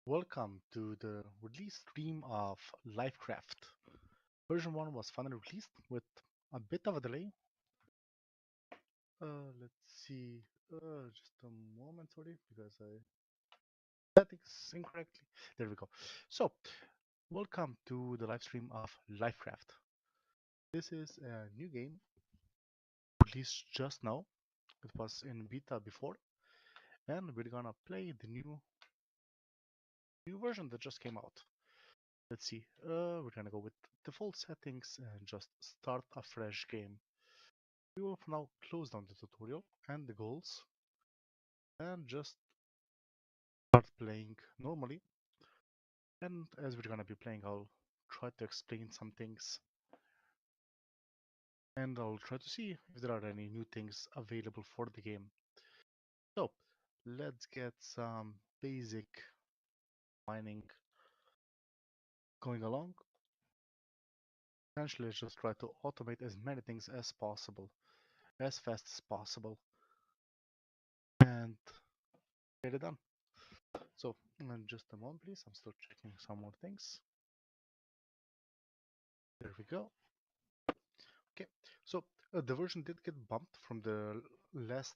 Welcome to the release stream of Lifecraft. Version 1 was finally released with a bit of a delay. Let's see, just a moment, sorry, because I set things incorrectly. There we go. So, welcome to the live stream of Lifecraft. This is a new game released just now. It was in beta before, and we're gonna play the new version that just came out. Let's see. We're gonna go with default settings and just start a fresh game. We will for now close down the tutorial and the goals and just start playing normally. And as we're gonna be playing, I'll try to explain some things and I'll try to see if there are any new things available for the game. So let's get some basic mining going along. Essentially, let's just try to automate as many things as possible, as fast as possible, and get it done. So, just a moment, please. I'm still checking some more things. There we go. Okay, so the version did get bumped from the last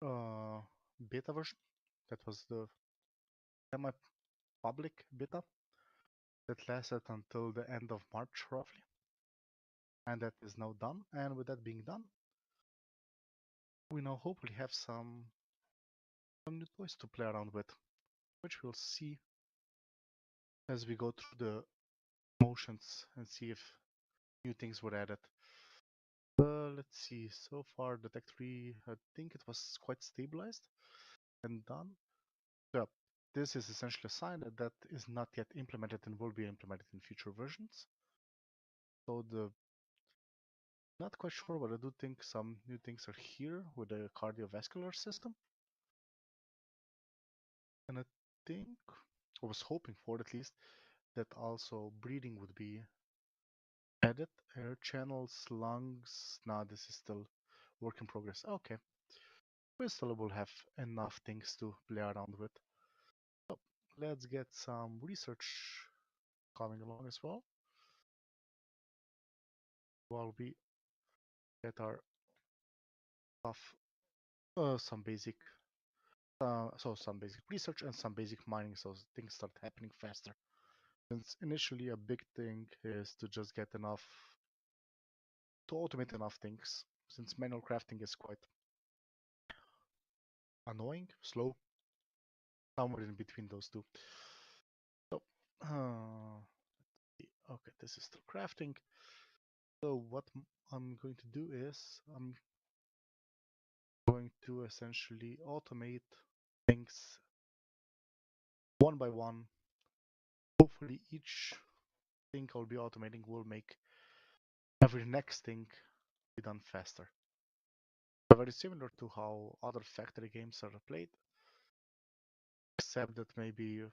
uh, beta version. That was the semi-public beta that lasted until the end of March, roughly. And that is now done. And with that being done, we now hopefully have some new toys to play around with, which we'll see as we go through the motions and see if new things were added. Let's see. So far, the Tech 3, I think it was quite stabilized and done. So this is essentially a sign that is not yet implemented and will be implemented in future versions. So the not quite sure, but I do think some new things are here with the cardiovascular system. And I think I was hoping for at least that also breathing would be added. Air channels, lungs. Nah, this is still work in progress. Okay. We still will have enough things to play around with. So let's get some research coming along as well while we get our stuff, some basic some basic research and some basic mining so things start happening faster. Since initially a big thing is to just get enough to automate enough things, since manual crafting is quite annoying, slow, somewhere in between those two. So okay, this is still crafting. So what I'm going to do is I'm going to essentially automate things one by one. Hopefully each thing I'll be automating will make every next thing be done faster. Very similar to how other factory games are played, except that maybe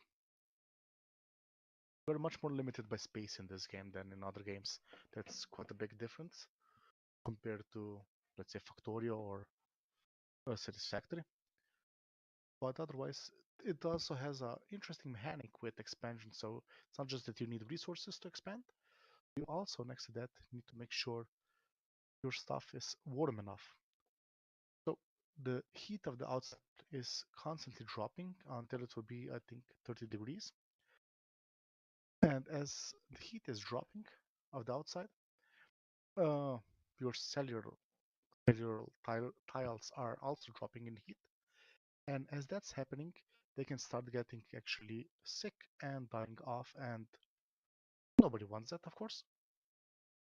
we're much more limited by space in this game than in other games. That's quite a big difference compared to, let's say, Factorio or Satisfactory. But otherwise, it also has an interesting mechanic with expansion. So it's not just that you need resources to expand, you also, next to that, need to make sure your stuff is warm enough. So the heat of the outside is constantly dropping until it will be, I think, 30 degrees. And as the heat is dropping of the outside, uh, your cellular tiles are also dropping in heat. And as that's happening, they can start getting actually sick and dying off, and nobody wants that, of course.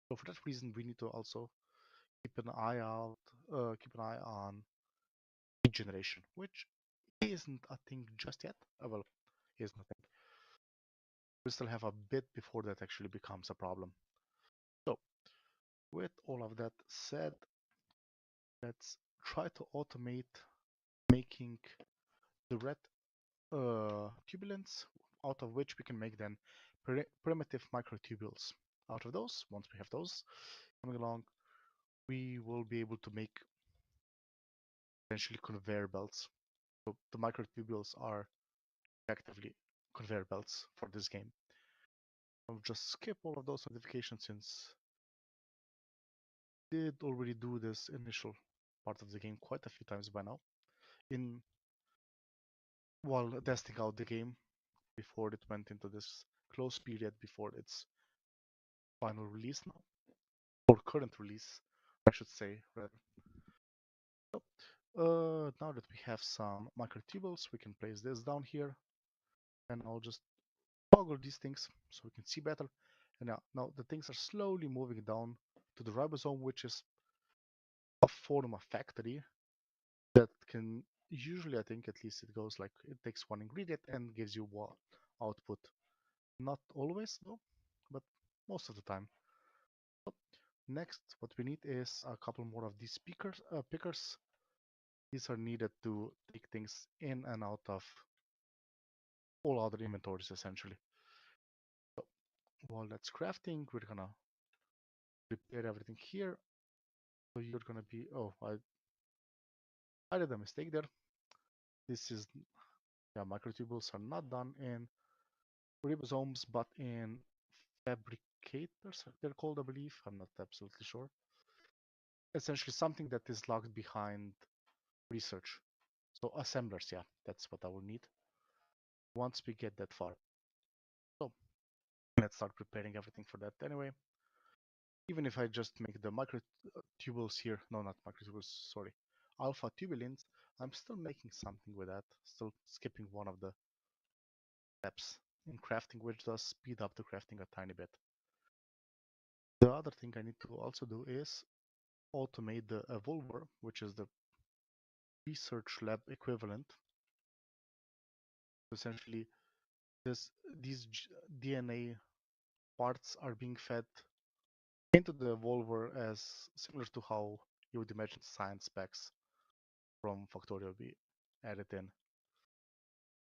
So for that reason, we need to also keep an eye on heat generation, which isn't a thing just yet. Well, is nothing. We still have a bit before that actually becomes a problem. So with all of that said, let's try to automate making the red tubulins, out of which we can make then primitive microtubules. Out of those, once we have those coming along, we will be able to make essentially conveyor belts. So the microtubules are effectively conveyor belts for this game. I'll just skip all of those notifications since I did already do this initial part of the game quite a few times by now. In while testing out the game before it went into this close period before its final release now, or current release, I should say rather. So, now that we have some microtubules, we can place this down here, and I'll just toggle these things so we can see better. And now the things are slowly moving down to the ribosome, which is a form of factory that can usually, I think, at least it goes like it takes one ingredient and gives you one output. Not always though, but most of the time. So, next, what we need is a couple more of these pickers. These are needed to take things in and out of all other inventories essentially. So while that's crafting, we're gonna prepare everything here. So you're gonna be, oh, I did a mistake there. This is, yeah, microtubules are not done in ribosomes, but in fabricators, they're called, I believe. I'm not absolutely sure. Essentially something that is locked behind research. So assemblers, yeah, that's what I will need once we get that far. So let's start preparing everything for that anyway. Even if I just make the microtubules here, no, not microtubules, sorry, alpha tubulins, I'm still making something with that, still skipping one of the steps in crafting, which does speed up the crafting a tiny bit. The other thing I need to also do is automate the evolver, which is the research lab equivalent. Essentially, these DNA parts are being fed into the evolver as similar to how you would imagine science specs from Factorio be added in.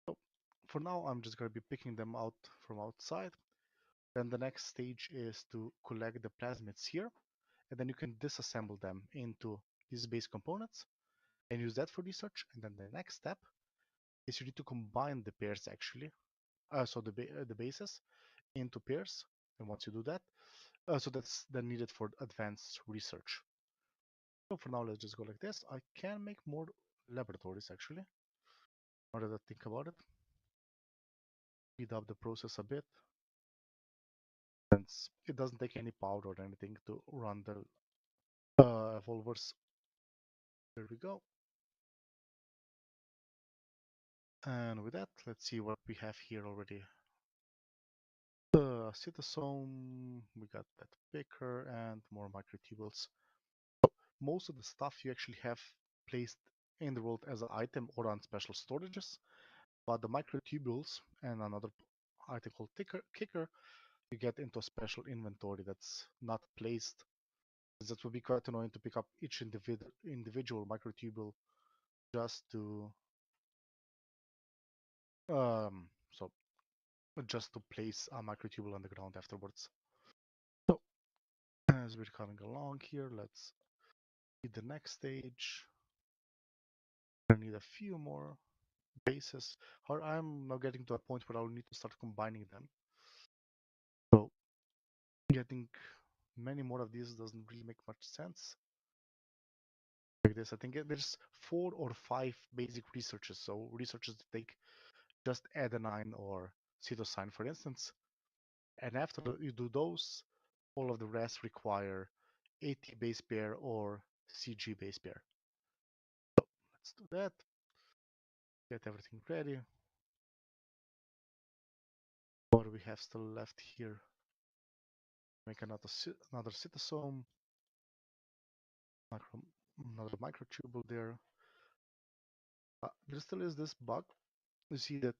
So for now, I'm just going to be picking them out from outside. Then the next stage is to collect the plasmids here, and then you can disassemble them into these base components and use that for research. And then the next step is you need to combine the pairs actually, so the bases into pairs. And once you do that, so that's then needed for advanced research. So for now, let's just go like this. I can make more laboratories actually. Now that I think about it, speed up the process a bit, since it doesn't take any power or anything to run the evolvers. There we go. And with that, let's see what we have here already. Cytosome, we got that picker and more microtubules. Most of the stuff you actually have placed in the world as an item or on special storages, but the microtubules and another item called kicker, you get into a special inventory that's not placed. That would be quite annoying to pick up each individual microtubule just to so just to place a microtubule on the ground afterwards. So as we're coming along here, let's see the next stage. I need a few more bases. However, I'm now getting to a point where I'll need to start combining them. So getting many more of these doesn't really make much sense. Like this, I think there's 4 or 5 basic researches. So researches that take just adenine or cytosine, for instance. And after you do those, all of the rest require AT base pair or CG base pair. So let's do that. Get everything ready. What do we have still left here? Make another cytosome. Another microtubule there. There still is this bug. You see that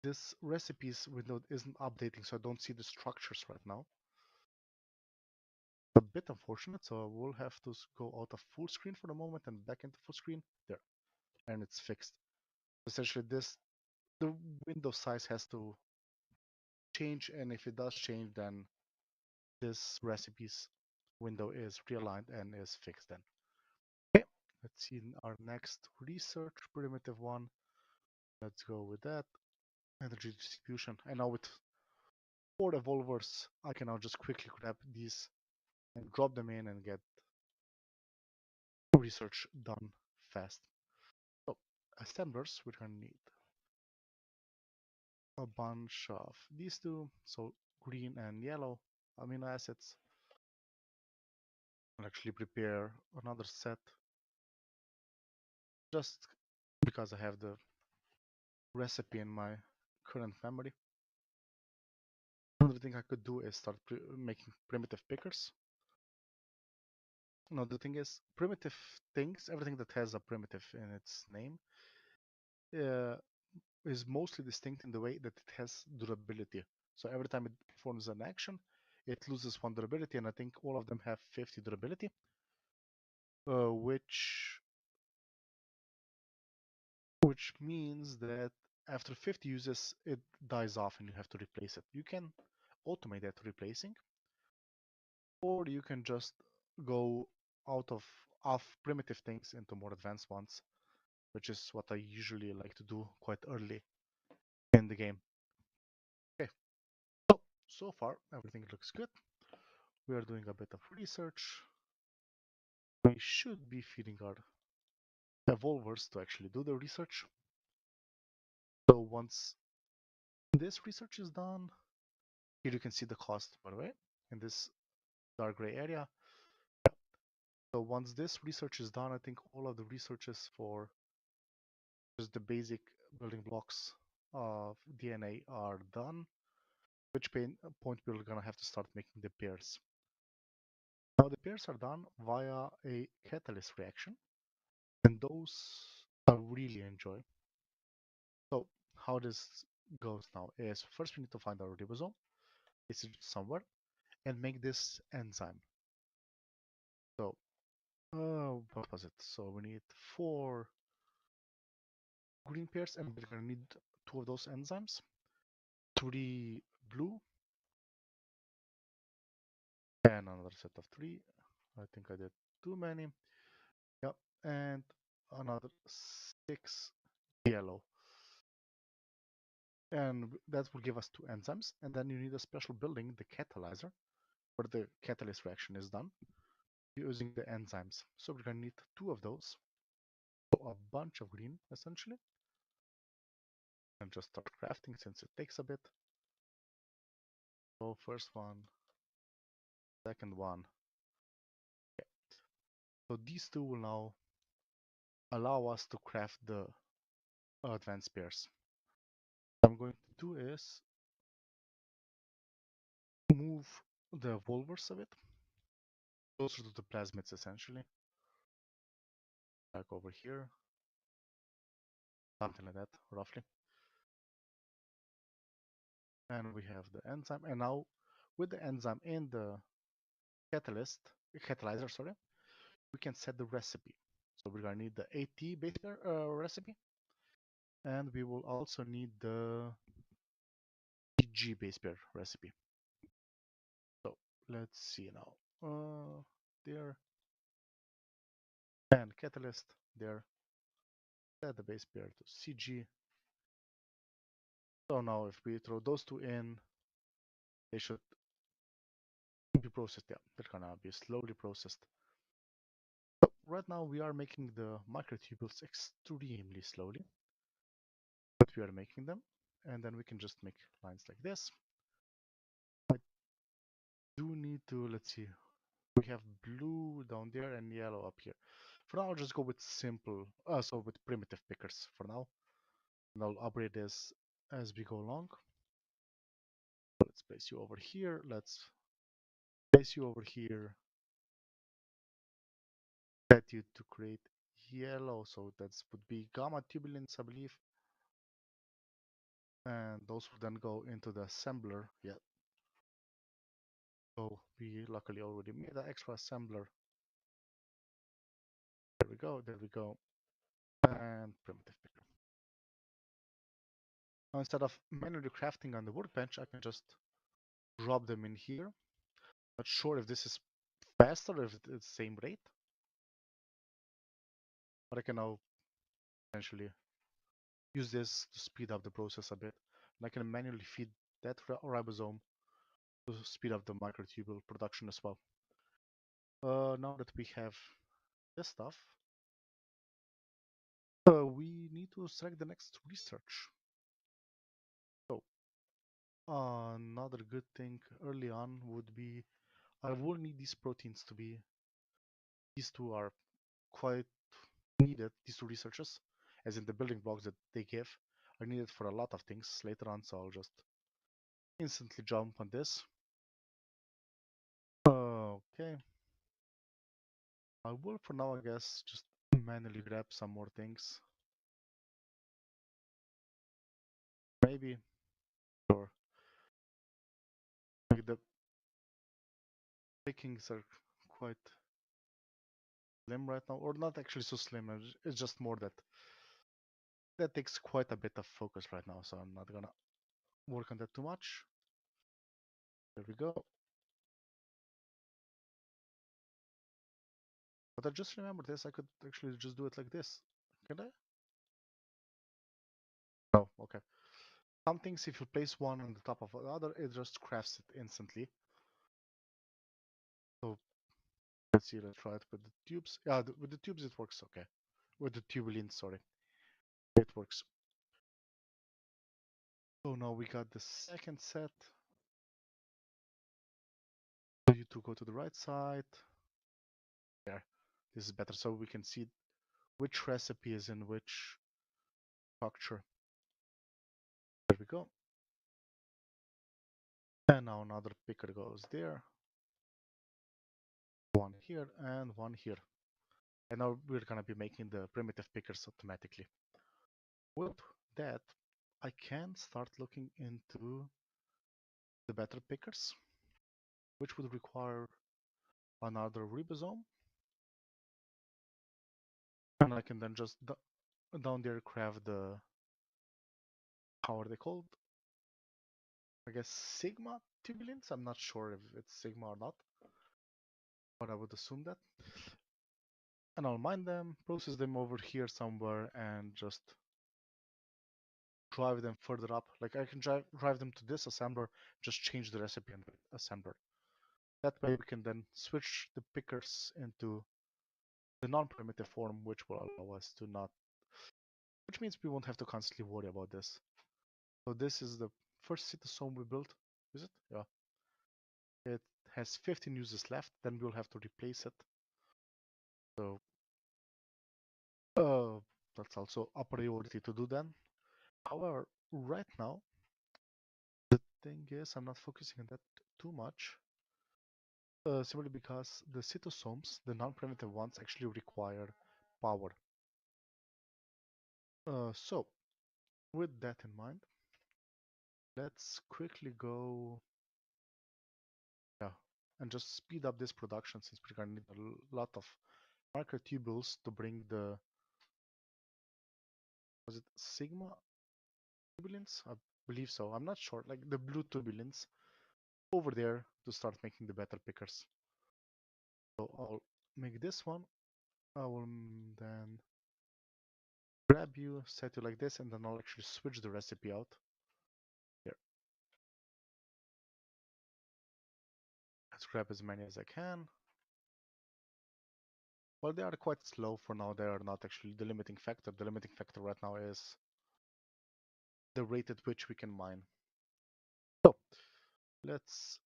this recipes window isn't updating, so I don't see the structures right now. A bit unfortunate, so we'll have to go out of full screen for the moment and back into full screen. There, and it's fixed. Essentially, the window size has to change, and if it does change, then this recipes window is realigned and is fixed then. Okay, let's see our next research primitive one. Let's go with that. Energy distribution. And now with 4 evolvers, I can now just quickly grab these and drop them in and get research done fast. So, assemblers, we're gonna need a bunch of these two, so green and yellow amino acids. I'll actually prepare another set just because I have the recipe in my current memory. Another thing I could do is start making primitive pickers. No, the thing is, primitive things, everything that has a primitive in its name, uh, is mostly distinct in the way that it has durability. So every time it performs an action, it loses 1 durability, and I think all of them have 50 durability, which means that after 50 uses, it dies off and you have to replace it. You can automate that replacing, or you can just go out of primitive things into more advanced ones, which is what I usually like to do quite early in the game. Okay, so far everything looks good. We are doing a bit of research. We should be feeding our evolvers to actually do the research. So once this research is done, here you can see the cost, by the way, in this dark gray area. So once this research is done, I think all of the researches for just the basic building blocks of DNA are done, which point we're gonna have to start making the pairs. Now the pairs are done via a catalyst reaction, and those I really enjoy. So how this goes now is first we need to find our ribosome. It's somewhere, and make this enzyme. So what was it? So we need 4 green pairs, and we're gonna need 2 of those enzymes, 3 blue, and another set of 3. I think I did too many. Yep, and another 6 yellow. And that will give us 2 enzymes. And then you need a special building, the catalyzer, where the catalyst reaction is done using the enzymes. So we're gonna need 2 of those. So a bunch of green, essentially. And just start crafting since it takes a bit. So first one, second one. Okay. So these 2 will now allow us to craft the advanced pairs. What I'm going to do is move the evolvers a bit closer to the plasmids, essentially. Like over here, something like that, roughly. And we have the enzyme. And now with the enzyme in the catalyzer, sorry, we can set the recipe. So we're gonna need the AT base pair recipe, and we will also need the PG base pair recipe. So let's see now. There and catalyst there. Set the base pair to CG. So now if we throw those 2 in, they should be processed. Yeah, they're gonna be slowly processed. So right now we are making the microtubules extremely slowly, but we are making them, and then we can just make lines like this. I do need to, let's see, we have blue down there and yellow up here. For now, I'll just go with simple, so with primitive pickers for now. And I'll upgrade this as we go along. Let's place you over here. Let's place you over here. Set you to create yellow, so that would be gamma tubulins, I believe. And those will then go into the assembler. Yeah. So we luckily already made an extra assembler. There we go, there we go. And primitive picker. Now instead of manually crafting on the workbench, I can just drop them in here. Not sure if this is faster or if it's the same rate. But I can now potentially use this to speed up the process a bit. And I can manually feed that ribosome to speed up the microtubule production as well. Now that we have this stuff, we need to select the next research. So another good thing early on would be I will need these proteins to be, these two are quite needed, these two researches, as in the building blocks that they give are needed for a lot of things later on, so I'll just instantly jump on this. Okay. I will for now, I guess, just manually grab some more things. Maybe, or like the pickings are quite slim right now, or not actually so slim, it's just more that that takes quite a bit of focus right now, so I'm not gonna work on that too much. There we go. But I just remembered this, I could actually just do it like this. Can I? Oh, okay. Some things, if you place one on the top of the other, it just crafts it instantly. So let's see, let's try it with the tubes. Yeah, with the tubes it works okay. With the tubulins, sorry. It works. So now we got the second set. So you to go to the right side. There. This is better so we can see which recipe is in which structure. There we go. And now another picker goes there. One here and one here. And now we're gonna be making the primitive pickers automatically. With that, I can start looking into the better pickers, which would require another ribosome. And I can then just down there craft the, how are they called? I guess Sigma tubulins? I'm not sure if it's Sigma or not, but I would assume that. And I'll mine them, process them over here somewhere, and just drive them further up. Like I can drive them to this assembler, just change the recipe and assembler. That way we can then switch the pickers into the non-primitive form, which will allow us to not, which means we won't have to constantly worry about this. So this is the first cytosome we built. Is it? Yeah. It has 15 uses left, then we'll have to replace it. So that's also a priority to do then. However, right now, the thing is I'm not focusing on that too much. Simply because the cytosomes, the non-primitive ones, actually require power. So, with that in mind, let's quickly go, yeah, and just speed up this production since we're gonna need a lot of microtubules to bring the, was it Sigma tubulins? I believe so. I'm not sure. Like the blue tubulins over there to start making the better pickers. So I'll make this one. I will then grab you, set you like this, and then I'll actually switch the recipe out. Here. Let's grab as many as I can. Well, they are quite slow for now. They are not actually the limiting factor. The limiting factor right now is the rate at which we can mine. So let's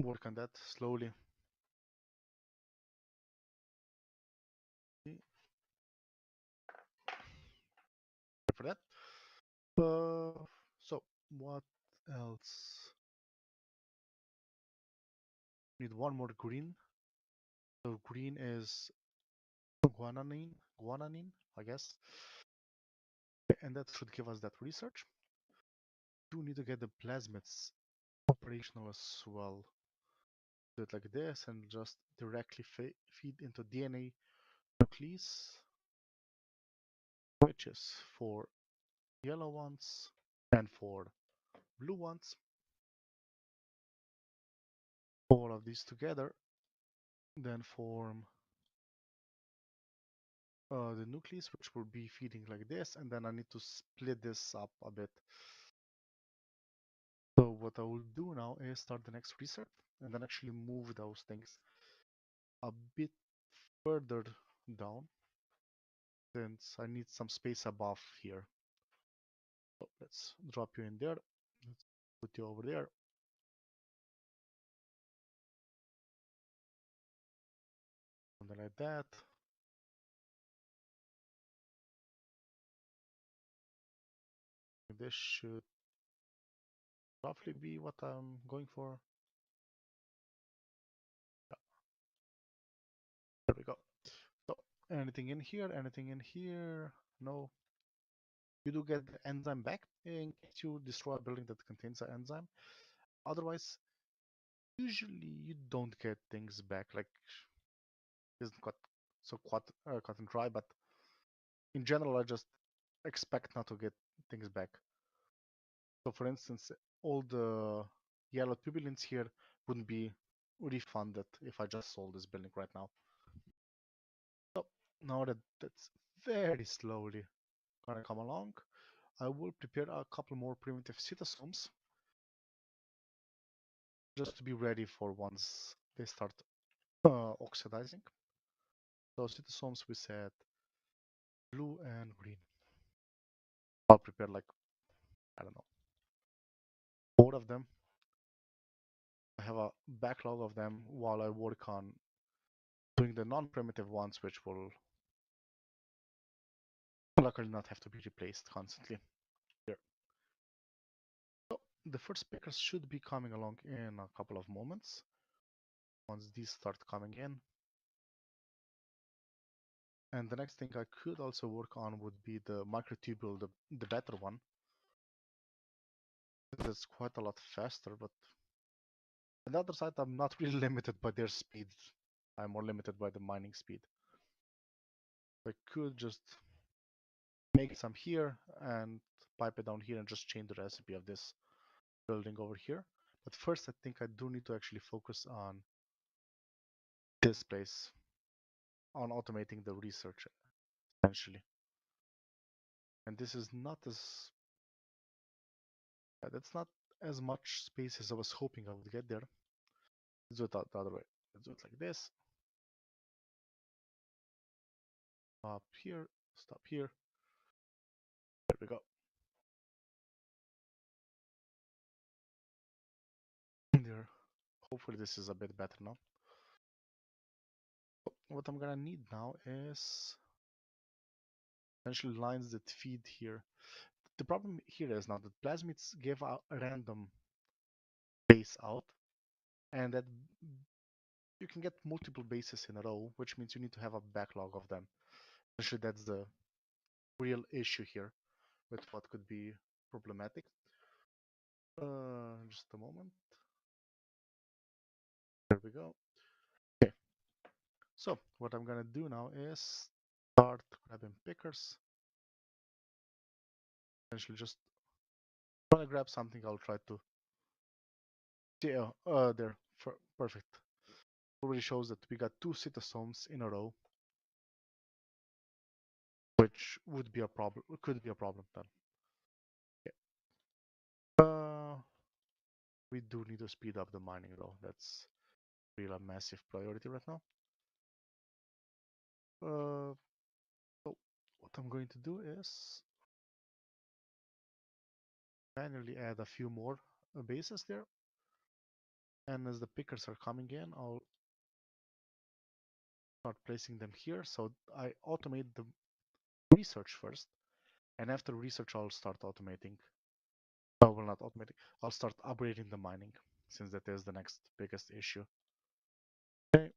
work on that slowly. For that. So what else? Need one more green. So green is guanine, I guess. And that should give us that research. Do need to get the plasmids operational as well. Do it like this and just directly feed into DNA nucleus, which is for yellow ones and for blue ones. All of these together then form the nucleus, which will be feeding like this, and then I need to split this up a bit. So what I will do now is start the next reset, and then actually move those things a bit further down, since I need some space above here. So let's drop you in there. Let's put you over there. Something like that. This should roughly be what I'm going for. Yeah, there we go. So anything in here? Anything in here? No. You do get the enzyme back in case you destroy a building that contains an enzyme. Otherwise, usually you don't get things back. Like, it isn't quite so cut and dry, but in general, I just expect not to get things back. So, for instance, all the yellow tubulins here wouldn't be refunded if I just sold this building right now. So now that that's very slowly gonna come along, I will prepare a couple more primitive cytosomes just to be ready for once they start oxidizing. So cytosomes we said blue and green. I'll prepare like, I don't know, 4 of them. I have a backlog of them while I work on doing the non-primitive ones, which will luckily not have to be replaced constantly. Here. So the first pickers should be coming along in a couple of moments. Once these start coming in. And the next thing I could also work on would be the microtubule, the better one. It's quite a lot faster, but on the other side, I'm not really limited by their speed. I'm more limited by the mining speed. I could just make some here and pipe it down here and just change the recipe of this building over here. But first, I think I do need to actually focus on this place, on automating the research, essentially. And this is not as, that's not as much space as I was hoping I would get there. Let's do it the other way. Let's do it like this. Up here, stop here. There we go. There. Hopefully this is a bit better now. What I'm gonna need now is essentially lines that feed here. The problem here is now that plasmids give a random base out, and that you can get multiple bases in a row, which means you need to have a backlog of them. Actually, that's the real issue here with what could be problematic. Just a moment. There we go. Okay. So what I'm gonna do now is start grabbing pickers. Essentially, just when I grab something, I'll try to. Yeah, there. Perfect. Already shows that we got 2 cytosomes in a row, which would be a problem. Could be a problem then. Okay. We do need to speed up the mining though. That's really a massive priority right now. So what I'm going to do is manually add a few more bases there. And as the pickers are coming in, I'll start placing them here. So I automate the research first. And after research, I'll start automating. Oh, well, not automating. I'll start upgrading the mining, since that is the next biggest issue. Okay,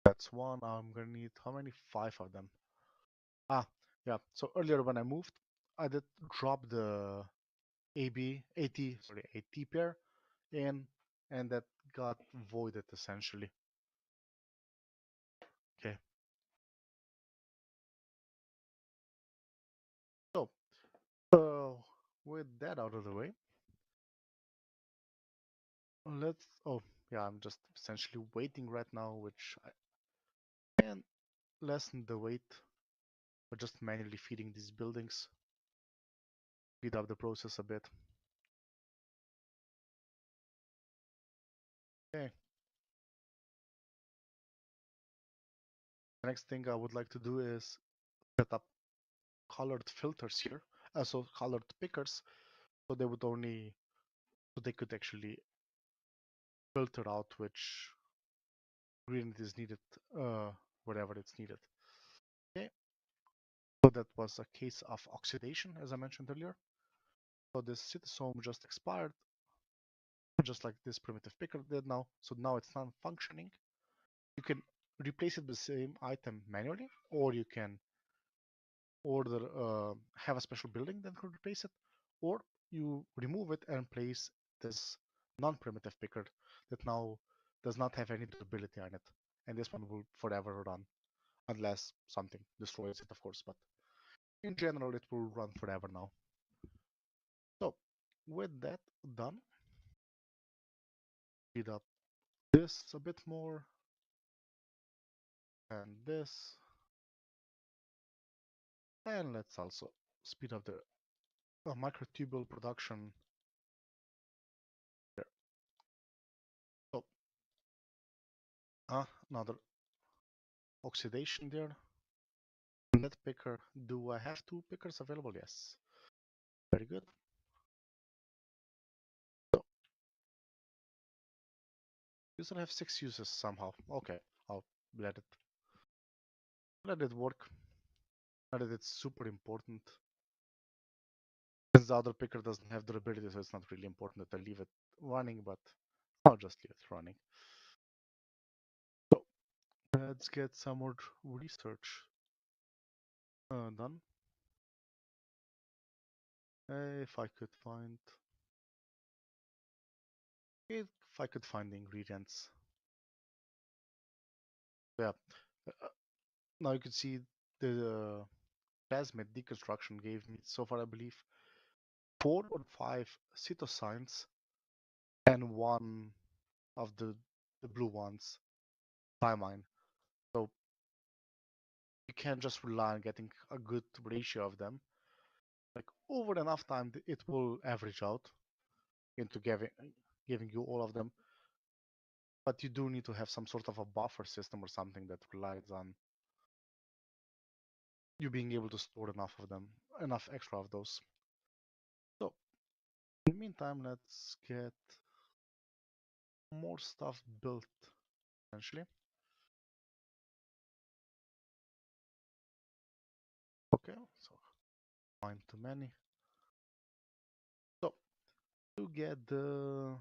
that's one. I'm gonna need how many? 5 of them. Ah, yeah. So earlier when I moved, I did drop the AT pair in, and that got voided essentially. Okay. So, with that out of the way, let's. Oh, yeah. I'm just essentially waiting right now, which I can lessen the weight by just manually feeding these buildings, speed up the process a bit. Okay. The next thing I would like to do is set up colored filters here, so colored pickers, so they would only, so they could actually filter out which green is needed, wherever it's needed. Okay, so that was a case of oxidation, as I mentioned earlier. So this cytosome just expired, just like this primitive picker did now. So now it's not functioning. You can replace it with the same item manually, or you can order have a special building that could replace it, or you remove it and place this non-primitive picker that now does not have any durability on it, and this one will forever run unless something destroys it, of course, but in general it will run forever now. So with that done, speed up this a bit more and this, and let's also speed up the microtubule production there. So another oxidation there. That picker, do I have two pickers available? Yes. Very good. So you still have 6 uses somehow. Okay, I'll let it work. Not that it's super important. Since the other picker doesn't have durability, so it's not really important that I leave it running, but I'll just leave it running. So let's get some more research done. If I could find the ingredients. Yeah. Now you can see the plasmid deconstruction gave me so far, I believe, 4 or 5 cytosines and one of the blue ones, thymine. So you can't just rely on getting a good ratio of them. Like over enough time, it will average out into giving you all of them. But you do need to have some sort of a buffer system or something that relies on you being able to store enough of them, enough extra of those. So in the meantime, let's get more stuff built essentially. Okay, so find too many. So to get the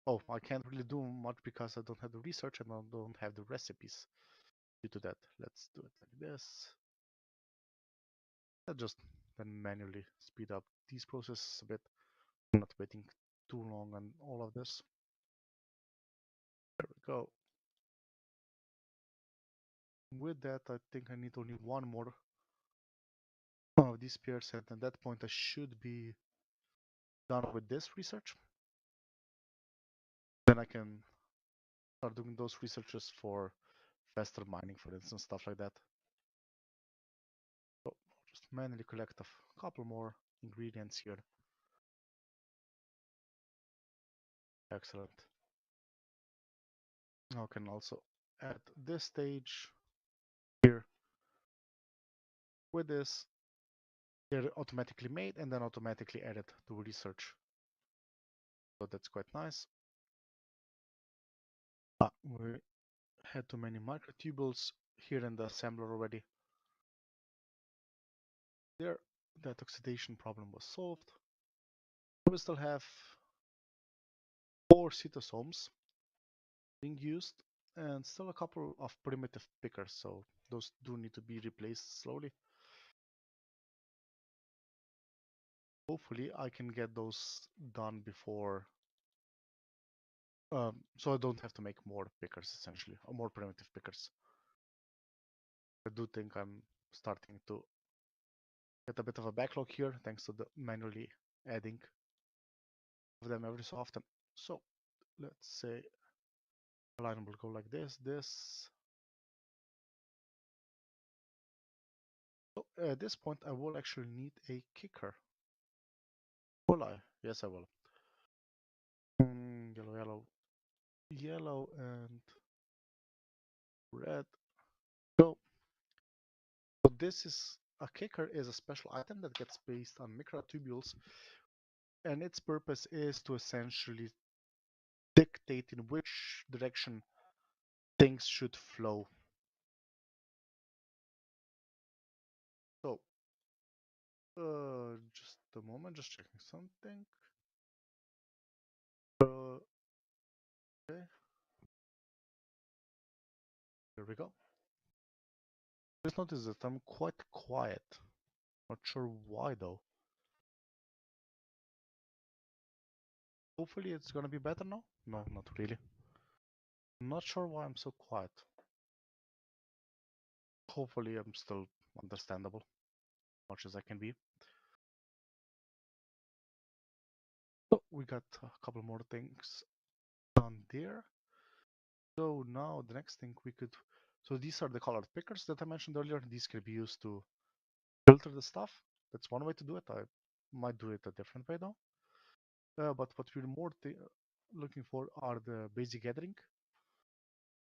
I can't really do much because I don't have the research and I don't have the recipes due to that. Let's do it like this. Let's just then manually speed up these processes a bit. I'm not waiting too long on all of this. There we go. With that, I think I need only one more of these pairs, and at that point I should be done with this research. Then I can start doing those researches for faster mining, for instance, stuff like that. So I'll just manually collect a couple more ingredients here. Excellent. Now I can also add this stage here with this. They're automatically made and then automatically added to research. So that's quite nice. We had too many microtubules here in the assembler already. There, that oxidation problem was solved. We still have 4 cytosomes being used and still a couple of primitive pickers, so those do need to be replaced slowly. Hopefully I can get those done before, so I don't have to make more pickers essentially, or more primitive pickers. I do think I'm starting to get a bit of a backlog here thanks to the manually adding of them every so often. So let's say a line will go like this, at this point, I will actually need a kicker. Will I? Yes, I will. Yellow, yellow, yellow, and red. So, so this is a kicker is a special item that gets based on microtubules, and its purpose is to essentially dictate in which direction things should flow. So, just a moment, just checking something. Okay, here we go. Just notice that I'm quite quiet. Not sure why though. Hopefully it's gonna be better now. No, not really. Not sure why I'm so quiet. Hopefully I'm still understandable, much as I can be. So we got a couple more things done there. So now the next thing we could, so these are the colored pickers that I mentioned earlier. These can be used to filter the stuff. That's one way to do it. I might do it a different way though. But what we're more looking for are the basic gathering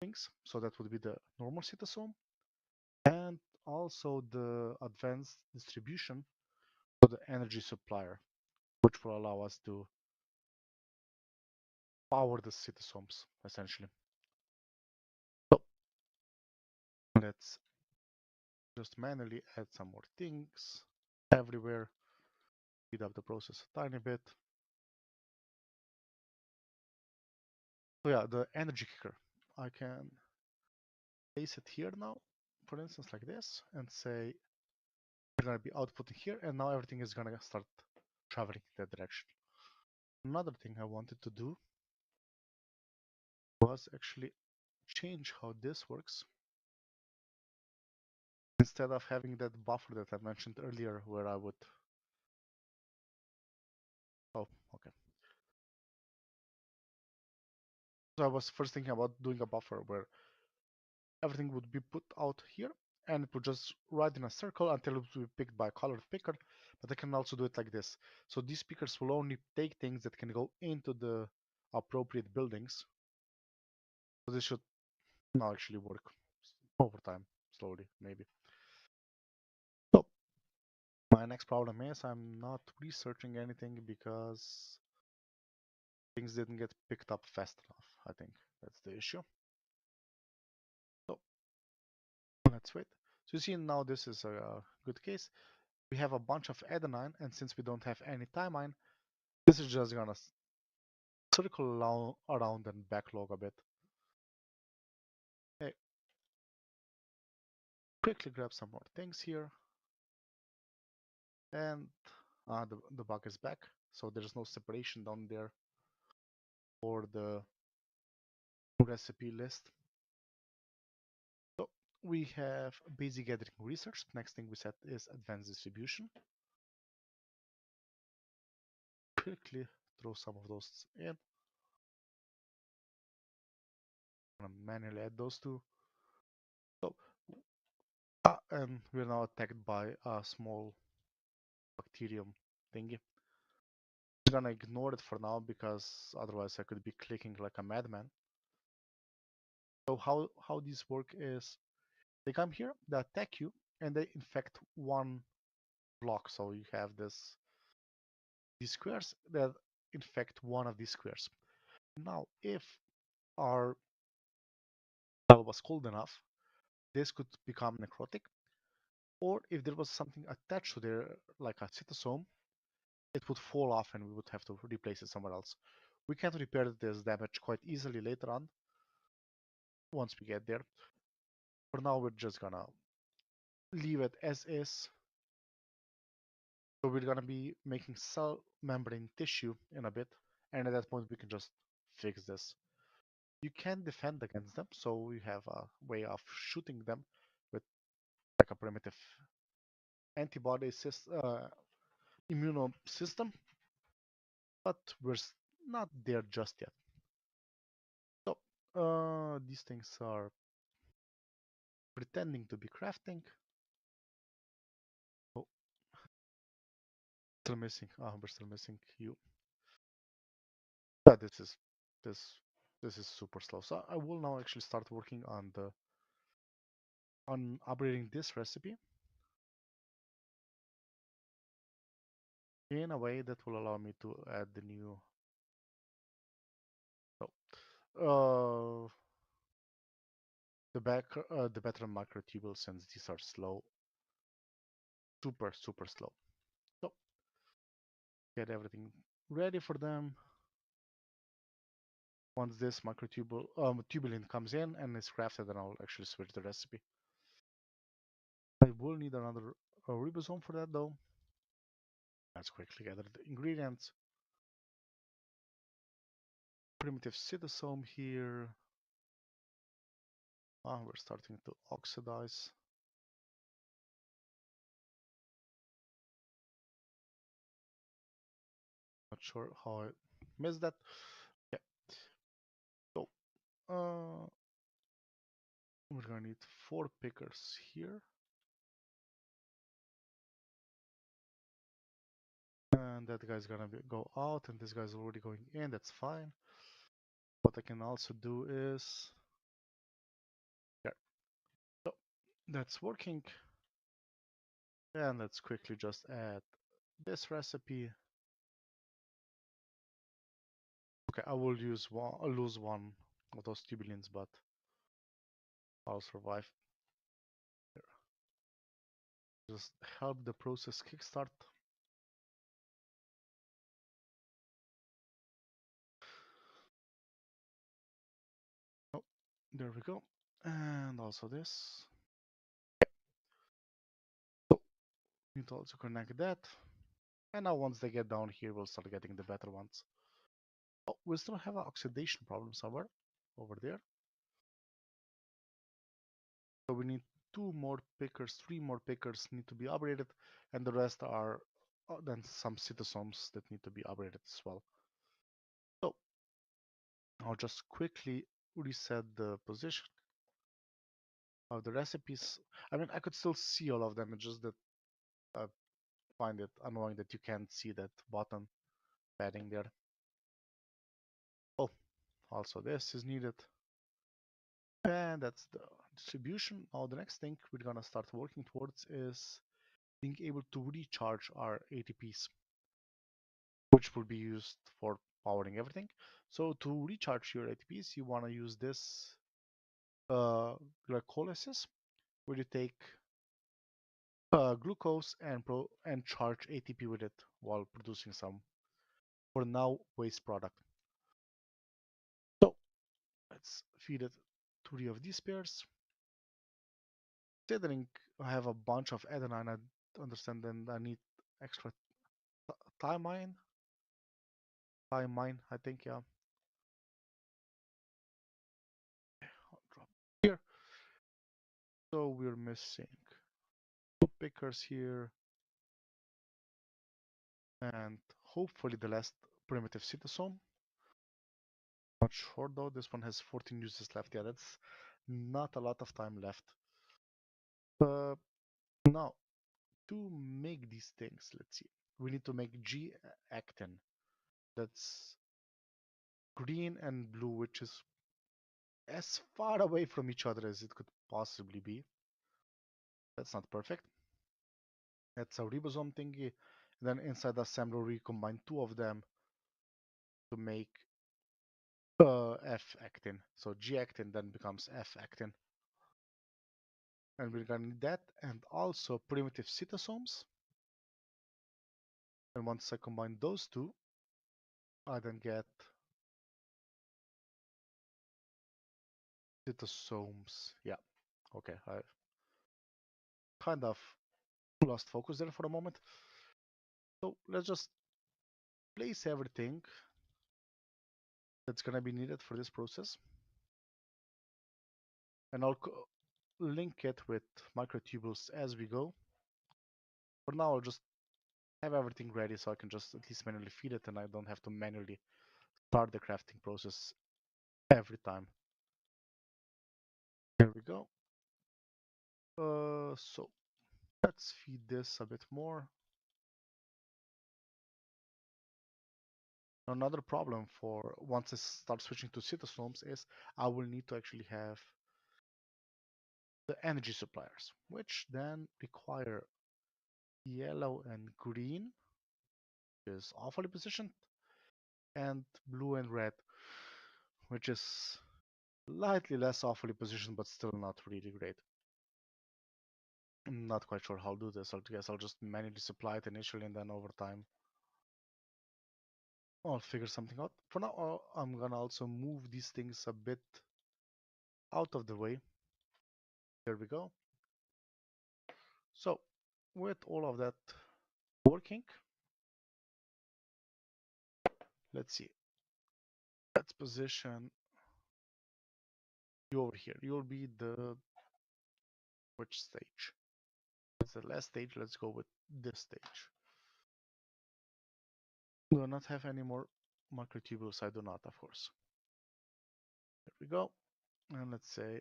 things. So that would be the normal cytosome and also the advanced distribution for the energy supplier, which will allow us to power the cytosomes essentially. So let's just manually add some more things everywhere, speed up the process a tiny bit. So yeah, the energy kicker. I can place it here now, for instance, like this, and say we're gonna be outputting here, and now everything is gonna start traveling in that direction. Another thing I wanted to do was actually change how this works. Instead of having that buffer that I mentioned earlier where I would... Oh, okay. So I was first thinking about doing a buffer where everything would be put out here and it would just ride in a circle until it would be picked by a colored picker, but I can also do it like this. So these pickers will only take things that can go into the appropriate buildings. So this should now actually work over time, slowly, maybe. So my next problem is I'm not researching anything because things didn't get picked up fast enough. I think that's the issue. So let's wait. So you see now this is a good case. We have a bunch of adenine, and since we don't have any thymine, this is just gonna circle around and backlog a bit. Hey, quickly grab some more things here, and the bug is back. So there's no separation down there for the recipe list. So we have basic gathering research. Next thing we set is advanced distribution. Quickly throw some of those in. I'm gonna manually add those two. So, and we're now attacked by a small bacterium thingy. I'm gonna ignore it for now because otherwise I could be clicking like a madman. So how these work is they come here, they attack you, and they infect one block. So you have these squares that infect one of these squares. Now, if our level was cold enough, this could become necrotic, or if there was something attached to there, like a cytosome, it would fall off and we would have to replace it somewhere else. We can repair this damage quite easily later on, once we get there. For now, we're just gonna leave it as is. So we're gonna be making cell membrane tissue in a bit, and at that point we can just fix this. You can defend against them, so we have a way of shooting them with like a primitive antibody immune system, but we're not there just yet. So these things are pretending to be crafting. Still missing. We're still missing you. Yeah, this this is super slow. So I will now actually start working on the on upgrading this recipe in a way that will allow me to add the new. So, the better microtubules, since these are slow, super slow. So get everything ready for them. Once this tubulin comes in and is crafted, then I'll actually switch the recipe. I will need another ribosome for that though. Let's quickly gather the ingredients. Primitive cytosome here. We're starting to oxidize. Not sure how I missed that. Okay, so we're gonna need 4 pickers here. And that guy's gonna go out, and this guy's already going in. That's fine. What I can also do is, yeah, so that's working. And let's quickly just add this recipe. Okay, I will use one. I'll lose one of those tubulins, but I'll survive. Just help the process kickstart. Oh, there we go. And also this. So need to also connect that. And now once they get down here, we'll start getting the better ones. Oh, we still have an oxidation problem somewhere over there. So we need 2 more pickers, 3 more pickers need to be upgraded, and the rest are then some cytosomes that need to be upgraded as well. So I'll just quickly reset the position of the recipes. I mean, I could still see all of them, it's just that I find it annoying that you can't see that button padding there. Oh, also this is needed. And that's the distribution. Now the next thing we're gonna start working towards is being able to recharge our ATPs, which will be used for powering everything. So to recharge your ATPs, you want to use this glycolysis, where you take glucose and charge ATP with it while producing some, for now, waste product. So let's feed it 3 of these pairs. Considering I have a bunch of adenine, I understand then I need extra thymine. Thymine, I think, yeah. I'll drop here. So we're missing 2 pickers here, and hopefully the last primitive cytosome. Not sure though, this one has 14 uses left. Yeah, that's not a lot of time left. Now, to make these things, let's see. We need to make G-actin. That's green and blue, which is as far away from each other as it could possibly be. That's not perfect. That's a ribosome thingy. Then inside the assembler, we combine 2 of them to make F-actin. So G-actin then becomes F-actin. And we're gonna need that, and also primitive cytosomes. And once I combine those two, I then get cytosomes. Yeah, okay, I kind of lost focus there for a moment. So let's just place everything that's gonna be needed for this process. And I'll link it with microtubules as we go. For now, I'll just have everything ready so I can just at least manually feed it, and I don't have to manually start the crafting process every time. There we go. So let's feed this a bit more. Another problem for once I start switching to cytosomes is I will need to actually have the energy suppliers, which then require yellow and green, which is awfully positioned, and blue and red, which is slightly less awfully positioned, but still not really great. I'm not quite sure how I'll do this. I guess I'll just manually supply it initially, and then over time I'll figure something out. For now, I'm gonna also move these things a bit out of the way. There we go. So, with all of that working, let's see. Let's position you over here. You'll be the which stage? It's the last stage. Let's go with this stage. Do not have any more microtubules. I do not, of course. There we go. And let's say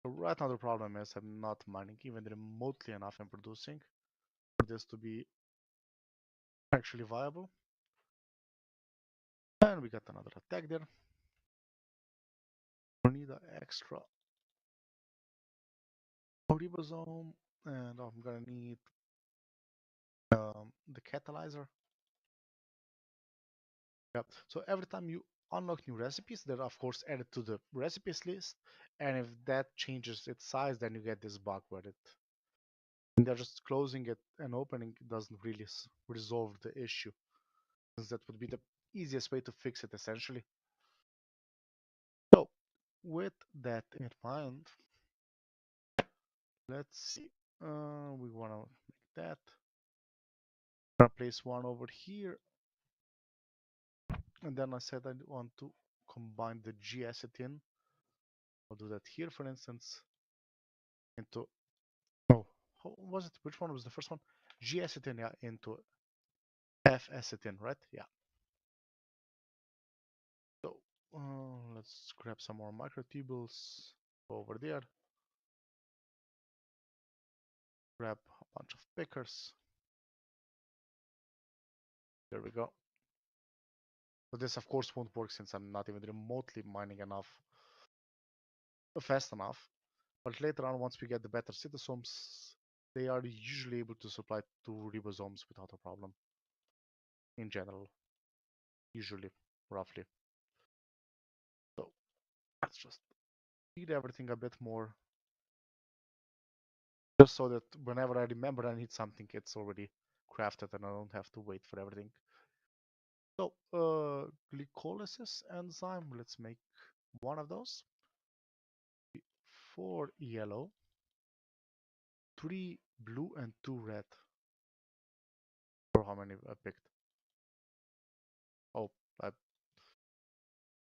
right now the problem is I'm not mining even remotely enough in producing for this to be actually viable. And we got another attack there. We need an extra ribosome, and I'm gonna need the catalyzer. Yep. So every time you unlock new recipes, they're of course added to the recipes list, and if that changes its size, then you get this bug where they're just closing it and opening it doesn't really resolve the issue, since that would be the easiest way to fix it essentially. So with that in mind, let's see. We want to make that. I'm gonna place one over here, and then I said I want to combine the G-acetin. I'll do that here, for instance, into oh, how was it? Which one was the first one? G-acetin, yeah, into F-acetin, right? Yeah. So let's grab some more microtubules over there. Grab a bunch of pickers. There we go. So this of course won't work since I'm not even remotely mining enough, fast enough. But later on, once we get the better cytosomes, they are usually able to supply 2 ribosomes without a problem. In general, usually, roughly. So let's just read everything a bit more, just so that whenever I remember I need something, it's already crafted and I don't have to wait for everything. So, glycolysis enzyme, let's make one of those. 4 yellow, 3 blue, and 2 red. Or how many I picked? Oh, I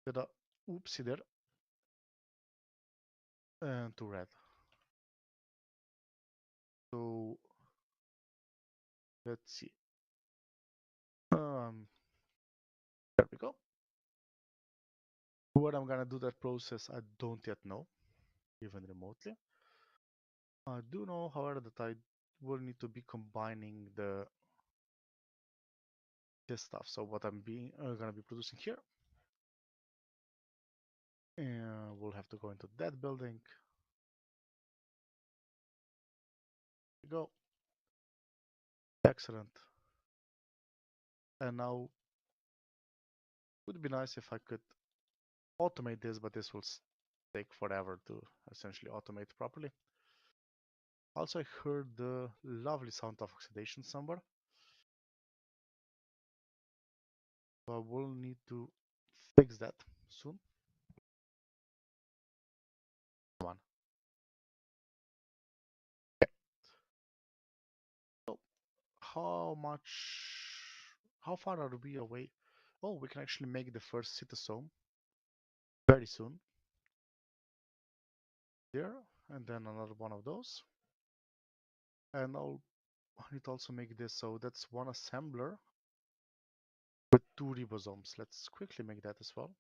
did a oopsie there. And 2 red. So, let's see. There we go. What I'm gonna do that process, I don't yet know, even remotely. I do know, however, that I will need to be combining this stuff. So what I'm gonna be producing here, and we'll have to go into that building. There we go. Excellent. And now, it would be nice if I could automate this, but this will take forever to essentially automate properly. Also, I heard the lovely sound of oxidation somewhere. So I will need to fix that soon. Come on. Okay. So how far are we away? Oh, we can actually make the first cytosome very soon. There, and then another one of those. And I need to also make this, so that's one assembler with 2 ribosomes. Let's quickly make that as well.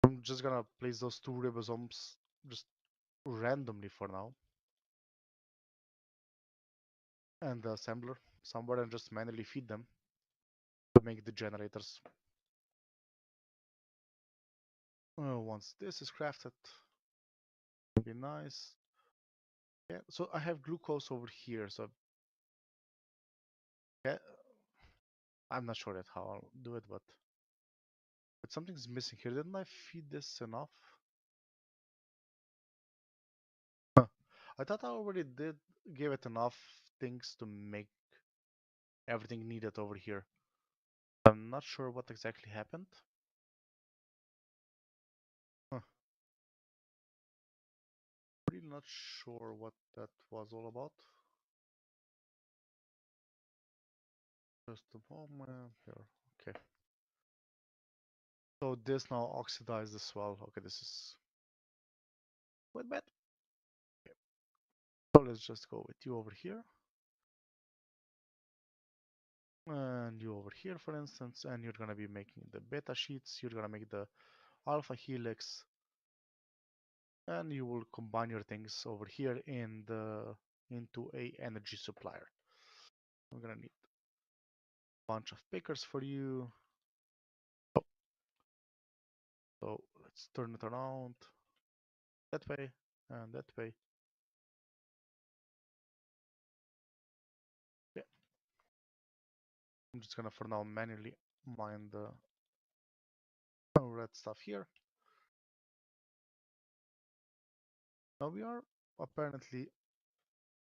I'm just gonna place those 2 ribosomes just randomly for now, and the assembler somewhere and just manually feed them to make the generators. Once this is crafted, it'll be nice. Yeah, so I have glucose over here, so yeah, I'm not sure yet how I'll do it, but something's missing here. Didn't I feed this enough? Huh. I thought I already did give it enough things to make everything needed over here. I'm not sure what exactly happened. Huh. Really not sure what that was all about. Just a moment here. Okay. So this now oxidized as well. Okay, this is quite bad. Okay. So let's just go with you over here. And you over here, for instance, and you're gonna be making the beta sheets. You're gonna make the alpha helix, and you will combine your things over here into a energy supplier. I'm gonna need a bunch of pickers for you. Oh, so let's turn it around that way and that way. Yeah, I'm just gonna for now manually mine the red stuff here. Now we are apparently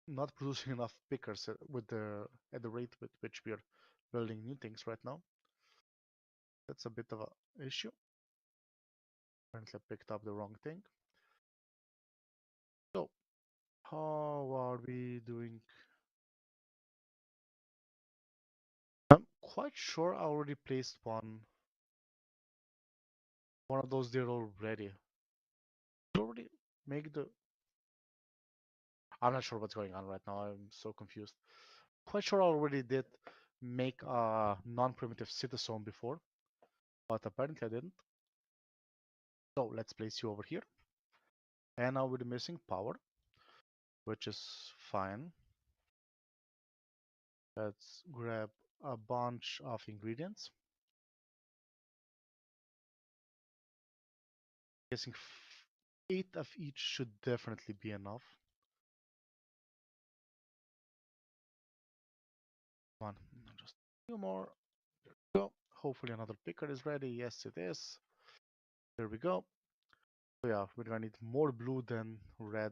not producing enough pickers with the at the rate with which we are building new things right now. That's a bit of a issue. Apparently I picked up the wrong thing. So how are we doing? I'm quite sure I already placed one of those there already. Already make the I'm not sure what's going on right now. I'm so confused. Quite sure I already did make a non-primitive cytosome before, but apparently I didn't. So let's place you over here. And now we're missing power, which is fine. Let's grab a bunch of ingredients. Guessing 8 of each should definitely be enough. Come on, just a few more. There we go. Hopefully another picker is ready. Yes, it is. There we go. So yeah, we're gonna need more blue than red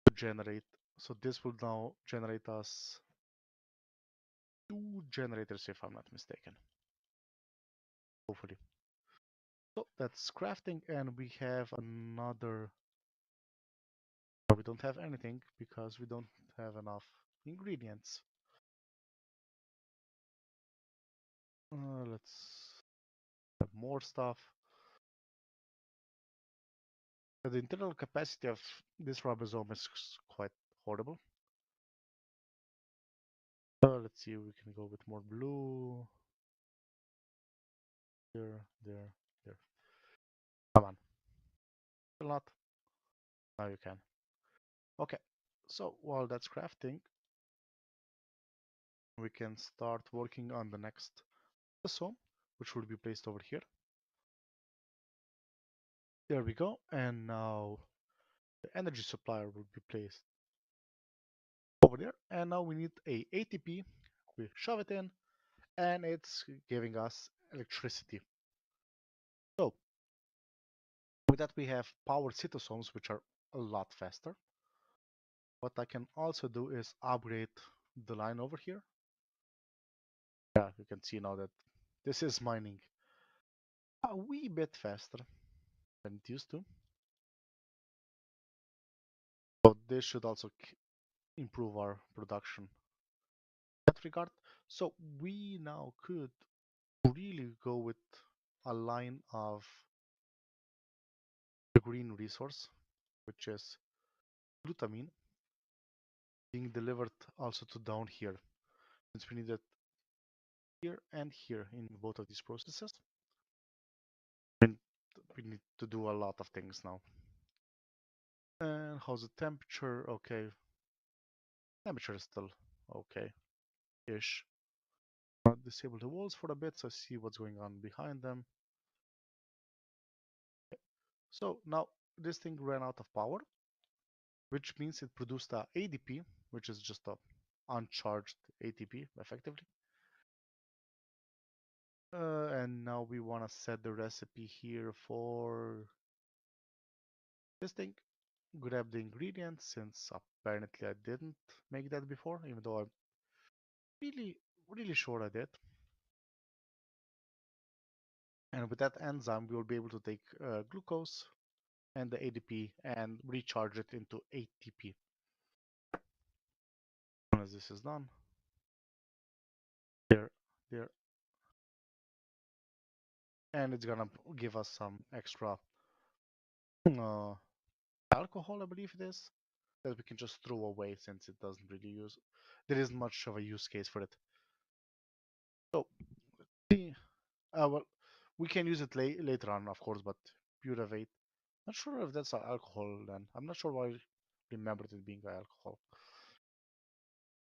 to generate. So this will now generate us 2 generators if I'm not mistaken. Hopefully. So that's crafting and we have another. We don't have anything because we don't have enough ingredients. Let's have more stuff. The internal capacity of this ribosome is quite horrible. Let's see, we can go with more blue. There. Come on. Still not. Now you can. Okay. So while that's crafting, we can start working on the next ribosome, which will be placed over here. There we go. And now the energy supplier will be placed over there. And now we need a ATP. We shove it in, and it's giving us electricity. So with that, we have powered cytosomes, which are a lot faster. What I can also do is upgrade the line over here. Yeah, you can see now that this is mining a wee bit faster than it used to. So this should also improve our production in that regard. So we now could really go with a line of the green resource, which is glutamine, being delivered also to down here, since we need it here and here in both of these processes. And we need to do a lot of things now. And how's the temperature? Okay. Temperature is still okay-ish. Disable the walls for a bit so I see what's going on behind them. So now this thing ran out of power, which means it produced a ADP, which is just a uncharged ATP effectively. And now we want to set the recipe here for this thing. Grab the ingredients since apparently I didn't make that before, even though I'm really sure I did. And with that enzyme, we will be able to take glucose and the ADP and recharge it into ATP. As this is done, there, there, and it's gonna give us some extra uh, alcohol, I believe it is, that we can just throw away since it doesn't really use. There isn't much of a use case for it. So, well, we can use it later on, of course, but purivate. Not sure if that's alcohol then. I'm not sure why I remembered it being alcohol.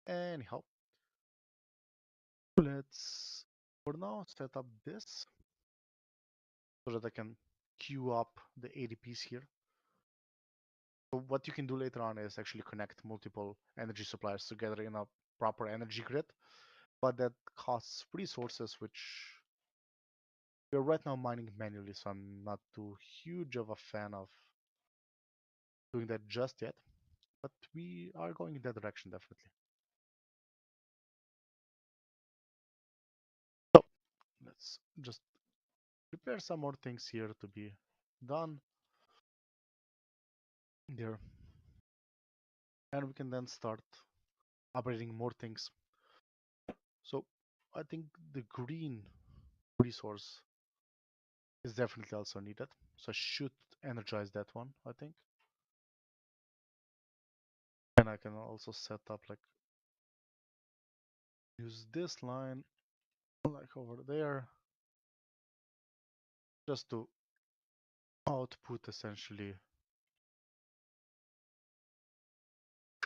Anyhow, let's for now set up this so that I can queue up the ADPs here. So what you can do later on is actually connect multiple energy suppliers together in a proper energy grid, but that costs resources which we're right now mining manually, so I'm not too huge of a fan of doing that just yet, but we are going in that direction definitely. So let's just prepare some more things here to be done there, and we can then start upgrading more things. So I think the green resource is definitely also needed, so I should energize that one, I think. And I can also set up like use this line like over there just to output essentially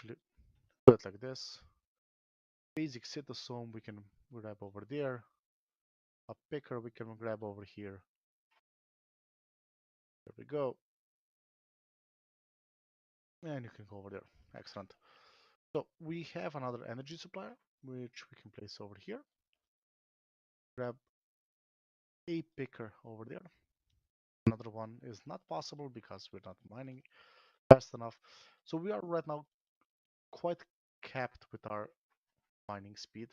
do it like this. Basic cytosome we can grab over there. A picker we can grab over here. There we go. And you can go over there. Excellent. So we have another energy supplier which we can place over here. Grab a picker over there. Another one is not possible because we're not mining fast enough. So we are right now quite capped with our mining speed.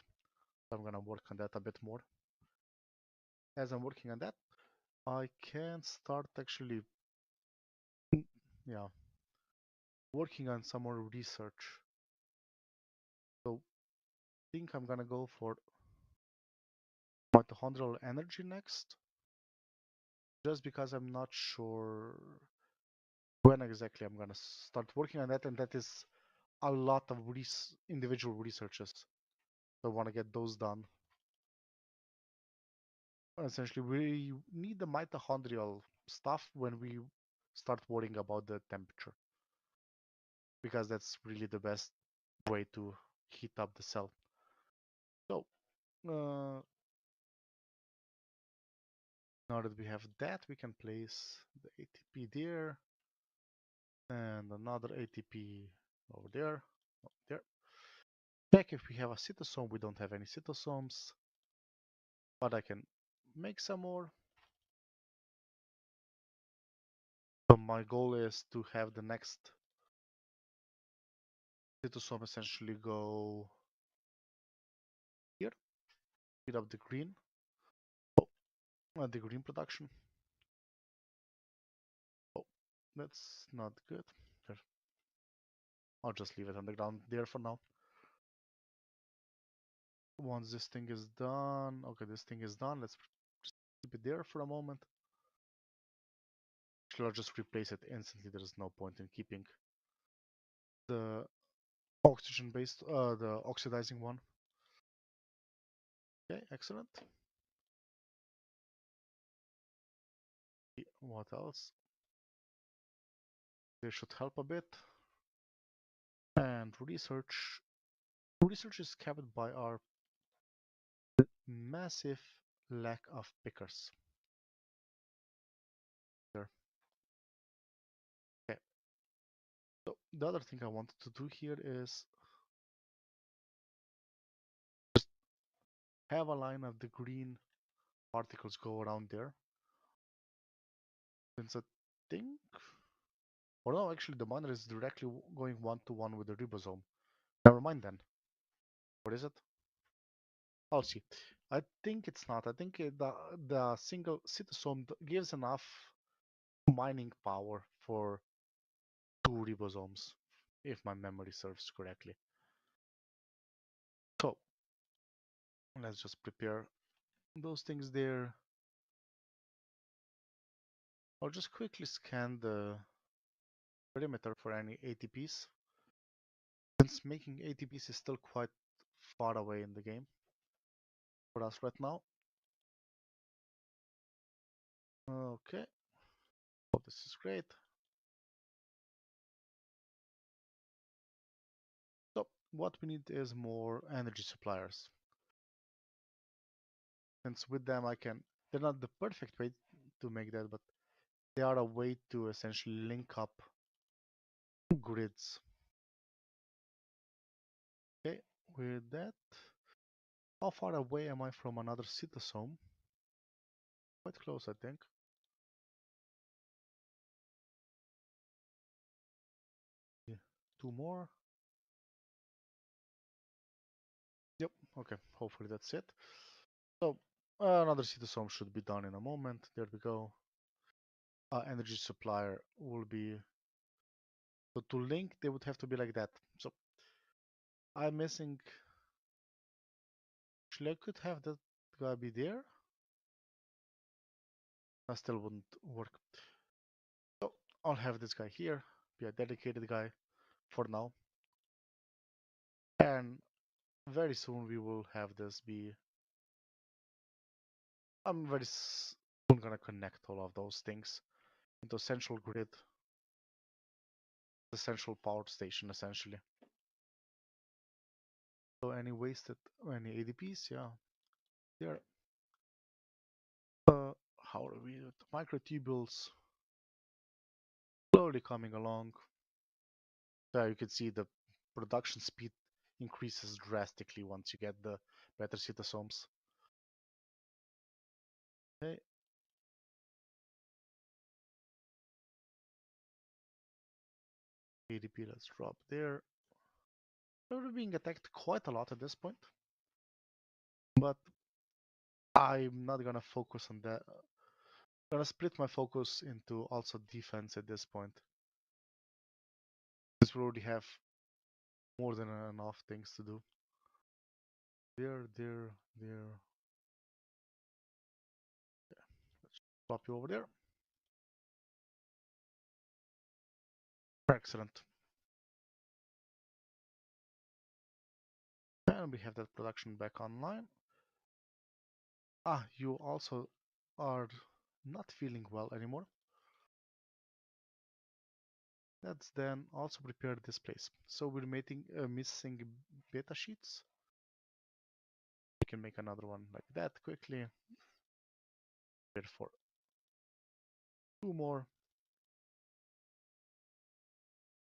I'm gonna work on that a bit more. As I'm working on that, I can start actually, yeah, working on some more research. So I think I'm gonna go for mitochondrial energy next, just because I'm not sure when exactly I'm gonna start working on that, and that is a lot of individual researches. So I want to get those done. Essentially, we need the mitochondrial stuff when we start worrying about the temperature, because that's really the best way to heat up the cell. So now that we have that, we can place the ATP there and another ATP over there. There. Check if we have a cytosome. We don't have any cytosomes, but I can make some more. So my goal is to have the next cytosome essentially go here, speed up the green, the green production. Oh, that's not good. There. I'll just leave it on the ground there for now. Once this thing is done, okay, this thing is done. Let's keep it there for a moment. Actually, I'll just replace it instantly. There is no point in keeping the oxygen-based, the oxidizing one. Okay, excellent. what else? They should help a bit. And research. Research is capped by our massive lack of pickers. There. Okay. So the other thing I wanted to do here is just have a line of the green particles go around there. Since I think, or no, actually the miner is directly going one-to-one with the ribosome. Never mind then. What is it? I'll see. I think it's not. I think the single cytosome gives enough mining power for two ribosomes, if my memory serves correctly. So let's just prepare those things there. I'll just quickly scan the perimeter for any ATPs, since making ATPs is still quite far away in the game for us right now. Okay, oh, this is great. So what we need is more energy suppliers. Since with them they're not the perfect way to make that, but they are a way to essentially link up grids. Okay, with that, how far away am I from another cytosome? Quite close, I think. Yeah, two more. Yep, okay, hopefully that's it. So, another cytosome should be done in a moment. There we go. Energy supplier will be... So to link, they would have to be like that. So, I'm missing... Actually, I could have that guy be there. That still wouldn't work. So, I'll have this guy here, be a dedicated guy for now. And very soon we will have this be... I'm very soon gonna connect all of those things into a central grid, the central power station essentially. So any ADPs, yeah, there. How are we? Microtubules slowly coming along. There you can see the production speed increases drastically once you get the better cytosomes. Okay. ADP, let's drop there. We're being attacked quite a lot at this point, but I'm not gonna focus on that. I'm gonna split my focus into also defense at this point, since we already have more than enough things to do. There. Yeah. Let's drop you over there. Excellent. And we have that production back online. You also are not feeling well anymore. Let's then also prepare this place. So we're missing beta sheets. We can make another one like that quickly. Therefore, two more.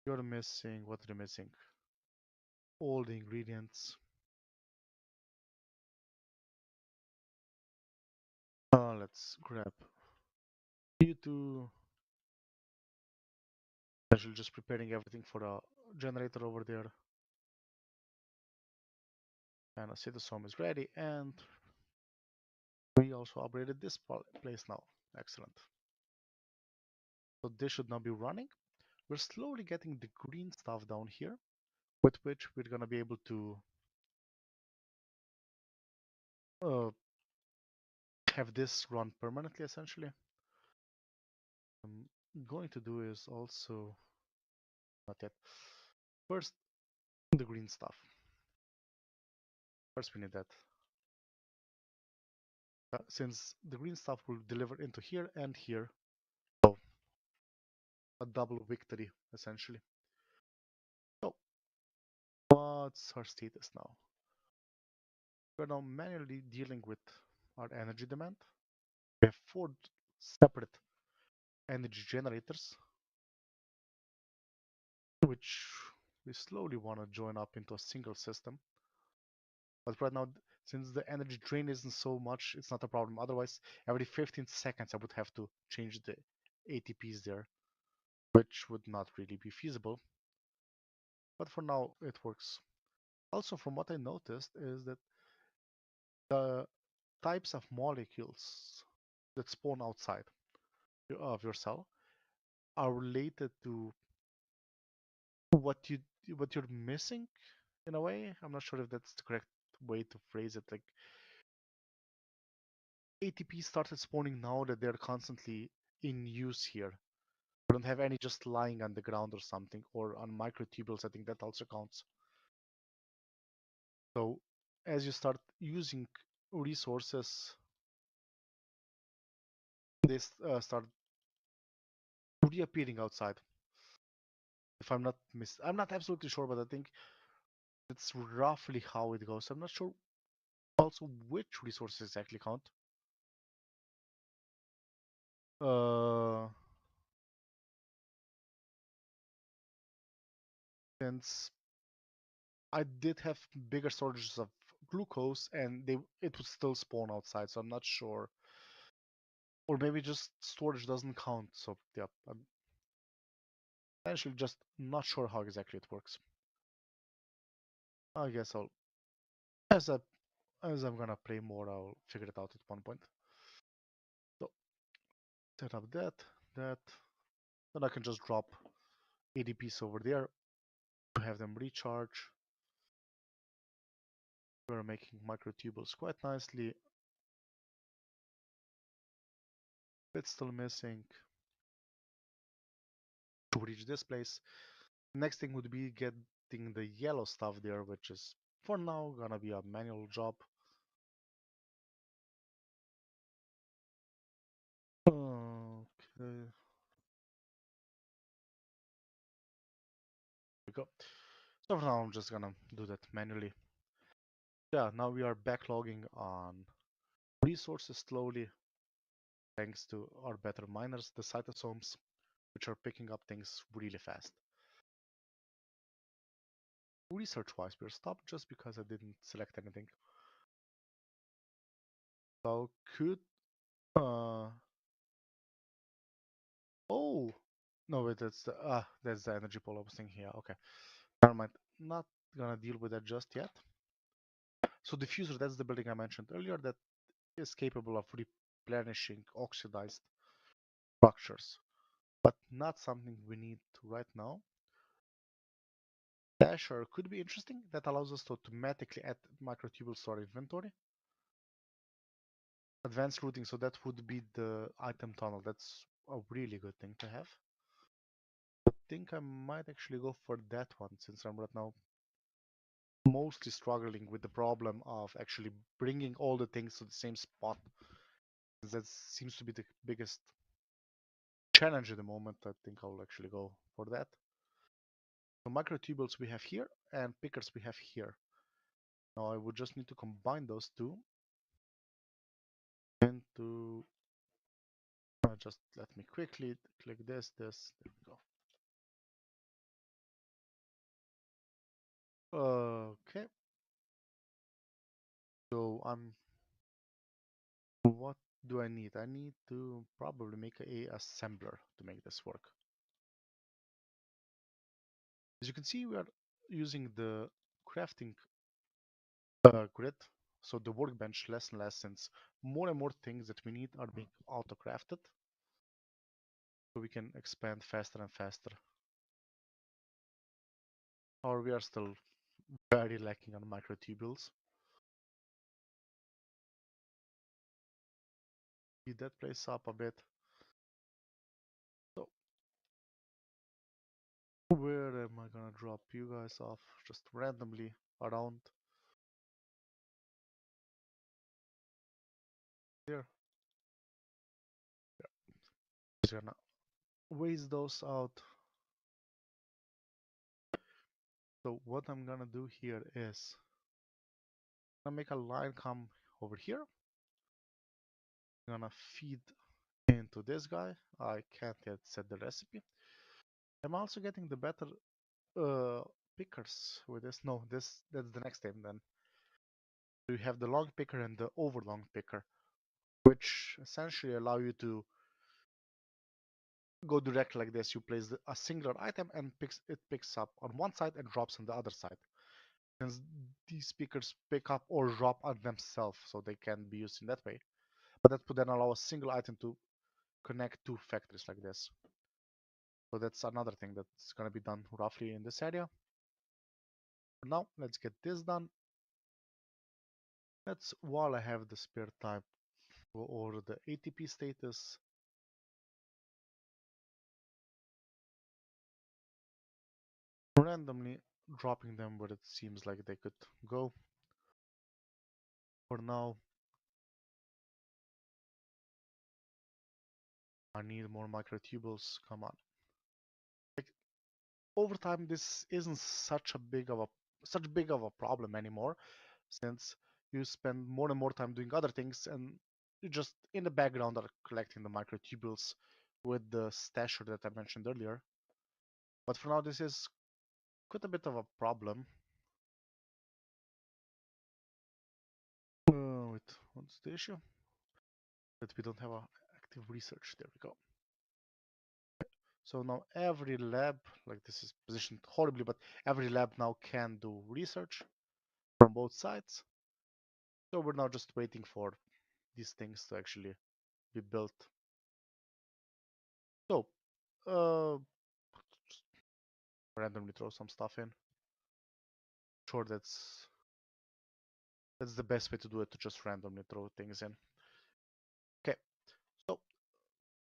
You're missing, what are you missing? All the ingredients. Let's grab you two. Actually, just preparing everything for a generator over there. And a cytosome is ready, and we also upgraded this place now. Excellent. So this should now be running. We're slowly getting the green stuff down here, with which we're gonna be able to have this run permanently, essentially. I'm going to do is also, not yet. First, the green stuff. First we need that. Since the green stuff will deliver into here and here, a double victory essentially. So what's our status now? We're now manually dealing with our energy demand. We have 4 separate energy generators, which we slowly want to join up into a single system. But right now, since the energy drain isn't so much, it's not a problem. Otherwise, every 15 seconds I would have to change the ATPs there, which would not really be feasible. But for now, it works. Also, from what I noticed is that the types of molecules that spawn outside of your cell are related to what you what you're missing in a way. I'm not sure if that's the correct way to phrase it. Like ATP started spawning now that they're constantly in use here. We don't have any just lying on the ground or something, or on microtubules. I think that also counts. So as you start using resources, they start reappearing outside. If I'm not absolutely sure, but I think that's roughly how it goes. I'm not sure also which resources exactly count. Uh, since I did have bigger storages of glucose, and it would still spawn outside, so I'm not sure. Or maybe just storage doesn't count. So yeah, I'm actually just not sure how exactly it works. I guess I'll as I as I'm gonna play more, I'll figure it out at one point. So set up that, then I can just drop ADPs over there to have them recharge. We're making microtubules quite nicely. It's still missing to reach this place. Next thing would be getting the yellow stuff there, which is for now gonna be a manual job. Okay, we go. So for now, I'm just gonna do that manually. Yeah, now we are backlogging on resources slowly, thanks to our better miners, the cytosomes, which are picking up things really fast. Research-wise, we're stopped just because I didn't select anything. So could oh no, wait, that's the energy pole I was thinking here. Okay, never mind. Not gonna deal with that just yet. So diffuser, that's the building I mentioned earlier that is capable of replenishing oxidized structures, but not something we need right now. Dasher could be interesting. That allows us to automatically add microtubules to our inventory. Advanced routing, so that would be the item tunnel. That's a really good thing to have. I think I might actually go for that one since I'm right now mostly struggling with the problem of actually bringing all the things to the same spot. That seems to be the biggest challenge at the moment. I think I'll actually go for that. So microtubules we have here and pickers we have here. Now I would just need to combine those two into just let me quickly click this, there we go. Okay, so what do I need? I need to probably make a assembler to make this work. As you can see, we are using the crafting grid, so the workbench less and less, since more and more things that we need are being auto-crafted, so we can expand faster and faster. Or we are still very lacking on microtubules. Speed that place up a bit. So where am I gonna drop you guys off? Just randomly around here. Yeah. waste those out. So what I'm gonna do here is I'm gonna make a line come over here. I'm gonna feed into this guy. I can't yet set the recipe. I'm also getting the better uh, pickers with this. No, that's the next thing then. So you have the long picker and the overlong picker, which essentially allow you to go direct like this. You place a singular item and it picks up on one side and drops on the other side. Since these pickers pick up or drop on themselves, so they can be used in that way. But that would then allow a single item to connect two factories like this. So that's another thing that's going to be done roughly in this area. For now, let's get this done. Let's, while I have the spare time, go over the ATP status. Randomly dropping them where it seems like they could go. For now, I need more microtubules. Come on. Like, over time, this isn't such big of a problem anymore, since you spend more and more time doing other things, and you just in the background are collecting the microtubules with the stasher that I mentioned earlier. But for now, this is quite a bit of a problem. Wait, what's the issue? That we don't have a active research. There we go. So now every lab, like this is positioned horribly, but every lab now can do research from both sides. So we're now just waiting for these things to actually be built. So, just randomly throw some stuff in. Sure, that's the best way to do it, to just randomly throw things in. Okay, so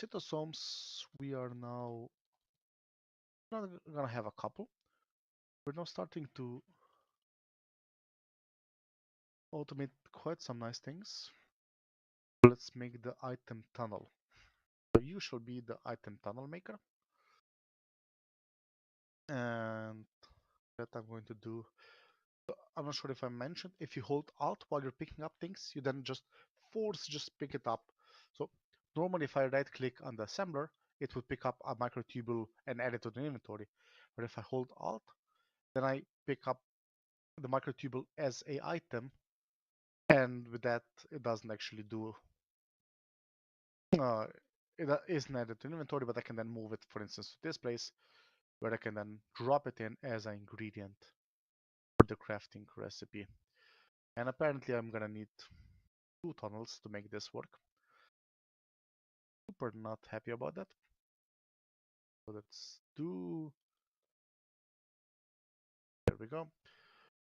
cytosomes, we are now not gonna have a couple. We're now starting to automate quite some nice things. Let's make the item tunnel. So you shall be the item tunnel maker. And that I'm going to do. I'm not sure if I mentioned, if you hold Alt while you're picking up things, you then just pick it up. So normally if I right click on the assembler, it would pick up a microtubule and add it to the inventory. But if I hold Alt, then I pick up the microtubule as a item, and with that it doesn't actually do uh, it isn't added to inventory, but I can then move it, for instance, to this place where I can then drop it in as an ingredient for the crafting recipe. And apparently I'm gonna need 2 tunnels to make this work. Super not happy about that. So let's do, there we go.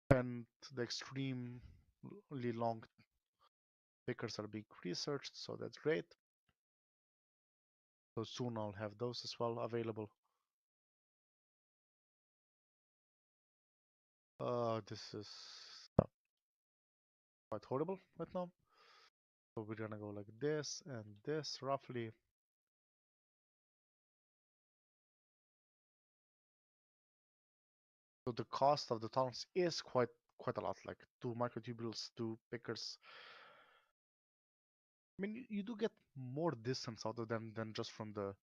And the extremely long pickers are being researched, so that's great. So soon I'll have those as well available. This is quite horrible right now. So we're gonna go like this and this roughly. So the cost of the tunnels is quite a lot, like 2 microtubules, 2 pickers. I mean, you do get more distance out of them than just from the.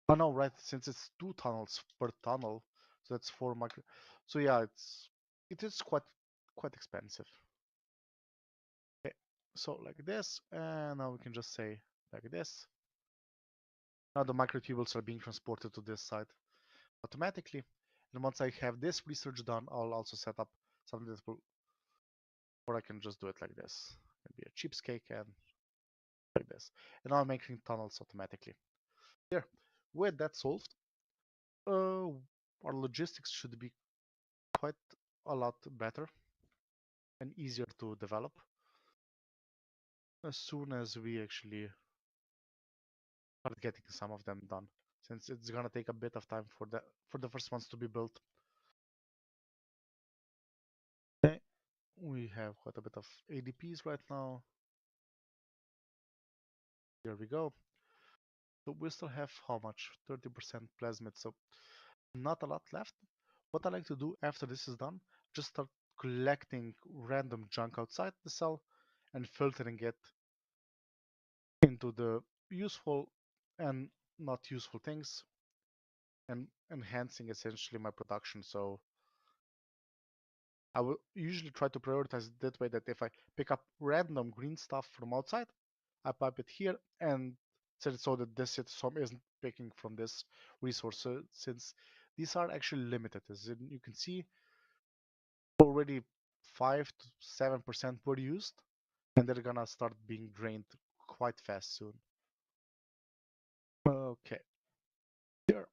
Oh no, right? Since it's 2 tunnels per tunnel, so that's 4 micro. So yeah, it is quite expensive. Okay, so like this, and now we can just say like this. Now the microtubules are being transported to this side automatically. And once I have this research done, I'll also set up something that will, or I can just do it like this. Maybe a cheapskate and like this. And now I'm making tunnels automatically. There. With that solved, our logistics should be quite a lot better and easier to develop as soon as we actually start getting some of them done, since it's gonna take a bit of time for the first ones to be built. Okay. We have quite a bit of ADPs right now. Here we go. So we still have how much? 30% plasmid, so not a lot left. What I like to do after this is done, just start collecting random junk outside the cell and filtering it into the useful and not useful things and enhancing essentially my production. So I will usually try to prioritize it that way, that if I pick up random green stuff from outside, I pipe it here and set it so that this cytosome isn't picking from this resource. So since these are actually limited, as you can see, already 5 to 7% were used, and they're gonna start being drained quite fast soon. Okay, here.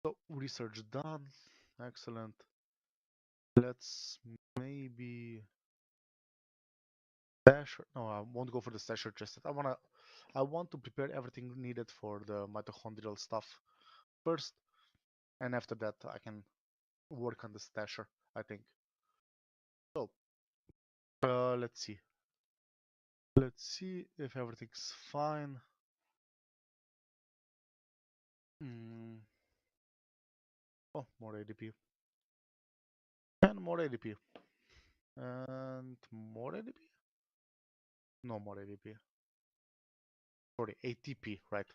So research done. Excellent. Let's maybe stasher. No, I won't go for the stasher just yet. I want to prepare everything needed for the mitochondrial stuff first, and after that I can work on the stasher, I think. So, let's see. Let's see if everything's fine. Mm. Oh, more ADP. And more ADP. And more ADP? No more ADP. Sorry, ATP, right.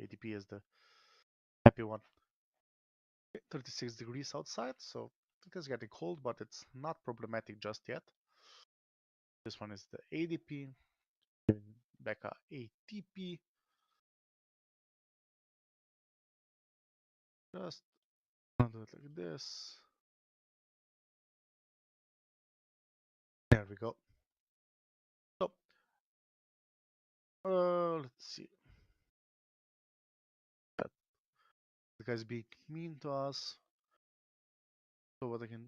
ATP is the happy one. 36 degrees outside, so it is getting cold, but it's not problematic just yet. This one is the ADP, back a ATP. Just do it like this. There we go. So, let's see. That the guy's being mean to us. So what I can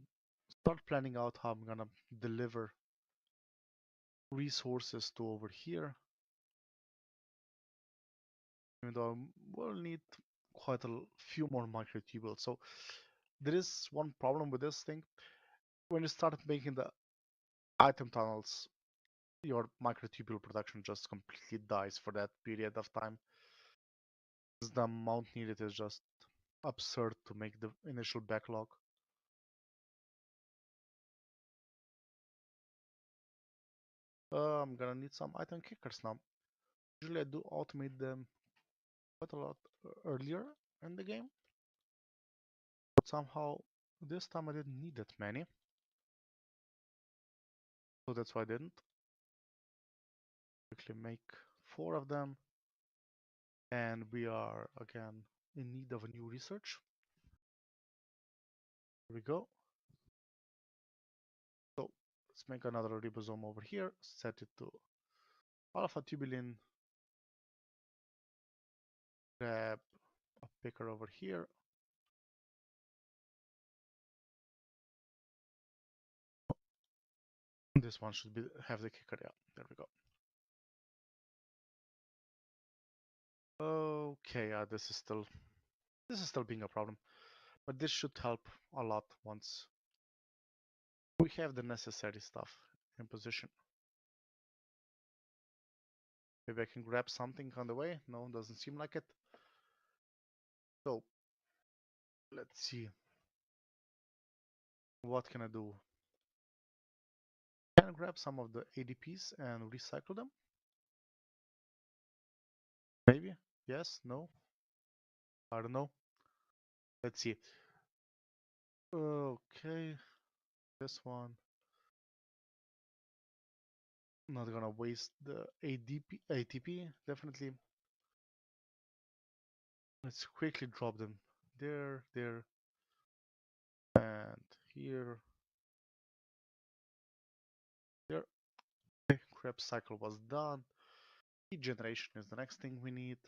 start planning out how I'm gonna deliver resources to over here. Even though I will need quite a few more microtubules. So there is one problem with this thing. When you start making the item tunnels, your microtubule production just completely dies for that period of time. The amount needed is just absurd to make the initial backlog. I'm gonna need some item kickers now. Usually I do automate them quite a lot earlier in the game, but somehow this time I didn't need that many, so that's why I didn't. Quickly make 4 of them, and we are again in need of a new research. Here we go. So let's make another ribosome over here, set it to alpha tubulin, grab a picker over here. This one should have the kicker. Yeah, there we go. Okay, this is still being a problem, but this should help a lot once we have the necessary stuff in position. Maybe I can grab something on the way. No, doesn't seem like it. So let's see. What can I do? Can I grab some of the ADPs and recycle them? Maybe. Yes. No. I don't know. Let's see. Okay. This one. Not gonna waste the ATP. Definitely. Let's quickly drop them there, and here. There. Okay, Krebs cycle was done. Heat generation is the next thing we need.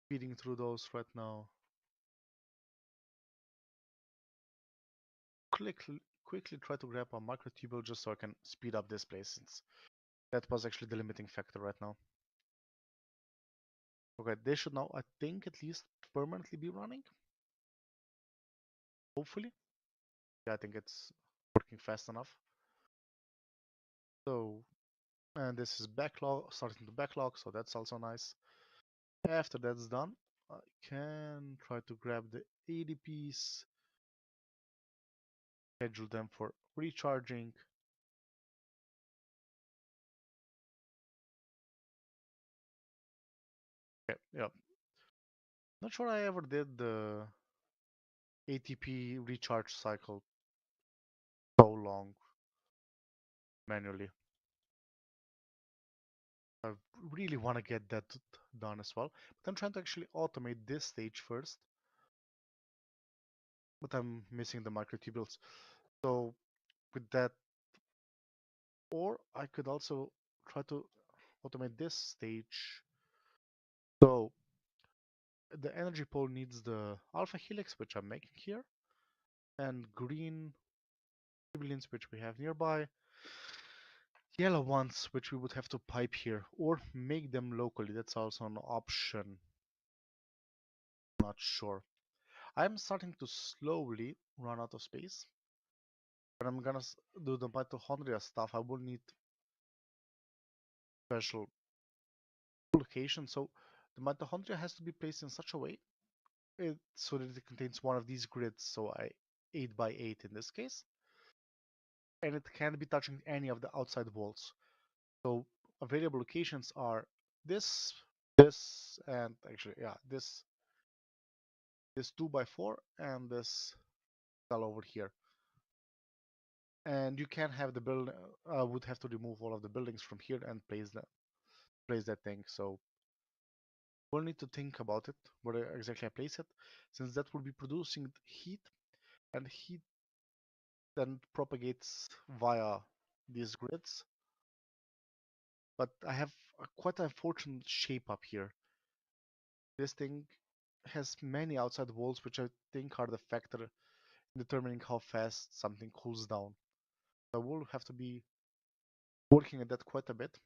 Feeding through those right now. Quickly try to grab a microtubule just so I can speed up this place, since that was actually the limiting factor right now. Okay, they should now, I think, at least permanently be running. Hopefully. Yeah, I think it's working fast enough. So And this is backlog, starting to backlog, so that's also nice. After that's done, I can try to grab the ADPs, schedule them for recharging. Okay, yeah. Not sure I ever did the ATP recharge cycle so long manually. I really want to get that done as well, but I'm trying to actually automate this stage first, but I'm missing the microtubules. So with that, or I could also try to automate this stage. So the energy pole needs the alpha helix, which I'm making here, and green tubulins, which we have nearby, yellow ones, which we would have to pipe here, or make them locally. That's also an option. Not sure. I'm starting to slowly run out of space. When I'm gonna do the mitochondria stuff, I will need special location. So the mitochondria has to be placed in such a way so that it contains one of these grids. So 8 by 8 in this case, and it can't be touching any of the outside walls. So available locations are this, this, and actually, yeah, this 2 by 4 and this cell over here. And you can have the build. Would have to remove all of the buildings from here and place that thing. So we'll need to think about it where exactly I place it, since that will be producing heat, and heat then propagates via these grids. But I have quite an unfortunate shape up here. This thing has many outside walls, which I think are the factor in determining how fast something cools down. I will have to be working at that quite a bit.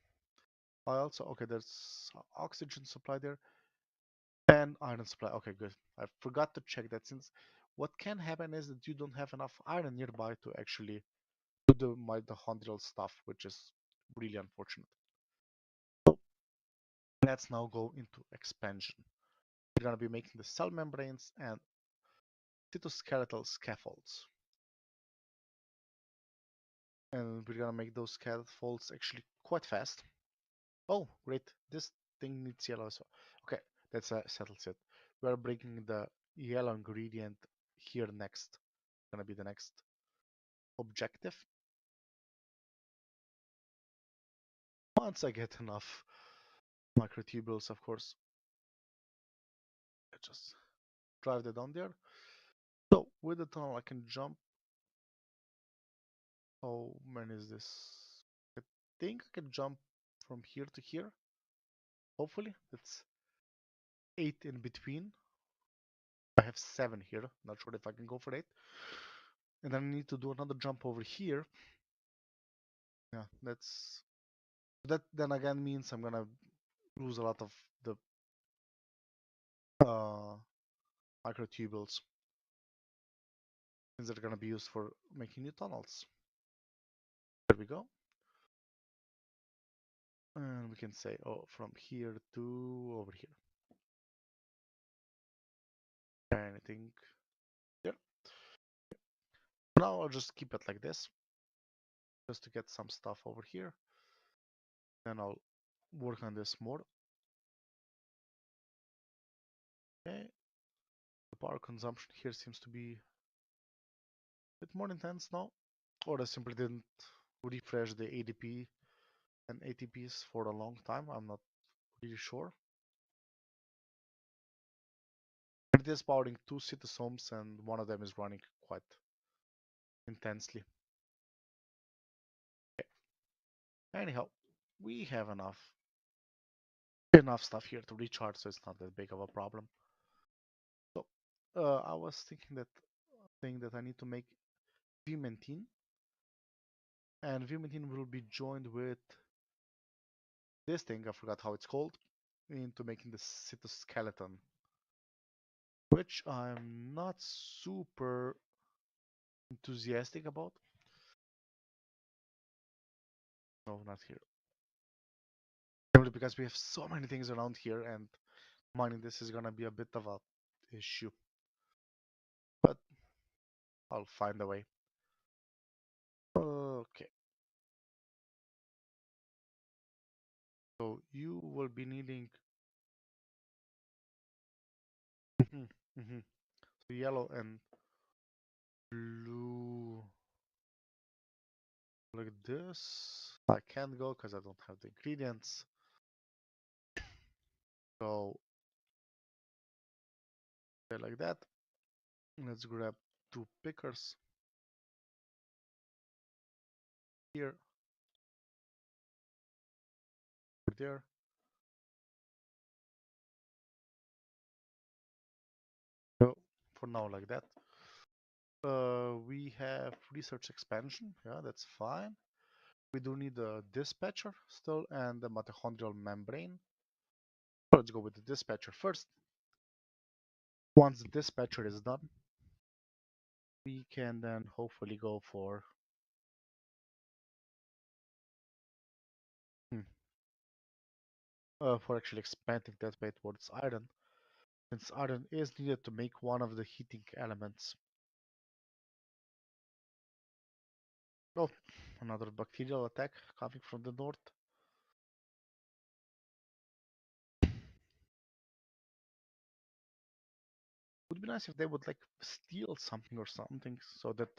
I also, okay, there's oxygen supply there and iron supply. Okay, good. I forgot to check that, since what can happen is that you don't have enough iron nearby to actually do the mitochondrial stuff, which is really unfortunate. Let's now go into expansion. We're going to be making the cell membranes and cytoskeletal scaffolds. And we're going to make those scaffolds actually quite fast. Oh, great. This thing needs yellow as well. Okay, that's settles it. We are bringing the yellow ingredient here next. Gonna be the next objective. Once I get enough microtubules, of course. I just drive that on there. So with the tunnel, I can jump. How many is this? I think I can jump from here to here. Hopefully, it's 8 in between. I have 7 here. Not sure if I can go for 8. And then I need to do another jump over here. Yeah, that then again means I'm gonna lose a lot of the uh, microtubules, since they're gonna be used for making new tunnels. There we go. And we can say, oh, from here to over here. Anything there. Now I'll just keep it like this, just to get some stuff over here. Then I'll work on this more. Okay. The power consumption here seems to be a bit more intense now. Or I simply didn't refresh the ADP and ATPs for a long time. I'm not really sure. It is powering 2 cytosomes, and one of them is running quite intensely. Okay. Anyhow, we have enough stuff here to recharge, so it's not that big of a problem. So I was thinking that I need to make vimentin, and vimentin will be joined with this thing. I forgot how it's called, into making the cytoskeleton, which I'm not super enthusiastic about. No, not here. Only because we have so many things around here, and mining this is gonna be a bit of a issue. But I'll find a way. Okay. So you will be needing so yellow and blue like this. I can't go because I don't have the ingredients. So like that. Let's grab two pickers here, there. So for now like that. We have research expansion. Yeah, that's fine. We do need a dispatcher still and the mitochondrial membrane. Let's go with the dispatcher first. Once the dispatcher is done, we can then hopefully go hmm, for actually expanding that way towards iron, since iron is needed to make one of the heating elements. Oh, another bacterial attack coming from the north. Would be nice if they would like steal something or something so that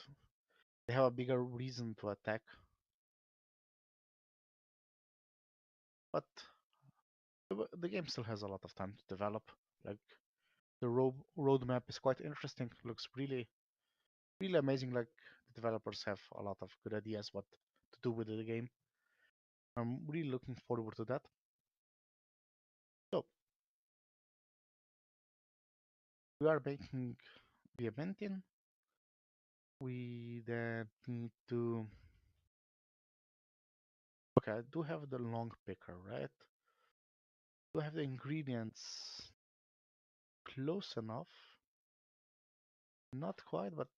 they have a bigger reason to attack. But the game still has a lot of time to develop. Like the roadmap is quite interesting. Looks really amazing. Like the developers have a lot of good ideas what to do with the game. I'm really looking forward to that. So we are making the Aventin. We then need to. Okay, I do have the long picker, right? Do I have the ingredients close enough? Not quite, but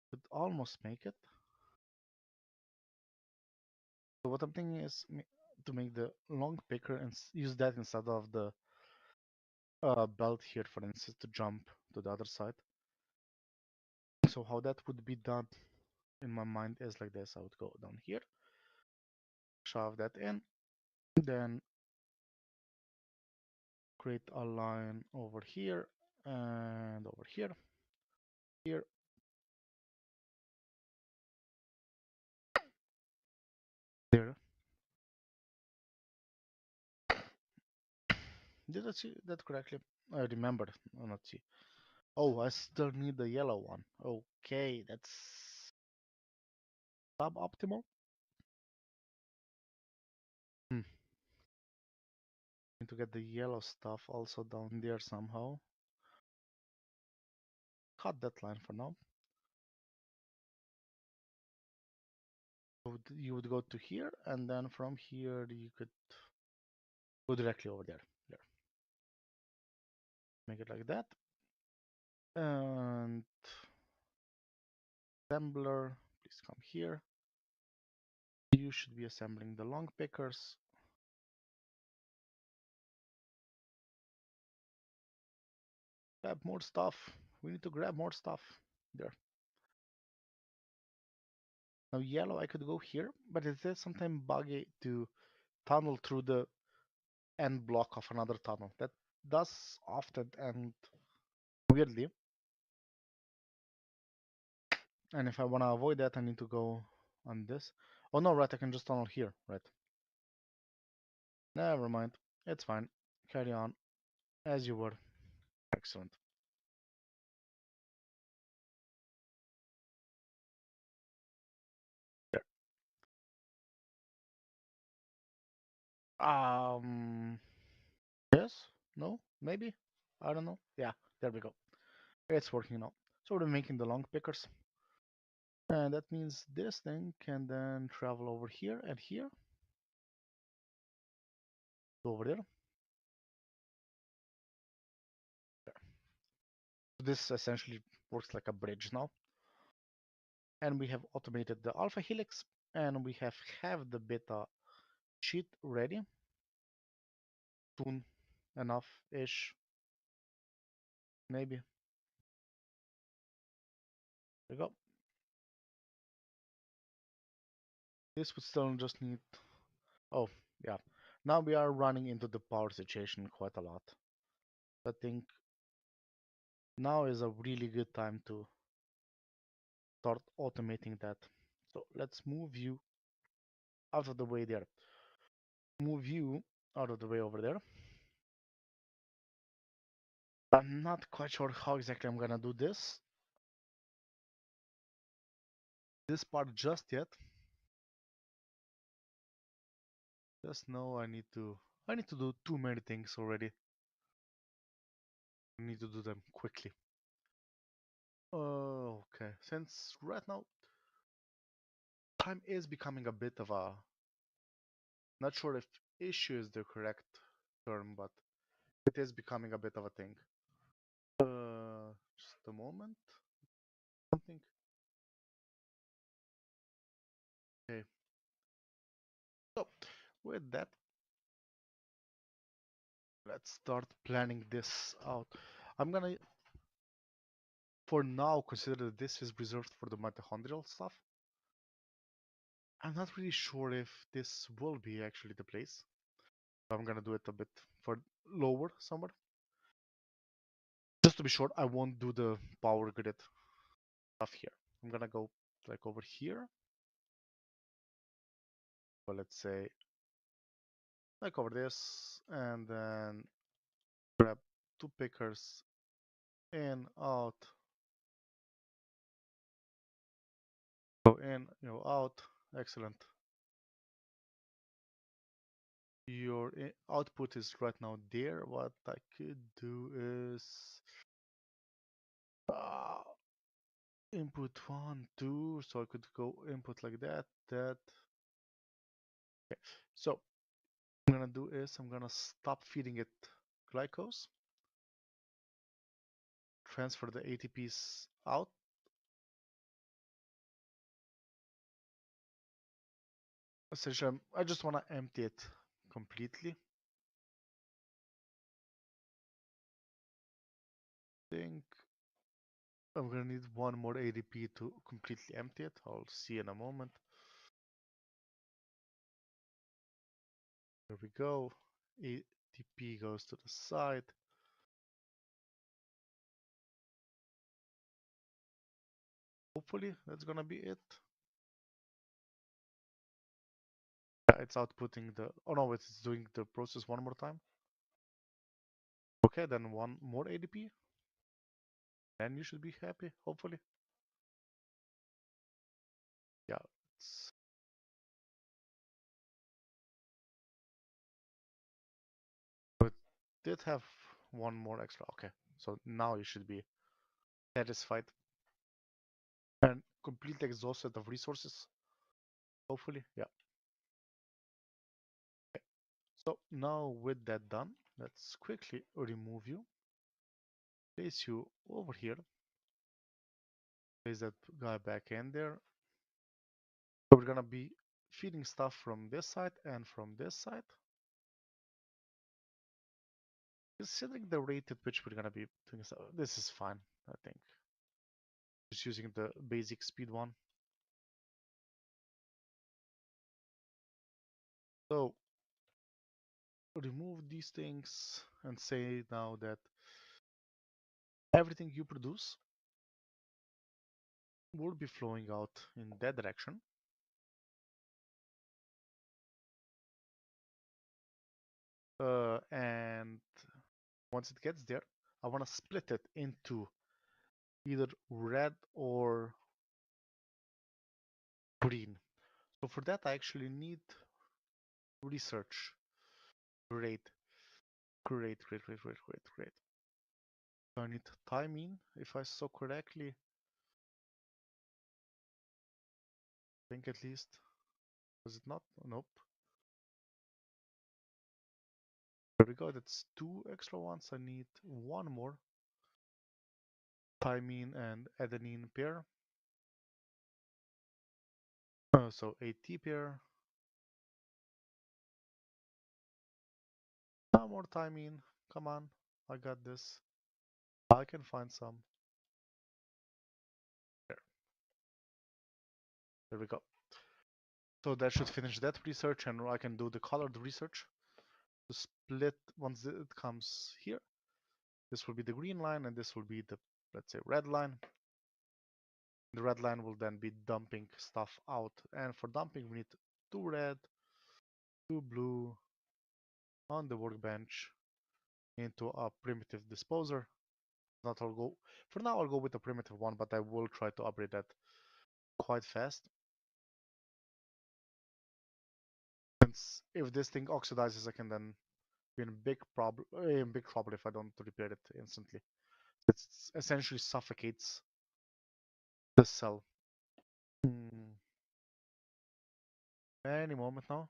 could almost make it. So what I'm thinking is to make the long picker and use that instead of the belt here, for instance, to jump to the other side. So how that would be done in my mind is like this. I would go down here, shove that in, then create a line over here and over here, here. There. Did I see that correctly? I remembered. Not see. Oh, I still need the yellow one. Okay, that's suboptimal. Hmm. Need to get the yellow stuff also down there somehow. Cut that line for now. You would go to here, and then from here you could go directly over there. There. Make it like that. And assembler, please come here. You should be assembling the long pickers. Grab more stuff. We need to grab more stuff. There. Now yellow, I could go here, but it is sometimes buggy to tunnel through the end block of another tunnel. That does often end weirdly. And if I want to avoid that, I need to go on this. Oh no, right, I can just tunnel here, right? Never mind. It's fine. Carry on as you were. Excellent. There. Yes? No? Maybe? I don't know. Yeah, there we go. It's working now. So we're making the long pickers. And that means this thing can then travel over here and here. Over there. There. This essentially works like a bridge now. And we have automated the alpha helix and we have half the beta sheet ready. Soon enough-ish, maybe. There we go. This would still just need. Oh, yeah. Now we are running into the power situation quite a lot. I think now is a really good time to start automating that. So let's move you out of the way there. Move you out of the way over there. I'm not quite sure how exactly I'm gonna do this part just yet. Just know I need to do too many things already. I need to do them quickly. Okay, since right now time is becoming a bit of a, not sure if issue is the correct term, but it is becoming a bit of a thing. Just a moment. Something. Okay. So with that, let's start planning this out. I'm gonna, for now, consider that this is reserved for the mitochondrial stuff. I'm not really sure if this will be actually the place. I'm gonna do it a bit for lower somewhere. Just to be sure, I won't do the power grid stuff here. I'm gonna go like over here. So let's say like over this, and then grab two pickers in, out, go in, go out. Excellent. Your output is right now there. What I could do is uh, input 1, 2, so I could go input like that, that. Okay. So what I'm gonna do is I'm gonna stop feeding it glycose, transfer the ATPs out. Essentially, I just want to empty it completely. Think I'm gonna need one more ADP to completely empty it. I'll see in a moment. There we go. ADP goes to the side. Hopefully that's gonna be it. Yeah, it's outputting the, oh no, it's doing the process one more time. Okay, then one more ADP. Then you should be happy, hopefully. Yeah, it's, but did have one more extra. Okay, so now you should be satisfied and completely exhausted of resources. Hopefully, yeah. Okay. So now with that done, let's quickly remove you. Place you over here. Place that guy back in there. So we're gonna be feeding stuff from this side and from this side. Considering the rate at which we're gonna be doing stuff, this is fine, I think. Just using the basic speed one. So remove these things and say now that everything you produce will be flowing out in that direction. And once it gets there, I want to split it into either red or green. So for that, I actually need research. Great, great, great, great, great, great, great. So I need timing, if I saw correctly. I think at least. Was it not? Nope. There we go. That's two extra ones. I need one more. Thymine and adenine pair. So AT pair. One more time in. Come on. I got this. I can find some. There. There we go. So that should finish that research, and I can do the colored research to split once it comes here. This will be the green line, and this will be the, let's say, red line. The red line will then be dumping stuff out, and for dumping we need two red, two blue on the workbench into a primitive disposer. Not I'll go for now. I'll go with the primitive one, but I will try to upgrade that quite fast. Since if this thing oxidizes, I can then be in big trouble if I don't repair it instantly. It essentially suffocates the cell. Hmm. Any moment now.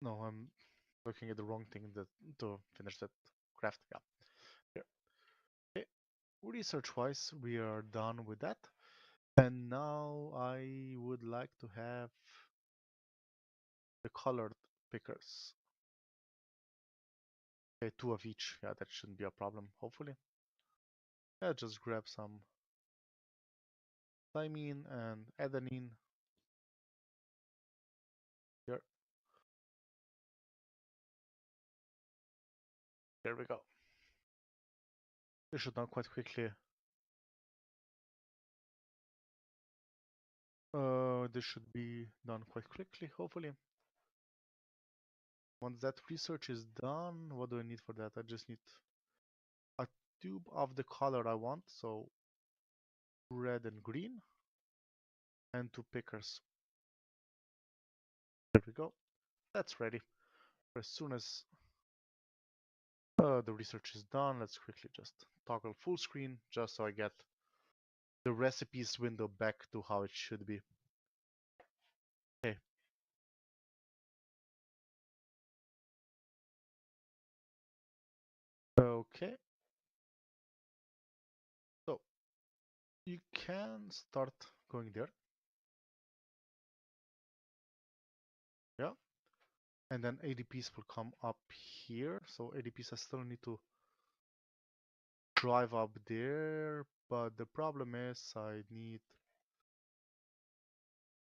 No, I'm looking at the wrong thing to finish that craft. Yeah. Here. Okay. Research-wise, we are done with that. And now I would like to have the colored pickers. Okay, two of each. Yeah, that shouldn't be a problem, hopefully. Yeah, just grab some thymine and adenine here. There we go. This should now quite quickly. This should be done quite quickly, hopefully. Once that research is done, what do I need for that? I just need a tube of the color I want, so red and green, and two pickers. There we go. That's ready. As soon as the research is done, let's quickly just toggle full screen just so I get the recipes window back to how it should be. Okay. Okay. So you can start going there. Yeah. And then ADPs will come up here. So ADPs I still need to drive up there, but the problem is I need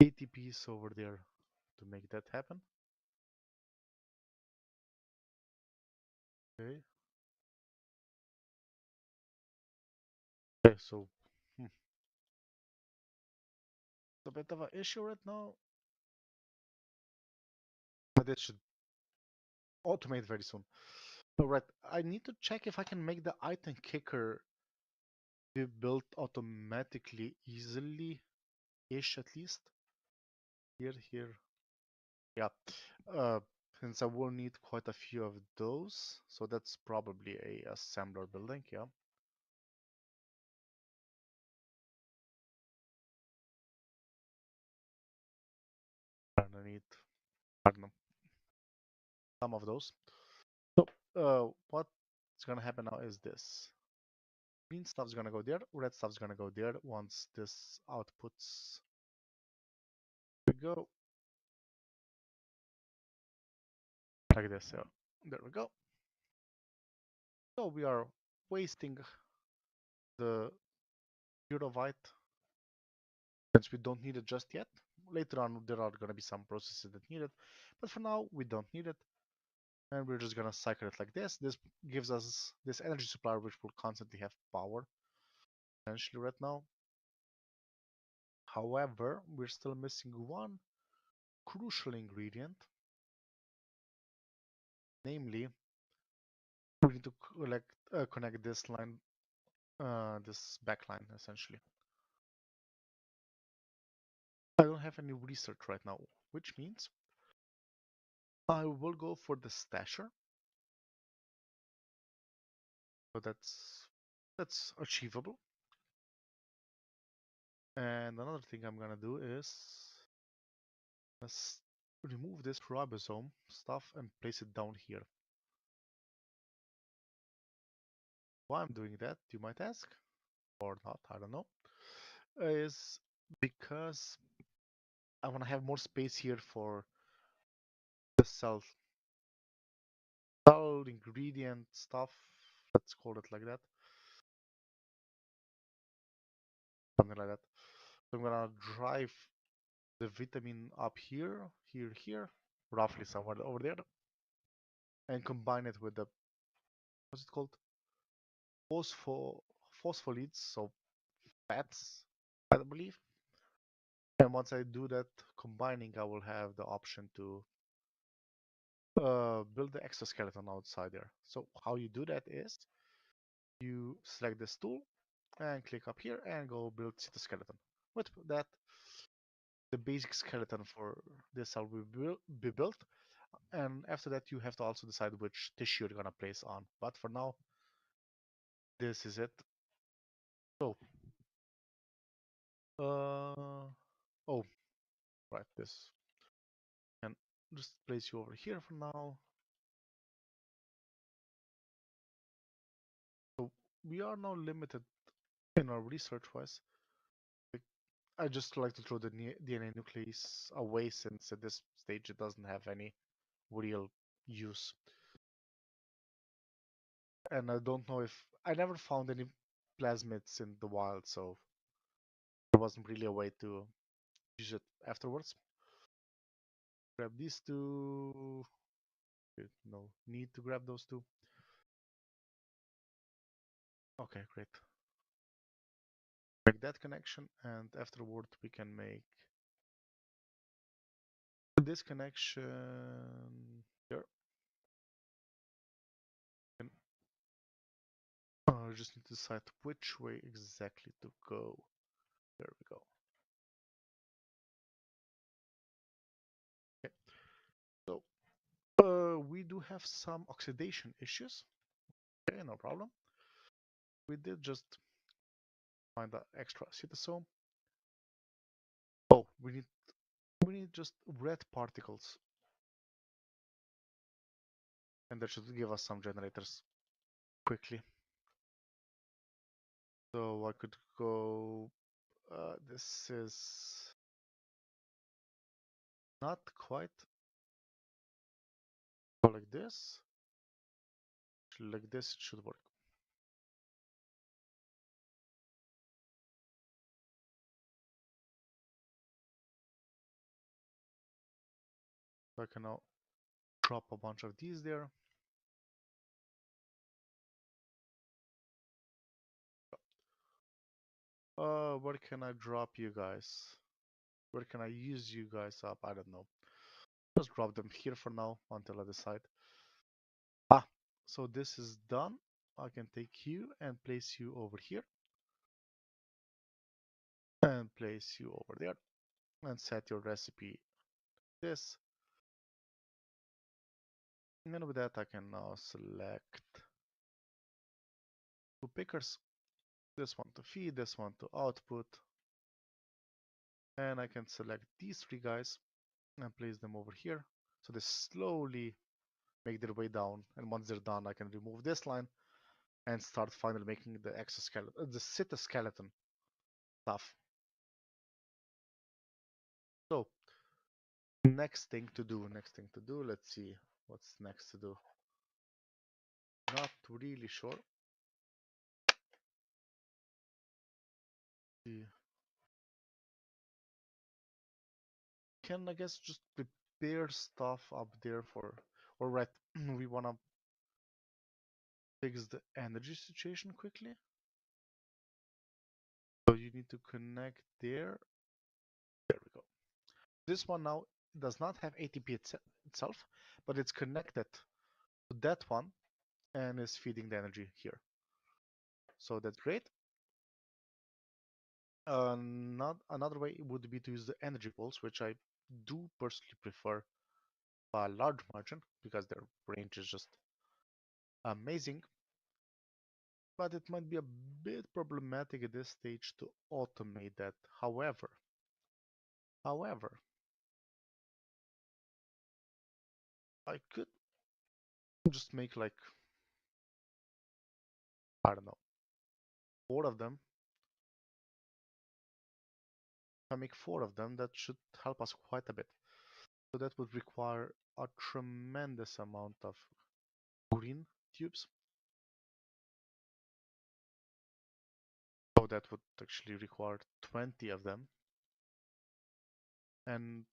ATPs over there to make that happen. Okay. Okay, so it's a bit of an issue right now, but it should automate very soon. Alright, I need to check if I can make the item kicker be built automatically easily-ish at least. Here. Yeah. Uh, since I will need quite a few of those, so that's probably a assembler building, yeah. And I need, I don't know, some of those. So, what's gonna happen now is this. Green stuff's gonna go there, red stuff's gonna go there once this outputs. We go like this, yeah. There we go. So we are wasting the Eurovite since we don't need it just yet. Later on, there are gonna be some processes that need it, but for now, we don't need it. And we're just gonna cycle it like this. This gives us this energy supply, which will constantly have power, essentially right now. However, we're still missing one crucial ingredient, namely, we need to connect this line, this back line, essentially. I don't have any research right now, which means I will go for the stasher. So that's achievable. And another thing I'm gonna do is let's remove this ribosome stuff and place it down here. Why I'm doing that, you might ask, or not, I don't know, is because I want to have more space here for the cell ingredient stuff. Let's call it like that, something like that. So I'm gonna drive the vitamin up here, here, roughly somewhere over there, and combine it with the what's it called? Phospho phospholipids, so fats, I believe. And once I do that combining, I will have the option to build the exoskeleton outside there. So how you do that is you select this tool and click up here and go build cytoskeleton. With that, the basic skeleton for this cell will be built. And after that, you have to also decide which tissue you're gonna place on. But for now, this is it. So, oh, right, this. And just place you over here for now. So we are now limited in our research wise. I just like to throw the DNA nuclease away since at this stage it doesn't have any real use. And I don't know if I never found any plasmids in the wild, so there wasn't really a way to use it afterwards. Grab these two. No need to grab those two. Okay, great. Make that connection, and afterward we can make this connection here. And just need to decide which way exactly to go. There we go. Okay. So we do have some oxidation issues. Okay, no problem. We did just find the extra cytosome. Oh, we need just red particles, and that should give us some generators quickly. So I could go. This is not quite like this. Like this, it should work. So I can now drop a bunch of these there. Where can I drop you guys? Where can I use you guys up? I don't know. Just drop them here for now until I decide. Ah, so this is done. I can take you and place you over here. And place you over there. And set your recipe this. And with that I can now select two pickers. This one to feed, this one to output. And I can select these three guys and place them over here. So they slowly make their way down. And once they're done, I can remove this line and start finally making the exoskeleton, the cytoskeleton stuff. So next thing to do, let's see what's next to do. Not really sure. See. Can I guess just prepare stuff up there for, or right, we wanna fix the energy situation quickly. So you need to connect there. There we go. This one now does not have ATP itself, but it's connected to that one and is feeding the energy here. So that's great. Not another way would be to use the energy pulse, which I do personally prefer by a large margin because their range is just amazing. But it might be a bit problematic at this stage to automate that. However, I could just make like, I don't know, 4 of them. If I make 4 of them, that should help us quite a bit. So that would require a tremendous amount of green tubes. So that would actually require 20 of them and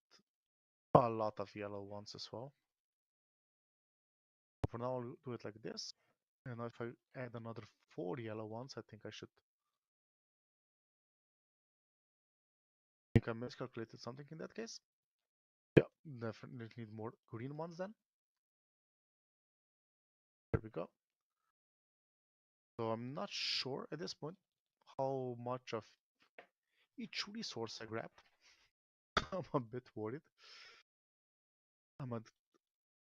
a lot of yellow ones as well. For now, I'll do it like this. And if I add another 4 yellow ones, I think I miscalculated something in that case. Yeah, definitely need more green ones then. There we go. So I'm not sure at this point how much of each resource I grabbed. I'm a bit worried. I'm gonna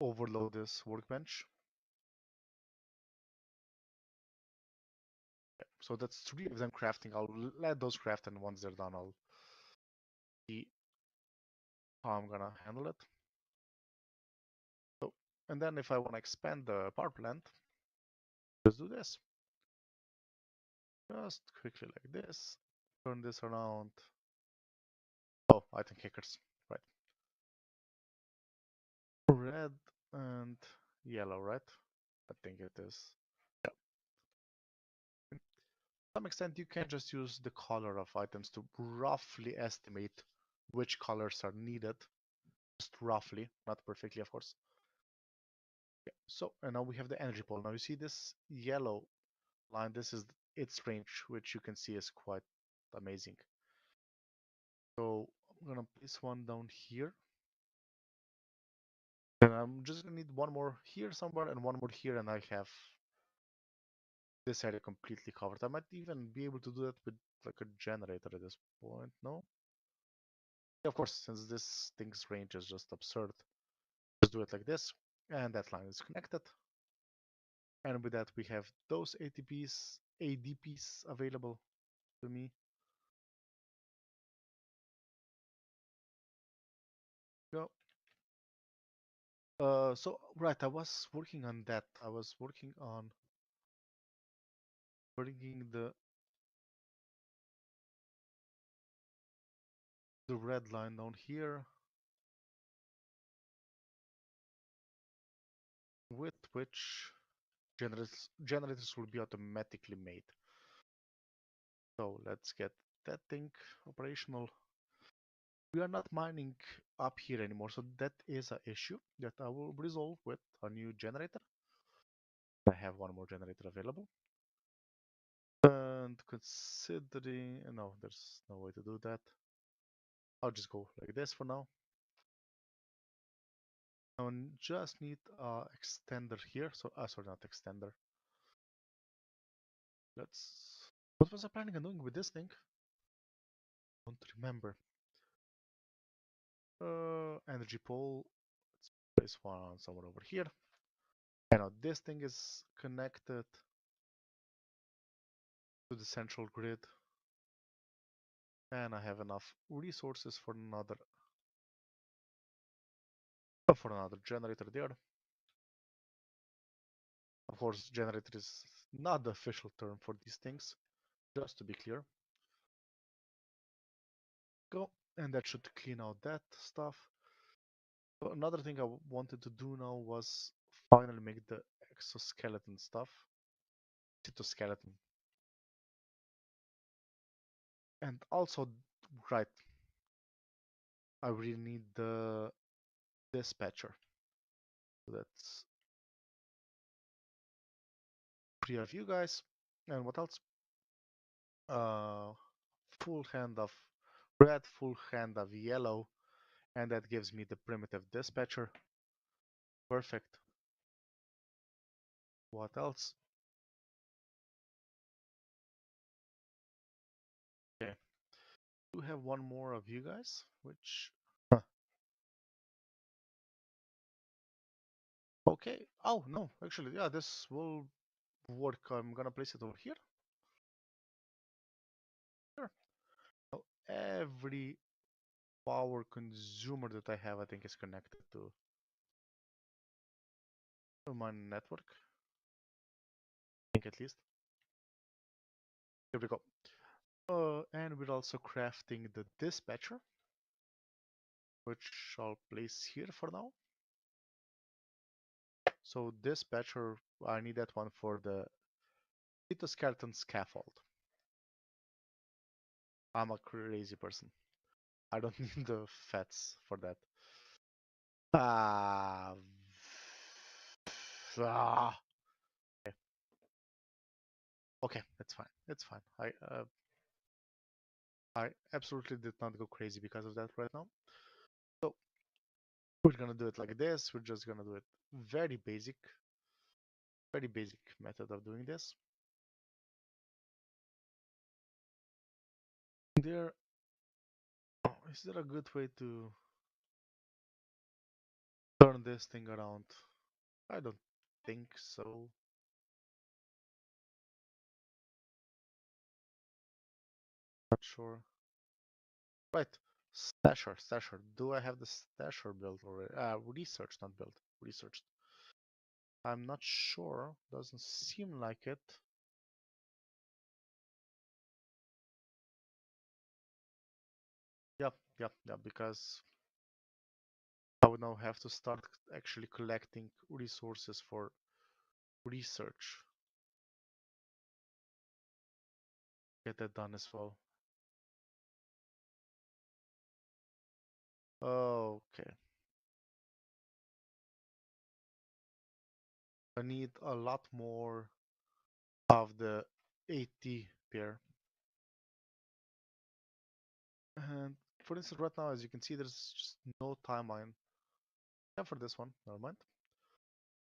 overload this workbench. So that's 3 of them crafting. I'll let those craft, and once they're done, I'll see how I'm gonna handle it. So, and then if I want to expand the power plant, just do this. Just quickly like this. Turn this around. Oh, I think kickers. Right. Red and yellow, right? I think it is. Yeah. To some extent, you can just use the color of items to roughly estimate which colors are needed. Just roughly, not perfectly, of course. Yeah. So, and now we have the energy pole. Now you see this yellow line. This is its range, which you can see is quite amazing. So I'm gonna place one down here. And I'm just gonna need one more here somewhere and one more here, and I have this area completely covered. I might even be able to do that with like a generator at this point, no? Of course, since this thing's range is just absurd, just do it like this, and that line is connected. And with that, we have those ADPs available to me. Go. So right, I was working on that. I was working on bringing the red line down here, with which generators will be automatically made. So let's get that thing operational. We are not mining up here anymore, so that is an issue that I will resolve with a new generator. I have one more generator available. And considering, no, there's no way to do that. I'll just go like this for now. I just need a extender here. So, sorry, not extender. What was I planning on doing with this thing? Don't remember. Energy pole. Let's place one somewhere over here. And now this thing is connected to the central grid. And I have enough resources for another generator there. Of course, generator is not the official term for these things, just to be clear. Go, and that should clean out that stuff. So another thing I wanted to do now was finally make the exoskeleton stuff. Cytoskeleton. And also, right, I really need the dispatcher. So that's 3 of you guys. And what else? Uh, full hand of red, full hand of yellow, and that gives me the primitive dispatcher. Perfect. What else? Okay. Do have one more of you guys, which... Huh. Okay. Oh, no, actually, yeah, this will work. I'm gonna place it over here. Sure. So every power consumer that I have, I think, is connected to my network. I think at least. Here we go. And we're also crafting the dispatcher. which I'll place here for now. So this patcher, I need that one for the cytoskeleton scaffold. I'm a crazy person. I don't need the fats for that. Ah, ah. Okay, okay, that's fine. It's fine. I absolutely did not go crazy because of that right now. So we're gonna do it like this. We're just gonna do it very basic method of doing this. There, is there a good way to turn this thing around? I don't think so. Not sure. Right. Stasher. Do I have the stasher built already? Research, not built. Researched. I'm not sure. Doesn't seem like it. Yep, because I would now have to start actually collecting resources for research. Get that done as well. Okay. I need a lot more of the 80 pair. And for instance, right now, as you can see, there's just no timeline. Except for this one, never mind.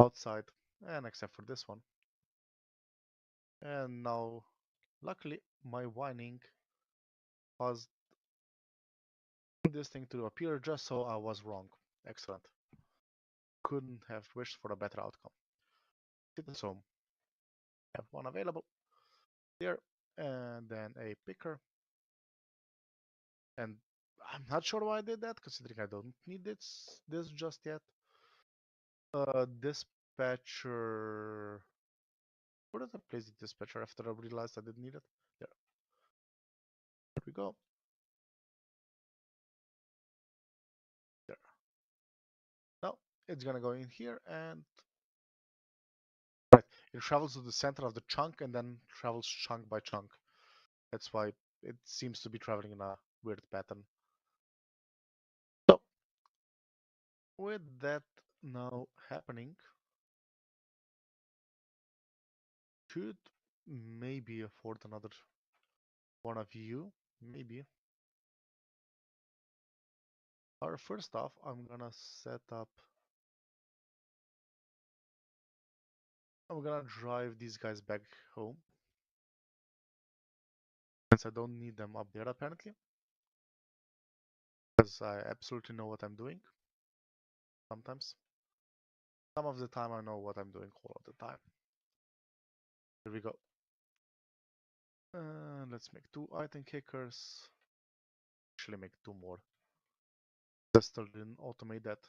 Outside, and except for this one. And now, luckily, my whining caused this thing to appear just so I was wrong. Excellent. Couldn't have wished for a better outcome. So, have one available there, and then a picker. And I'm not sure why I did that, considering I don't need this just yet. Dispatcher. Where did I place the dispatcher after I realized I didn't need it? There we go. There. Now it's gonna go in here and right. It travels to the center of the chunk and then travels chunk by chunk. That's why it seems to be traveling in a weird pattern. So with that now happening, should maybe afford another one of you. Maybe. Or first off, I'm gonna set up. I'm gonna drive these guys back home. Since I don't need them up there apparently. Because I absolutely know what I'm doing. Sometimes. Some of the time I know what I'm doing all of the time. Here we go. Let's make 2 item kickers. Actually make 2 more. I still didn't automate that.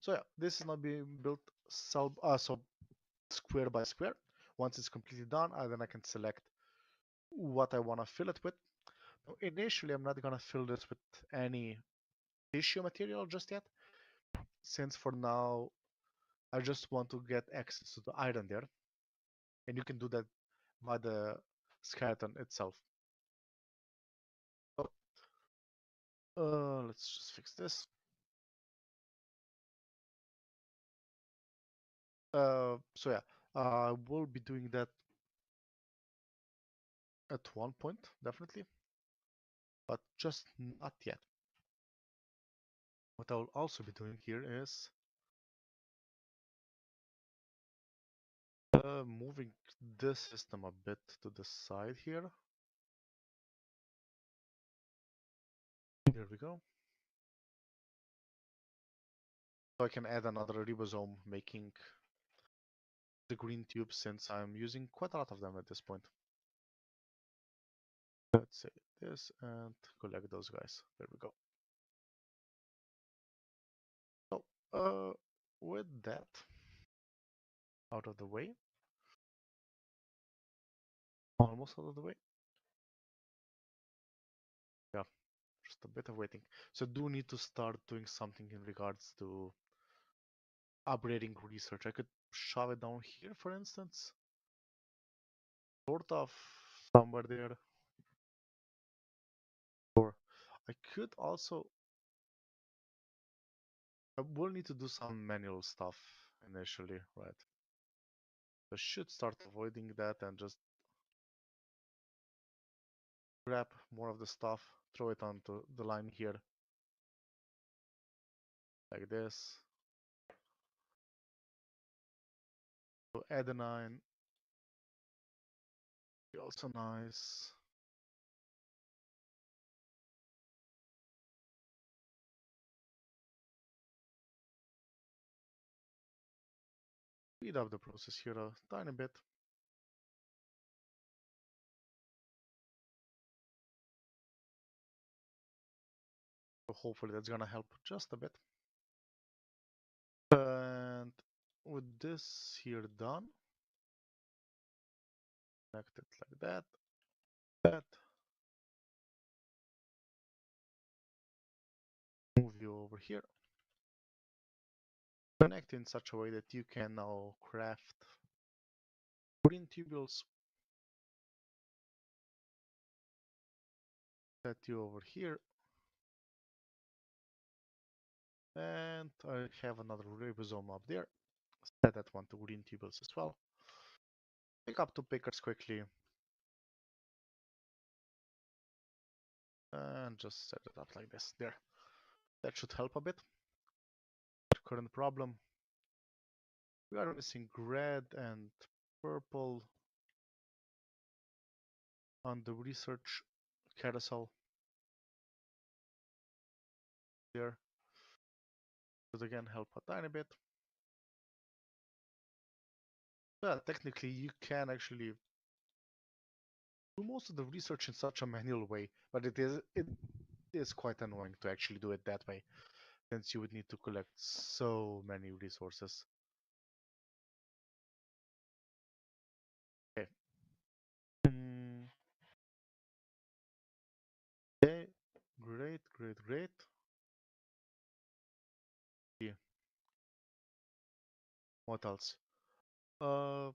So yeah, this is not being built so square by square. Once it's completely done, then I can select what I want to fill it with. Now, initially, I'm not gonna fill this with any tissue material just yet, since for now I just want to get access to the iron there, and you can do that by the skeleton itself. So, let's just fix this. So yeah, I will be doing that at one point, definitely, but just not yet. What I'll also be doing here is moving this system a bit to the side here. Here we go. So I can add another ribosome, making the green tubes since I'm using quite a lot of them at this point. Let's say this and collect those guys. There we go. So, with that out of the way, Almost out of the way. Yeah, just a bit of waiting. So do need to start doing something in regards to upgrading research. I could shove it down here, for instance. Sort of somewhere there. Or I could also, I will need to do some manual stuff initially, right? I should start avoiding that and just grab more of the stuff, throw it onto the line here, like this. So adenine, be also nice. Speed up the process here a tiny bit. So hopefully that's gonna help just a bit. And with this here done, connect it like that, that. Move you over here. Connect in such a way that you can now craft green tubules. Set you over here. And I have another ribosome up there. Set that one to green tubules as well. Pick up two pickers quickly. And just set it up like this. There. That should help a bit. Current problem. We are missing red and purple on the research carousel there. Should again help a tiny bit. But technically you can actually do most of the research in such a manual way, but it is quite annoying to actually do it that way, since you would need to collect so many resources. Okay. Mm, okay. Great, great, great. Yeah. What else? Uh,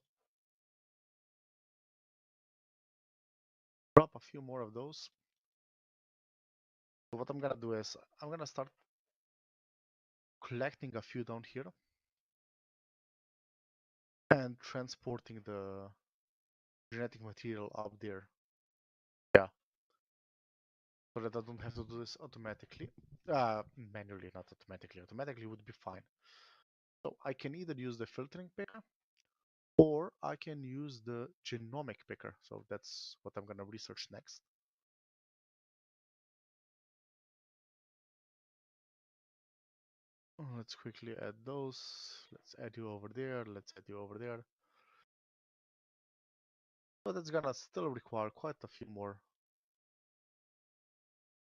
Drop a few more of those. So what I'm gonna do is I'm gonna start collecting a few down here and transporting the genetic material up there. Yeah. So that I don't have to do this automatically. Manually, not automatically. Automatically would be fine. So I can either use the filtering picker or I can use the genomic picker. So that's what I'm gonna research next. Let's quickly add those. Let's add you over there. Let's add you over there. So that's gonna still require quite a few more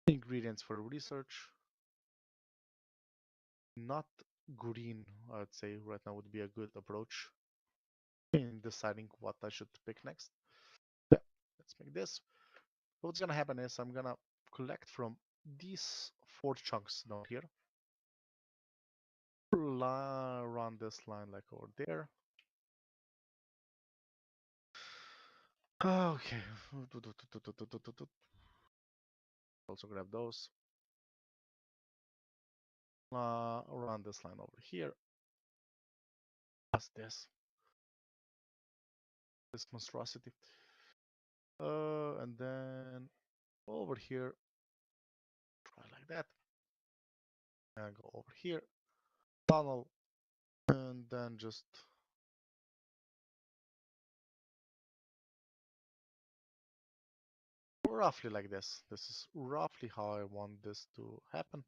ingredients for research. Not green, I would say right now would be a good approach in deciding what I should pick next. Yeah, let's make this. So what's gonna happen is I'm gonna collect from these four chunks down here. Run this line like over there. Okay. Also grab those. Run this line over here. Plus this monstrosity. And then over here, try like that. And go over here, tunnel, and then just roughly like this. This is roughly how I want this to happen.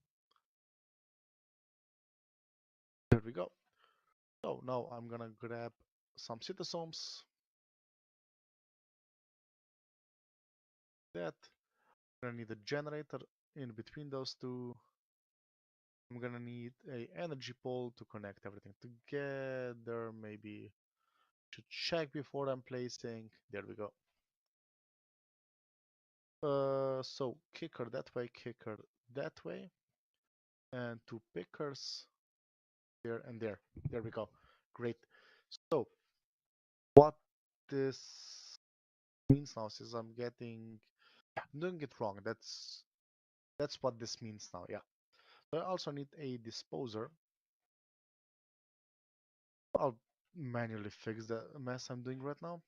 There we go. So now I'm gonna grab some cytosomes. That. I'm gonna need a generator in between those two. I'm gonna need a energy pole to connect everything together. Maybe to check before I'm placing. There we go. So kicker that way, and two pickers there and there. There we go. Great. So what this means now is I'm doing it wrong. That's what this means now. Yeah. So I also need a disposer. I'll manually fix the mess I'm doing right now.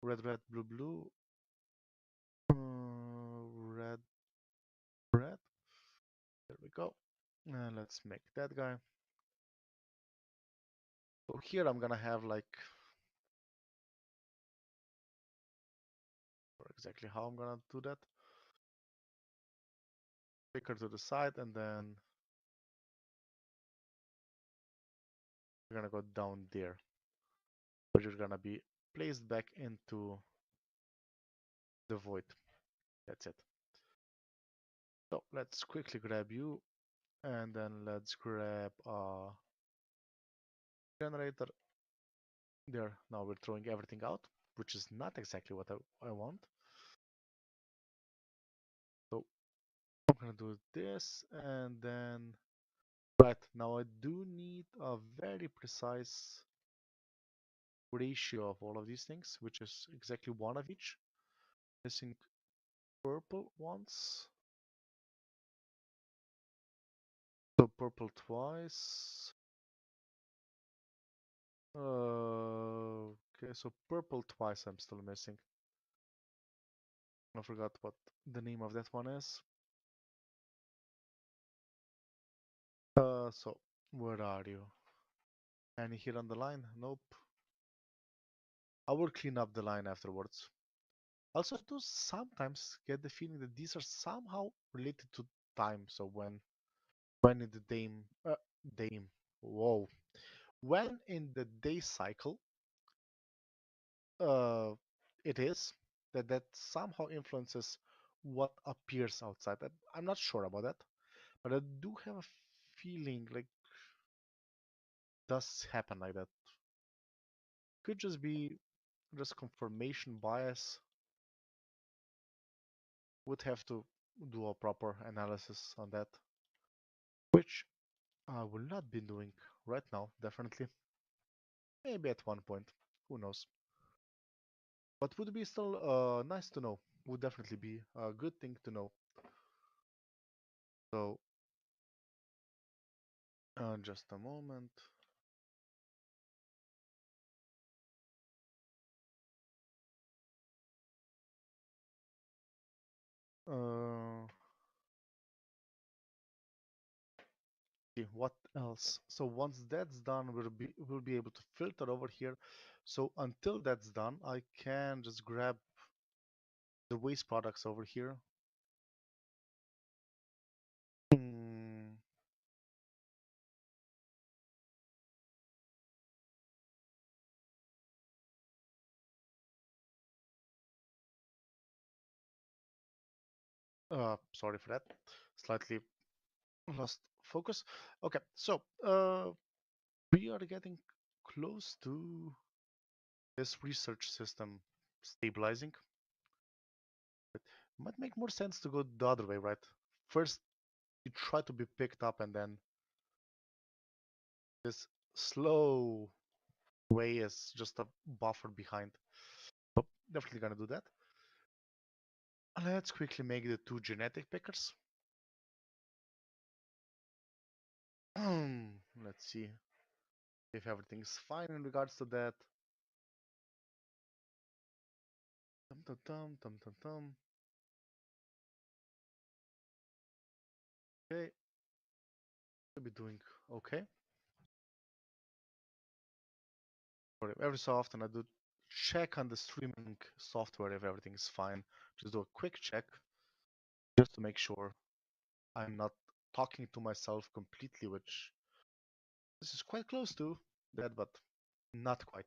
Red, red, blue, blue. Red, red. There we go. And let's make that guy. So here I'm gonna have like exactly how I'm gonna do that. Picker to the side, and then we're gonna go down there, which is gonna be placed back into the void. That's it. So let's quickly grab you, and then let's grab a generator. There, now we're throwing everything out, which is not exactly what I want. So I'm gonna do this, and then right now I do need a very precise ratio of all of these things, which is exactly one of each. Missing purple ones. So purple twice. Okay, so purple twice I'm still missing. I forgot what the name of that one is. So where are you? Any here on the line? Nope. I will clean up the line afterwards. Also, I do sometimes get the feeling that these are somehow related to time. So when in the dame, whoa, when in the day cycle, uh, it is that somehow influences what appears outside. I'm not sure about that, but I do have a feeling like does happen like that. Could just be just confirmation bias. Would have to do a proper analysis on that, which I will not be doing right now, definitely. Maybe at one point, who knows. But would be still nice to know. Would definitely be a good thing to know. So, just a moment. Uh, see what else? So once that's done, we'll be able to filter over here. So until that's done, I can just grab the waste products over here. Hmm, sorry for that. Slightly lost focus. Okay, so we are getting close to this research system stabilizing. It might make more sense to go the other way, right? First, you try to be picked up, and then this slow way is just a buffer behind. So definitely gonna do that. Let's quickly make the two genetic pickers. Let's see if everything's fine in regards to that. Tum tum tum tum tum tum. Okay, should be doing okay. Every so often I do check on the streaming software if everything is fine. Just do a quick check just to make sure I'm not talking to myself completely, which this is quite close to that, but not quite.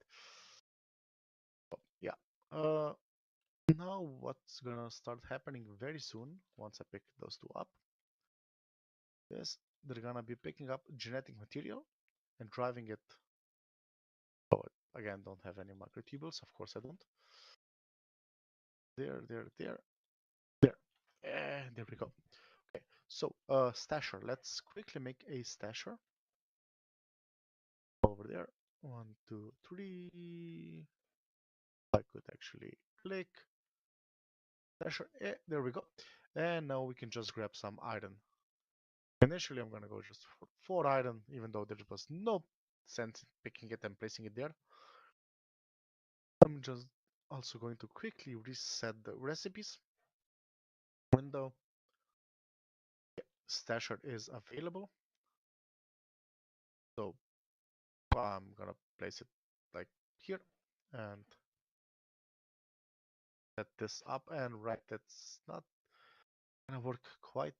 But yeah. Uh, Now what's gonna start happening very soon, once I pick those two up, is they're gonna be picking up genetic material and driving it. Oh, again, don't have any microtubules, of course I don't. There, there, there. There we go. Okay, so stasher. Let's quickly make a stasher over there. 1, 2, 3. I could actually click stasher. There we go. And now we can just grab some iron. Initially, I'm gonna go just for 4 iron, even though there was no sense in picking it and placing it there. I'm just also going to quickly reset the recipes window. Stasher is available, so I'm gonna place it like here and set this up. And right, that's not gonna work quite.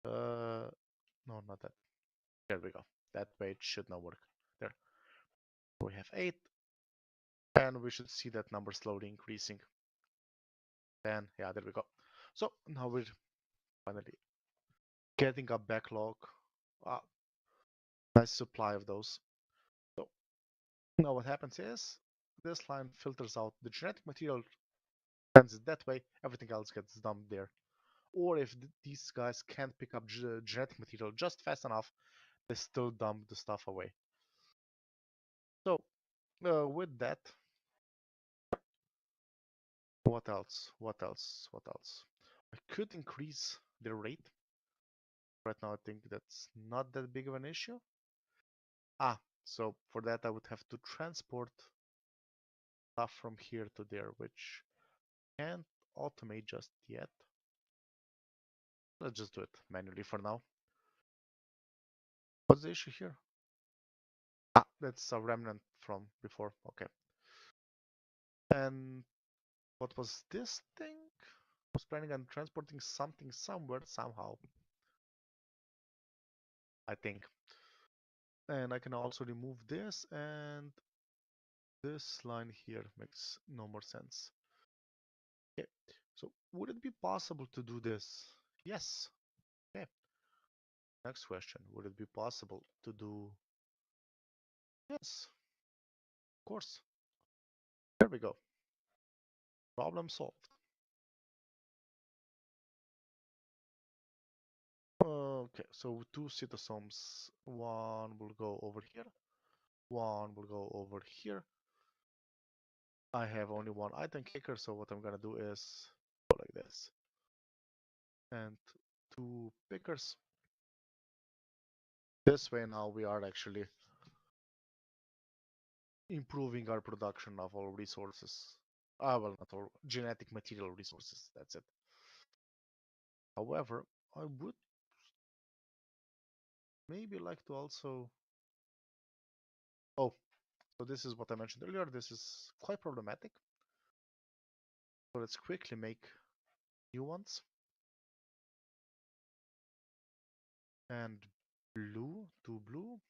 No, not that. There we go. That way it should not work. There. We have 8, and we should see that number slowly increasing. Then, yeah, there we go. So now we're finally getting a backlog, a nice supply of those. So now what happens is this line filters out the genetic material, sends it that way, everything else gets dumped there. Or if these guys can't pick up genetic material just fast enough, they still dump the stuff away. So with that, what else? What else? What else? I could increase the rate. Right now, I think that's not that big of an issue. So for that, I would have to transport stuff from here to there, which can't automate just yet. Let's just do it manually for now. What's the issue here? That's a remnant from before. Okay. And what was this thing? I was planning on transporting something somewhere, somehow, I think. And I can also remove this, and this line here makes no more sense. Okay. So would it be possible to do this? Yes. Okay. Next question. Would it be possible to do? Yes, of course. There we go. Problem solved. Okay, so 2 cytosomes. One will go over here. One will go over here. I have only one item kicker, so what I'm gonna do is go like this. And 2 pickers. This way now we are actually improving our production of all resources. Well, not all, genetic material resources, that's it. However, I would maybe like to also... Oh, so this is what I mentioned earlier. This is quite problematic. So let's quickly make new ones. And blue, 2 blue.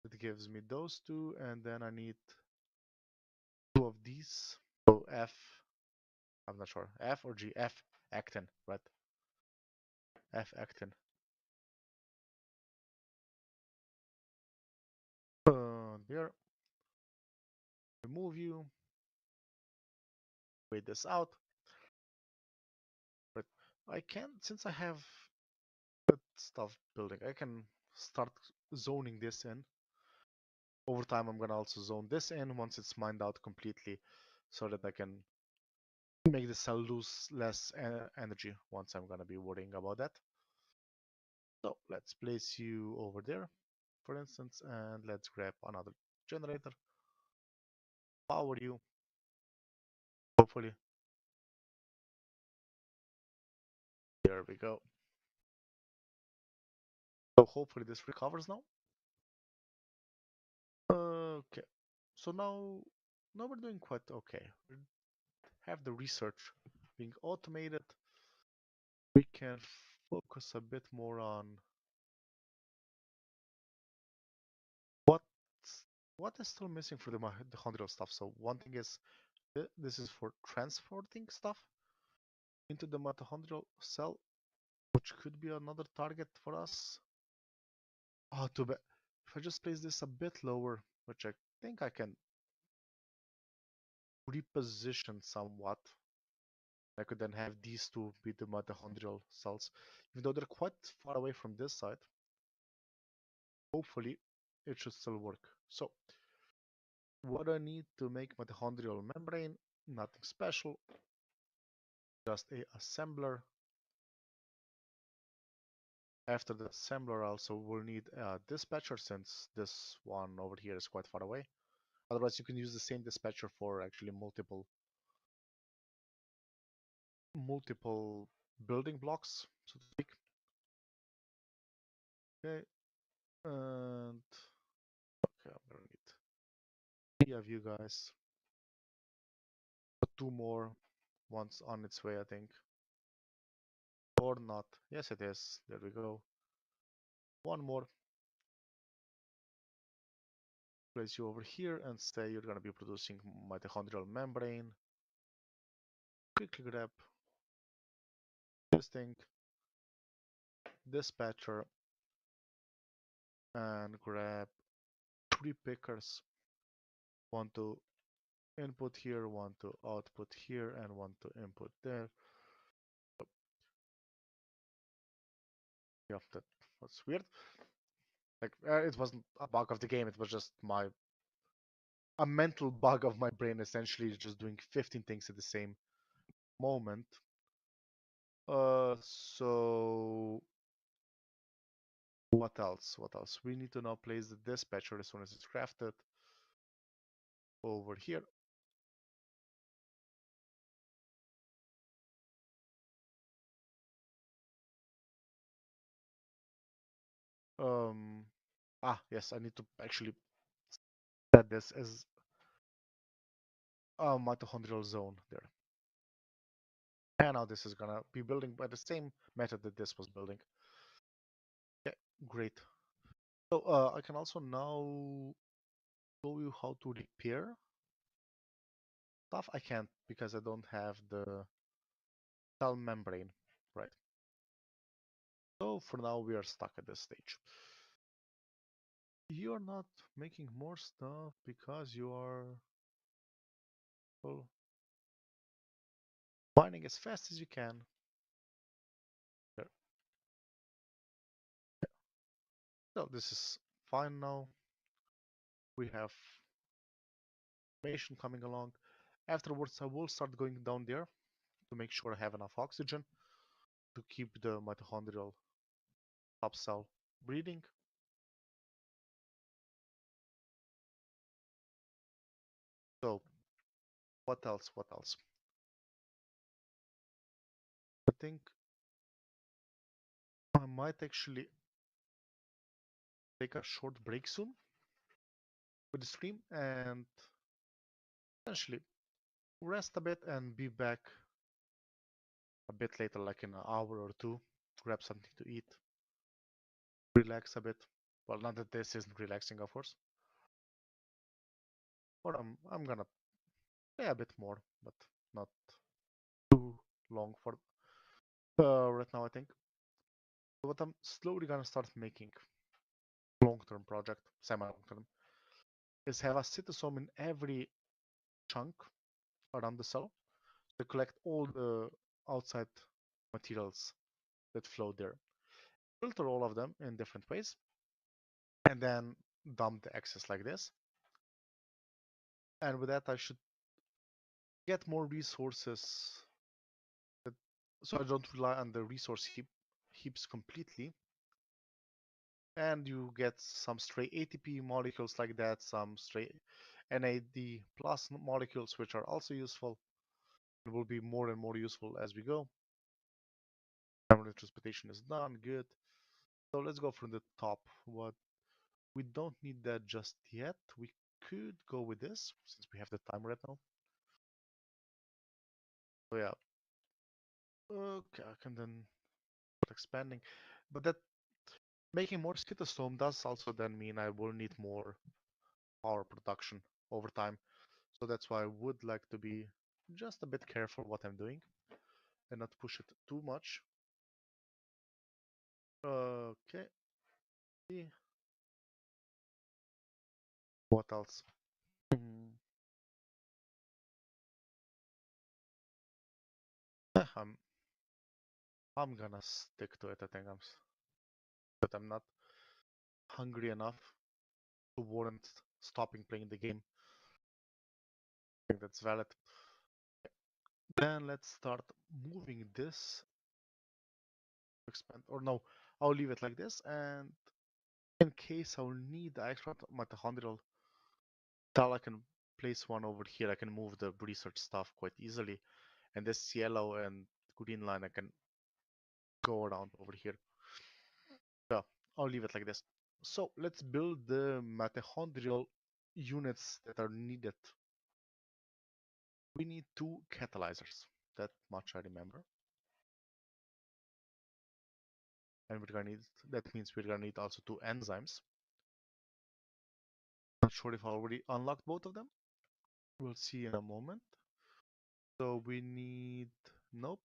It gives me those 2, and then I need 2 of these. So F, I'm not sure, F or G, F actin, right? F actin. There. Remove you. Wait this out. But I can, since I have good stuff building, I can start zoning this in. Over time, I'm gonna also zone this in once it's mined out completely, so that I can make the cell lose less energy once I'm gonna be worrying about that. So let's place you over there, for instance, and let's grab another generator, power you, hopefully. There we go. So hopefully this recovers now. Okay, so now we're doing quite okay. We have the research being automated. We can focus a bit more on what what is still missing for the mitochondrial stuff. So one thing is this is for transporting stuff into the mitochondrial cell, which could be another target for us. Oh, too bad. If I just place this a bit lower, which I think I can repositioned somewhat. I could then have these two be the mitochondrial cells, even though they're quite far away from this side. Hopefully, it should still work. So, what I need to make mitochondrial membrane, nothing special, just a assembler. After the assembler, also will need a dispatcher since this one over here is quite far away. Otherwise, you can use the same dispatcher for actually multiple building blocks, so to speak. Okay, and okay, I'm gonna need 3 of you guys. Two more, one's on its way, I think, or not. Yes, it is. There we go. One more. Place you over here and say you're gonna be producing mitochondrial membrane. Quickly grab this thing, dispatcher, and grab 3 pickers. One to input here, one to output here, and one to input there. Oh, yeah, that was weird. Like it wasn't a bug of the game; it was just a mental bug of my brain, essentially just doing 15 things at the same moment. So what else? What else? We need to now place the dispatcher as soon as it's crafted over here. Um, yes, I need to actually set this as a mitochondrial zone there. And now this is gonna be building by the same method that this was building. Yeah, great. So I can also now show you how to repair stuff. I can't because I don't have the cell membrane, right? So for now we are stuck at this stage. You're not making more stuff because you are, well, mining as fast as you can. There. So this is fine now. We have information coming along. Afterwards, I will start going down there to make sure I have enough oxygen to keep the mitochondrial top cell breathing. So what else? What else? I think I might actually take a short break soon with the stream and essentially rest a bit and be back a bit later, like in an hour or two, grab something to eat, relax a bit. Well, not that this isn't relaxing, of course. Or I'm gonna play a bit more, but not too long for right now, I think. What I'm slowly gonna start making long-term project, semi-long-term, is have a cytosome in every chunk around the cell to collect all the outside materials that flow there. Filter all of them in different ways, and then dump the excess like this. And with that, I should get more resources that, so I don't rely on the resource heaps completely. And you get some stray ATP molecules like that, some stray NAD plus molecules, which are also useful and will be more and more useful as we go. Memory transportation is done, good. So let's go from the top. What we don't need that just yet. We could go with this since we have the time right now. So yeah. Okay, I can then start expanding. But that making more cytosome does also then mean I will need more power production over time. So that's why I would like to be just a bit careful what I'm doing and not push it too much. Okay. What else? I'm I'm gonna stick to it. I think but I'm not hungry enough to warrant stopping playing the game. I think that's valid. Then let's start moving this expand or no, I'll leave it like this and in case I'll need the extra mitochondrial tile I can place one over here. I can move the research stuff quite easily and this yellow and green line I can go around over here. So I'll leave it like this. So let's build the mitochondrial units that are needed. We need two catalyzers. That much I remember. And we're gonna need that means we're gonna need also two enzymes. Not sure if I already unlocked both of them. We'll see in a moment. So we need nope,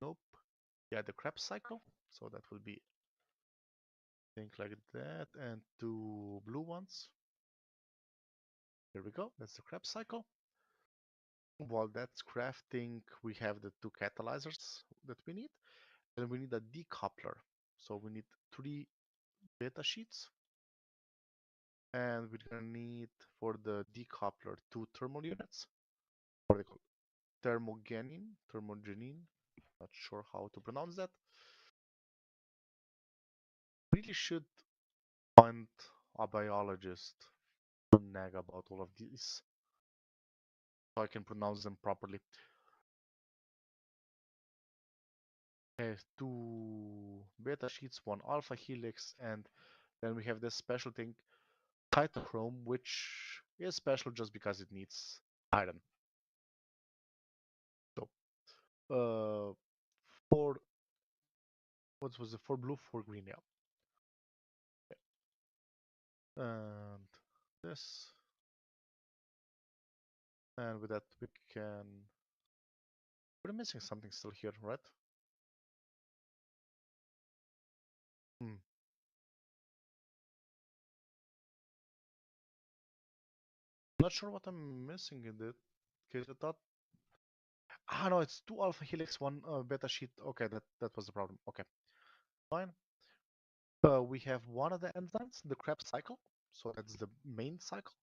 nope. Yeah, the Krebs cycle. So that will be think like that, and two blue ones. Here we go. That's the Krebs cycle. While that's crafting, we have the two catalyzers that we need, and we need a decoupler. So we need three beta sheets, and we're gonna need for the decoupler two thermal units. What are they called? Thermogenin. Not sure how to pronounce that. Really should find a biologist to nag about all of these so I can pronounce them properly. Okay, two beta sheets, one alpha helix, and then we have this special thing, cytochrome, which is special just because it needs iron. So, four, what was it? Four blue, four green, yeah. And this, and with that we can. We're missing something still here, right? Hmm. Not sure what I'm missing in it. Okay, I thought. Ah, no, it's two alpha helix, one beta sheet. Okay, that was the problem. Okay, fine. We have one of the enzymes, the Krebs cycle. So that's the main cycle.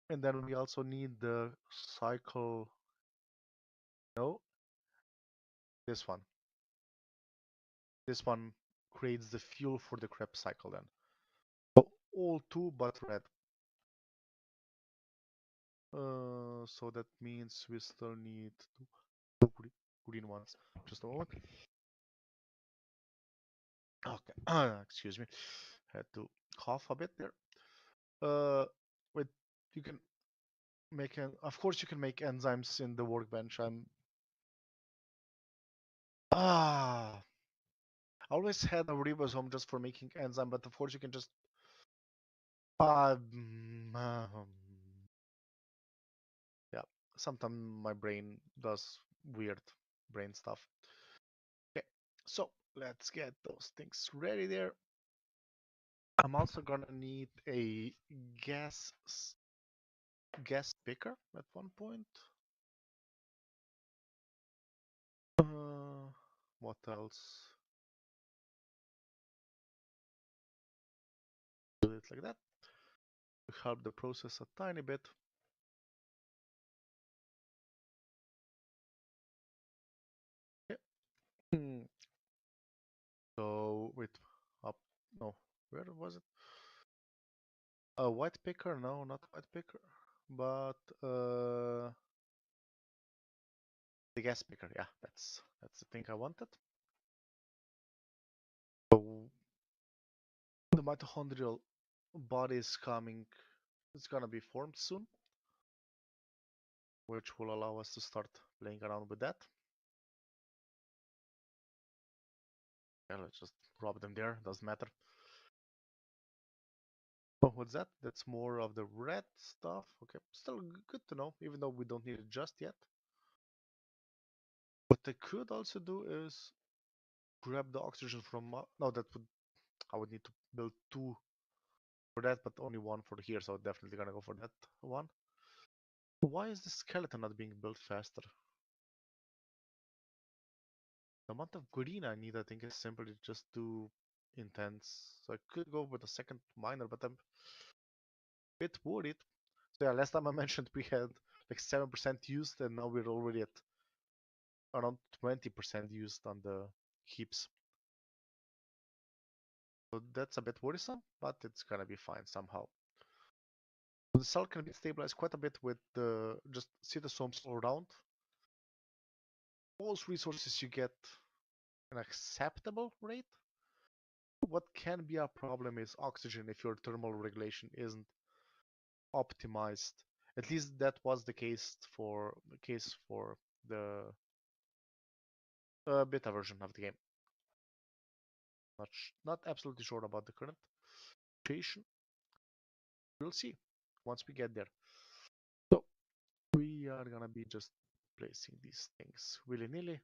And then we also need the cycle. No, this one. This one creates the fuel for the Krebs cycle then. So all two but red. So that means we still need two green ones. Just a moment. Okay, excuse me. Had to cough a bit there. Uh, wait, you can make an. Of course, you can make enzymes in the workbench. I always had a ribosome just for making enzyme, but of course you can just. Um, um, yeah, sometimes my brain does weird brain stuff. Okay, so let's get those things ready there. I'm also gonna need a gas gas picker at one point. What else? Do it like that to help the process a tiny bit. Yeah. So wait, up. No, where was it? A white picker? No, not white picker, but the gas picker. Yeah, that's the thing I wanted. So the mitochondrial body is coming. It's gonna be formed soon, which will allow us to start playing around with that. Yeah, let's just drop them there. Doesn't matter. Oh, what's that? That's more of the red stuff. Okay, still good to know, even though we don't need it just yet. What I could also do is grab the oxygen from. No, that would I would need to build two for that, but only one for here, so definitely gonna go for that one. Why is the skeleton not being built faster? The amount of green I need, I think, is simply just too intense. So I could go with a second miner, but I'm a bit worried. So yeah, last time I mentioned we had like 7% used, and now we're already at around 20% used on the heaps. So that's a bit worrisome, but it's gonna be fine somehow. The cell can be stabilized quite a bit with just cytosomes all around. Most resources you get an acceptable rate. What can be a problem is oxygen if your thermal regulation isn't optimized. At least that was the case for the beta version of the game. Not absolutely sure about the current situation. We'll see once we get there. So we are gonna be just placing these things willy-nilly.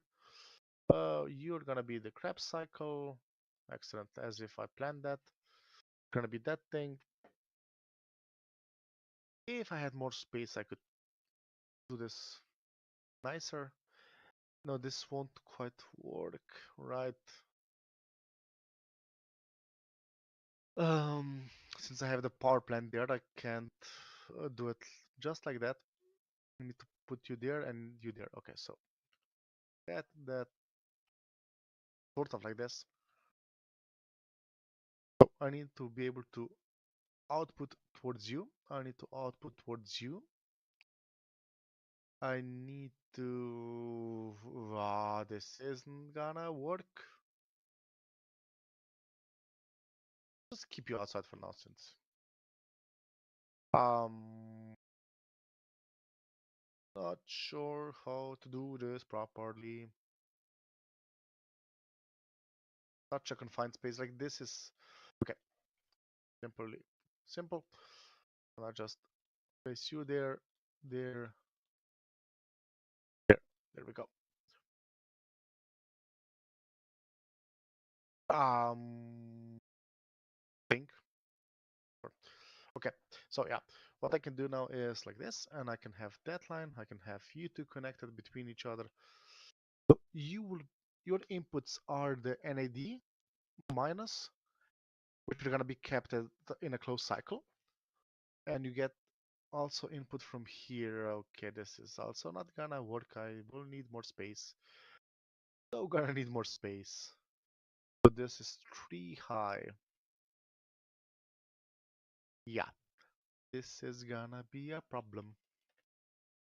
You're gonna be the crab cycle. Excellent, as if I planned that. Gonna be that thing. If I had more space, I could do this nicer. No, this won't quite work, right? Um, since I have the power plant there, I can't do it just like that. I need to put you there and you there. Okay, so that sort of like this. So I need to be able to output towards you. I need to output towards you. I need to. This isn't gonna work. Just keep you outside for now, since. Not sure how to do this properly. Such a confined space like this is okay. Simply simple. And I just place you there, there, there. There we go. Think. Okay, so yeah, what I can do now is like this, and I can have that line. I can have you two connected between each other. So your inputs are the NAD minus, which are gonna be kept in a closed cycle, and you get also input from here. Okay, this is also not gonna work. I will need more space. So gonna need more space. So this is 3 high. Yeah, this is gonna be a problem.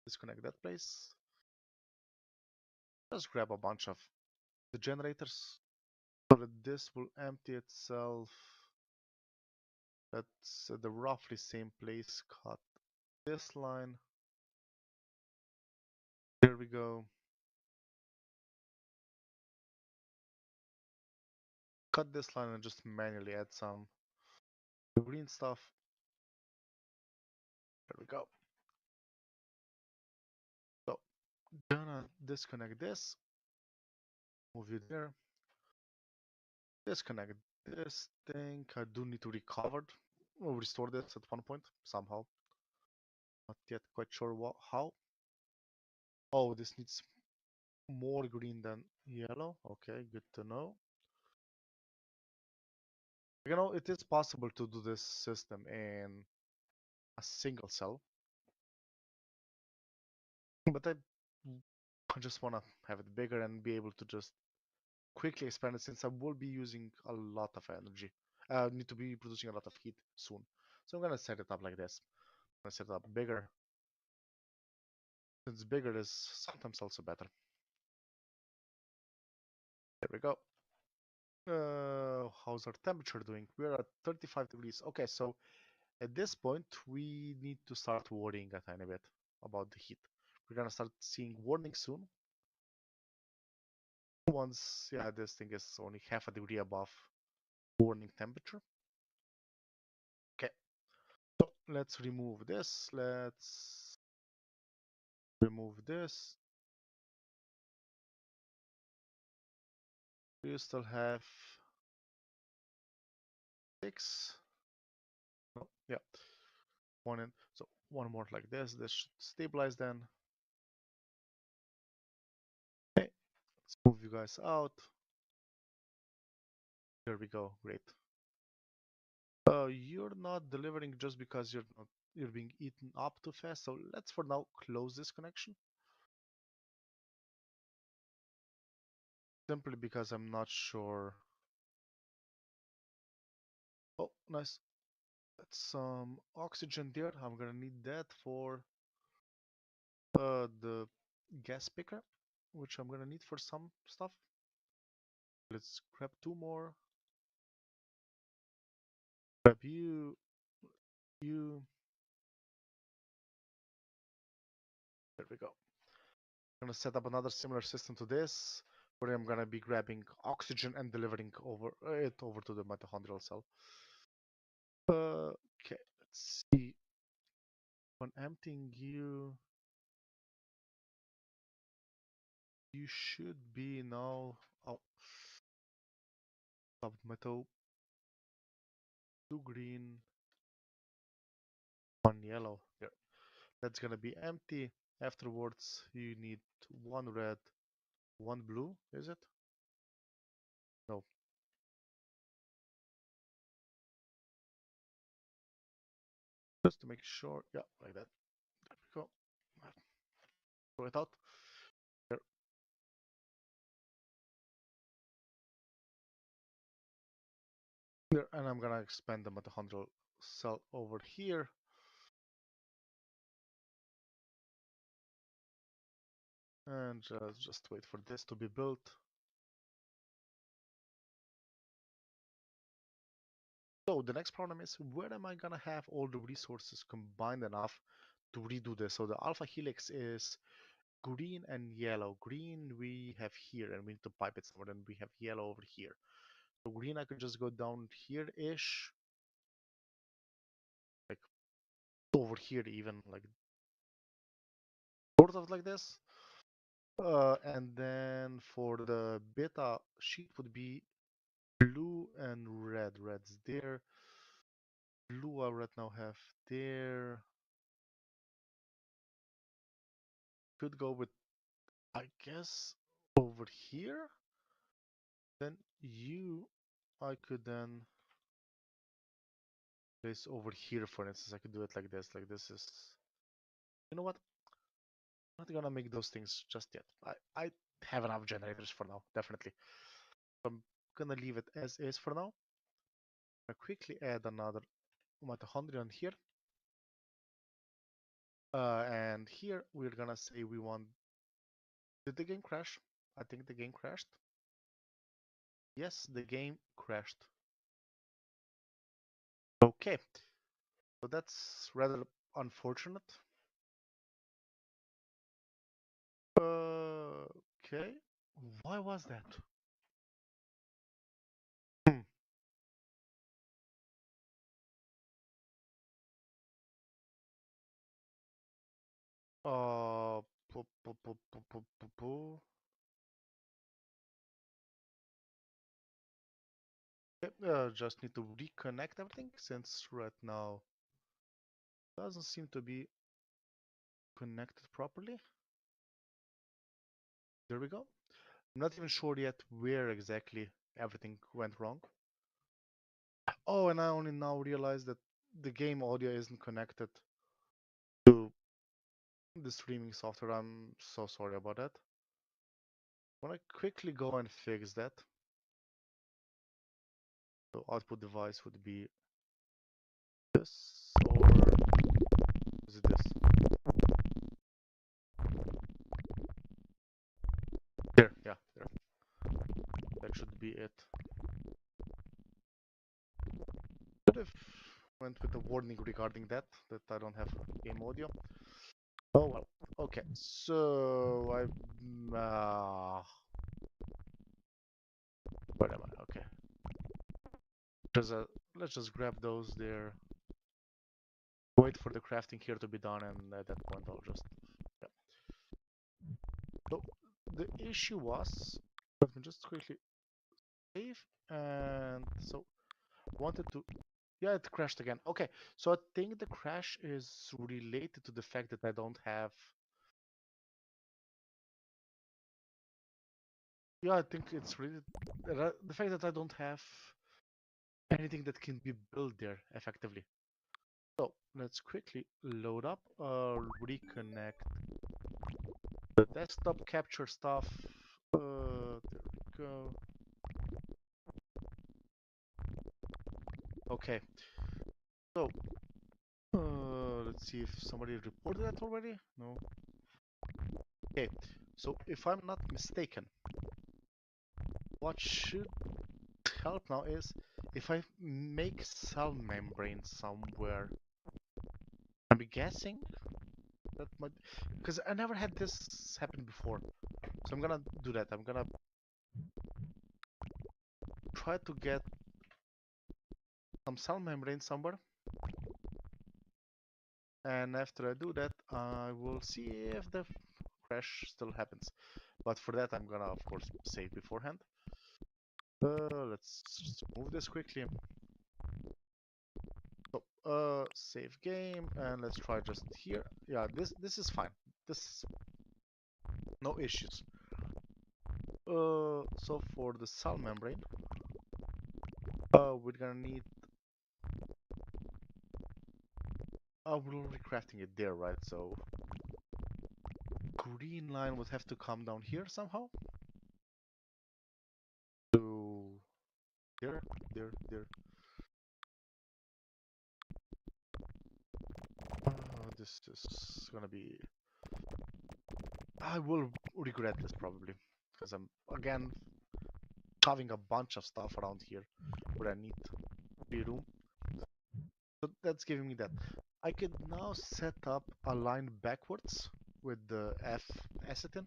Disconnect that place. Just grab a bunch of the generators so that this will empty itself. That's the roughly same place. Cut this line. There we go. Cut this line and just manually add some green stuff. There we go. So, gonna disconnect this. Move you there. Disconnect this thing. I do need to recover or restore this at one point somehow. Not yet quite sure how. Oh, this needs more green than yellow. Okay, good to know. You know, it is possible to do this system in a single cell, but I just want to have it bigger and be able to just quickly expand it, since I will be using a lot of energy. I need to be producing a lot of heat soon. So I'm gonna set it up like this. I'm gonna set it up bigger, since bigger is sometimes also better. There we go. How's our temperature doing? We're at 35 degrees. Okay, so at this point, we need to start worrying a tiny bit about the heat. We're gonna start seeing warnings soon. Once, yeah, this thing is only half a degree above warning temperature. Okay, so let's remove this. Let's remove this. We still have 6. Oh, yeah, one in. So one more like this. This should stabilize then. Okay, Move you guys out. There we go. Great. You're not delivering just because you're being eaten up too fast. So let's for now close this connection. Simply because I'm not sure. Oh, nice. That's some oxygen there. I'm gonna need that for the gas picker, which I'm gonna need for some stuff. Let's grab two more. Grab you, you. There we go. I'm gonna set up another similar system to this, where I'm gonna be grabbing oxygen and delivering it over to the mitochondrial cell. Okay, let's see. When emptying you, you should be now. Oh, top metal, two green, one yellow. There. That's gonna be empty. Afterwards, you need one red, one blue. Is it? No. Just to make sure. Yeah, like that. There we go. Throw it out. There. There. And I'm gonna expand the mitochondrial cell over here. And just wait for this to be built. So the next problem is, where am I gonna have all the resources combined enough to redo this? So the alpha helix is green and yellow. Green we have here, and we need to pipe it somewhere. Then we have yellow over here. So green, I could just go down here-ish, like over here even, like sort of like this. And then for the beta sheet would be blue and red. Red's there. Blue I right now have there. Could go with, I guess, over here. Then you, I could then place over here, for instance. I could do it like this. Like this is, you know what? I'm not gonna make those things just yet. I have enough generators for now, definitely. I'm gonna leave it as is for now. I quickly add another mitochondrion here. And here we're gonna say we want. Did the game crash? I think the game crashed. Yes, the game crashed. Okay, so that's rather unfortunate. Okay, why was that? Hmm. Uh, Okay, just need to reconnect everything since right now doesn't seem to be connected properly. There we go. I'm not even sure yet where exactly everything went wrong. Oh, and I only now realize that the game audio isn't connected to the streaming software. I'm so sorry about that. When I quickly go and fix that, the output device would be this, or is it this? There, yeah, there. That should be it. Could have went with a warning regarding that I don't have game audio. Oh well. Okay, so where am I? Okay. Let's just grab those there. Wait for the crafting here to be done, and at that point I'll just. Yeah. So the issue was, let me just quickly save, and so wanted to. Yeah, it crashed again. Okay, so I think the crash is related to the fact that I don't have Yeah, I think it's really the fact that I don't have anything that can be built there effectively. So let's quickly load up, reconnect the desktop, capture stuff. There we go. Okay, so let's see if somebody reported that already. No. Okay, so if I'm not mistaken, what should help now is if I make cell membrane somewhere. I'm guessing that might, because I never had this happen before. So I'm gonna do that. I'm gonna try to get some cell membrane somewhere. And after I do that, I will see if the crash still happens. But for that, I'm gonna, of course, save beforehand. Let's just move this quickly. So, save game, and let's try just here. Yeah, this is fine. This no issues. So for the cell membrane, we're gonna need. We're recrafting it there, right? So green line would have to come down here somehow. So there, there. This is gonna be. I will regret this probably because I'm again having a bunch of stuff around here where I need free room. So that's giving me that. I could now set up a line backwards with the F acetin,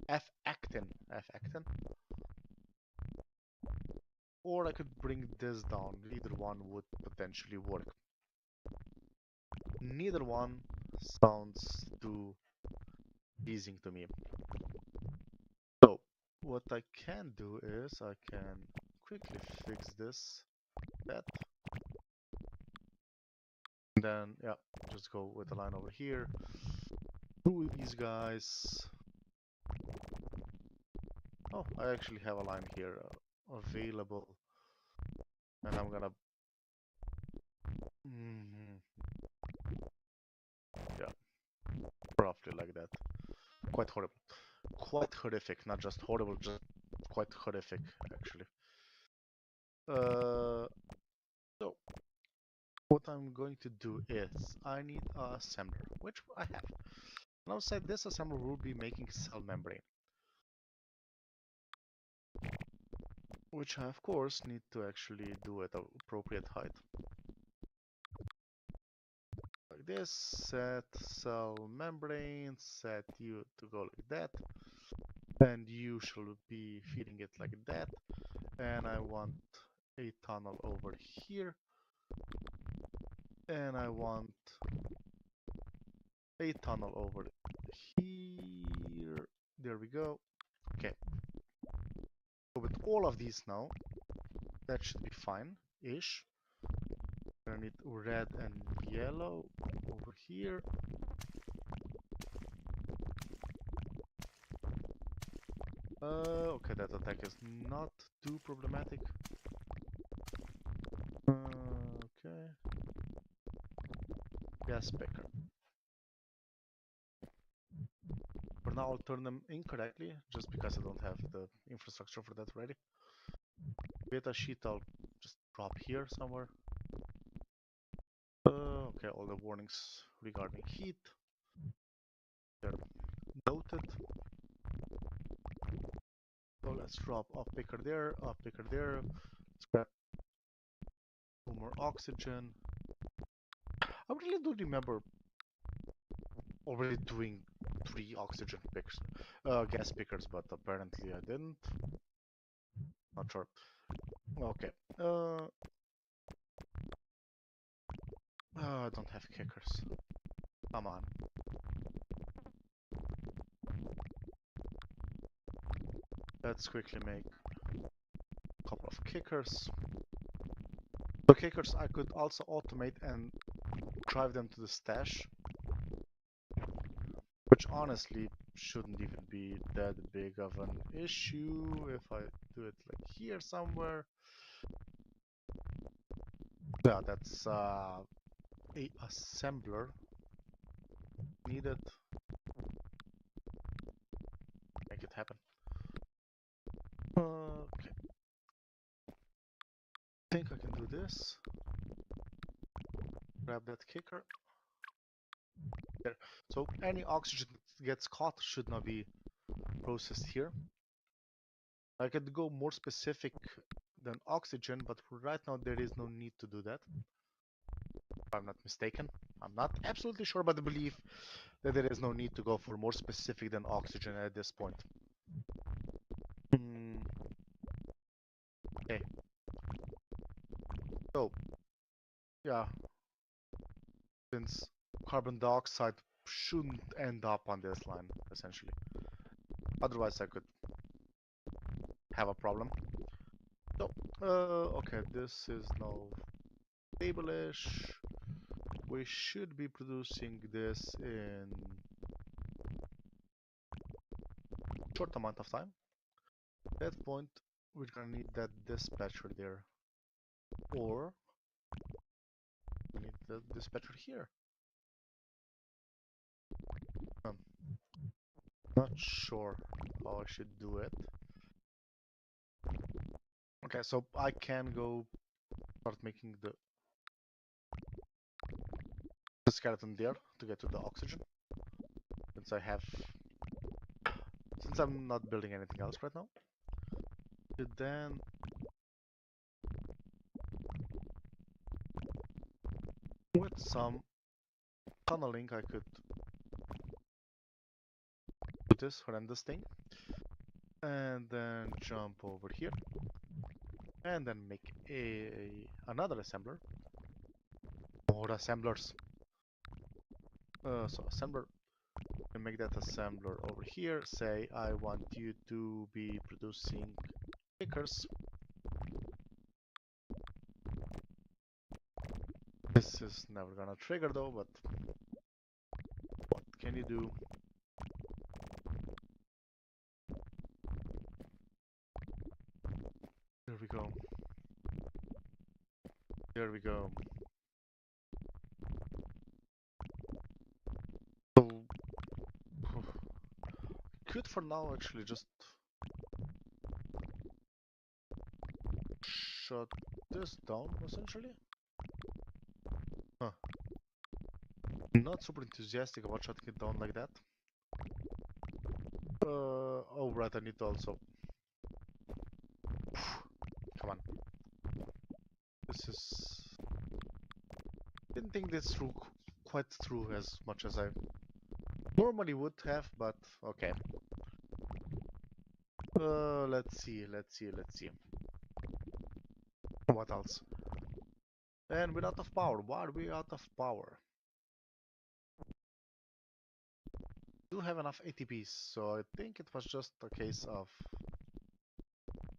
F actin, or I could bring this down. Either one would potentially work. Neither one sounds too pleasing to me. So what I can do is I can quickly fix this, that, and then yeah, just go with a line over here. Two of these guys. Oh, I actually have a line here available, and I'm gonna. Yeah, roughly like that. Quite horrible. Quite horrific, not just horrible, just quite horrific actually. So what I'm going to do is I need a assembler, which I have. And outside this assembler will be making cell membrane, which I of course need to actually do at an appropriate height. Like this, set cell membrane, set you to go like that, and you shall be feeding it like that. And I want a tunnel over here, and I want a tunnel over here. There we go. Okay. So with all of these now, that should be fine-ish. I need red and yellow over here. Okay, that attack is not too problematic. Okay. Gas picker. For now, I'll turn them incorrectly, just because I don't have the infrastructure for that ready. Beta sheet, I'll just drop here somewhere. Okay, all the warnings regarding heat. They're noted. So let's drop up picker there, up picker there. Let's grab 2 more oxygen. I really do remember already doing 3 oxygen picks, gas pickers, but apparently I didn't. Not sure. Okay. I don't have kickers. Come on. Let's quickly make a couple of kickers. The kickers I could also automate and drive them to the stash, which honestly shouldn't even be that big of an issue if I do it like here somewhere. Yeah, that's a assembler needed. Make it happen. Okay, think I can do this. Grab that kicker. There. So any oxygen that gets caught should not be processed here. I could go more specific than oxygen, but for right now there is no need to do that. If I'm not mistaken. I'm not absolutely sure, but I believe that there is no need to go for more specific than oxygen at this point. Okay. So, yeah, since carbon dioxide shouldn't end up on this line, essentially. Otherwise, I could have a problem. So, okay, this is now stable-ish. We should be producing this in short amount of time. At that point, we're gonna need that dispatcher there. Or we need the dispatcher here. Um, Not sure how I should do it. Okay, so I can go start making the skeleton there to get to the oxygen. Since I'm not building anything else right now. And then with some tunneling I could do this horrendous thing. And then jump over here. And then make another assembler. More assemblers. So assembler, and make that assembler over here. Say I want you to be producing pickers. This is never gonna trigger though, but what can you do? There we go. There we go. So, could for now actually just shut this down essentially. Huh. Not super enthusiastic about shutting it down like that. Oh right, I need to also. Come on. This is. Didn't think this through quite through as much as I normally would have, but okay. Let's see. What else? And we're out of power. Why are we out of power? Do have enough ATPs, so I think it was just a case of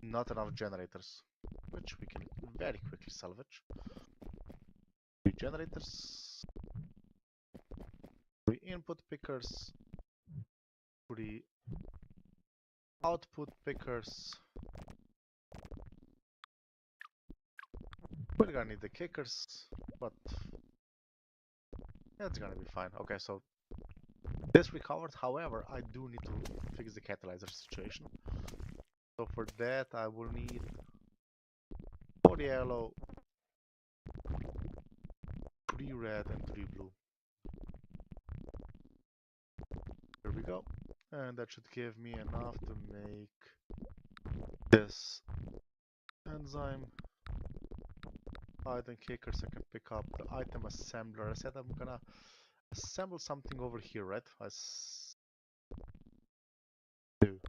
not enough generators, which we can very quickly salvage. 3 generators, 3 input pickers, 3 output pickers. We're gonna need the kickers, but that's gonna be fine. Okay, so this recovered. However, I do need to fix the catalyzer situation. So for that, I will need 4 yellow, 3 red, and 3 blue. There we go. And that should give me enough to make this enzyme. Item kickers, I can pick up the item assembler. I said I'm gonna assemble something over here, right? Do.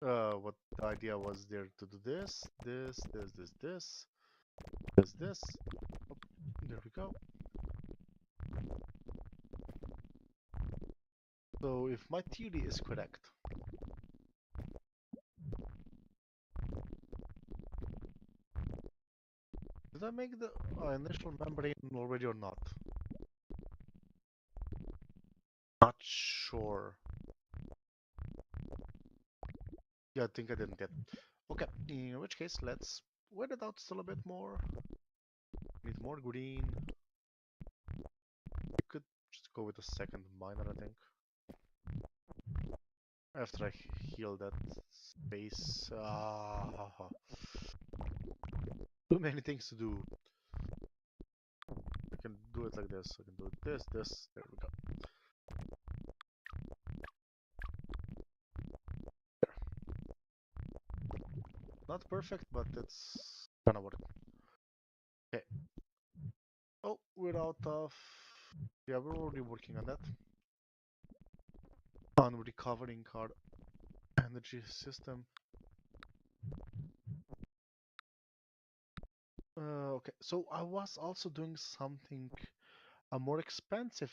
What the idea was there to do this. Oh, there we go. So if my theory is correct, did I make the initial membrane already or not? sure. Yeah, I think I didn't yet. Okay, in which case, let's wait it out still a bit more. Need more green. We could just go with a second miner, I think. After I heal that space. Too many things to do. I can do it like this. I can do this, this. There we go. Not perfect, but it's kind of what it. Okay. Oh, we're out of. Yeah, we're already working on that. On recovering our energy system. Okay, so I was also doing something, a more expensive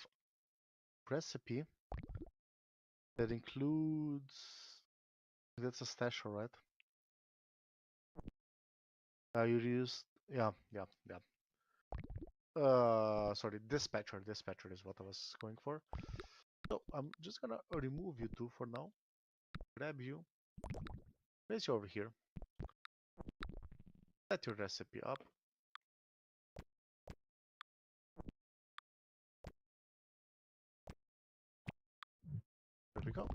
recipe that includes. That's a stash, right? You used. Yeah, yeah, yeah. Sorry, dispatcher. Dispatcher is what I was going for. So I'm just gonna remove you two for now. Grab you. Place you over here. Set your recipe up. There we go.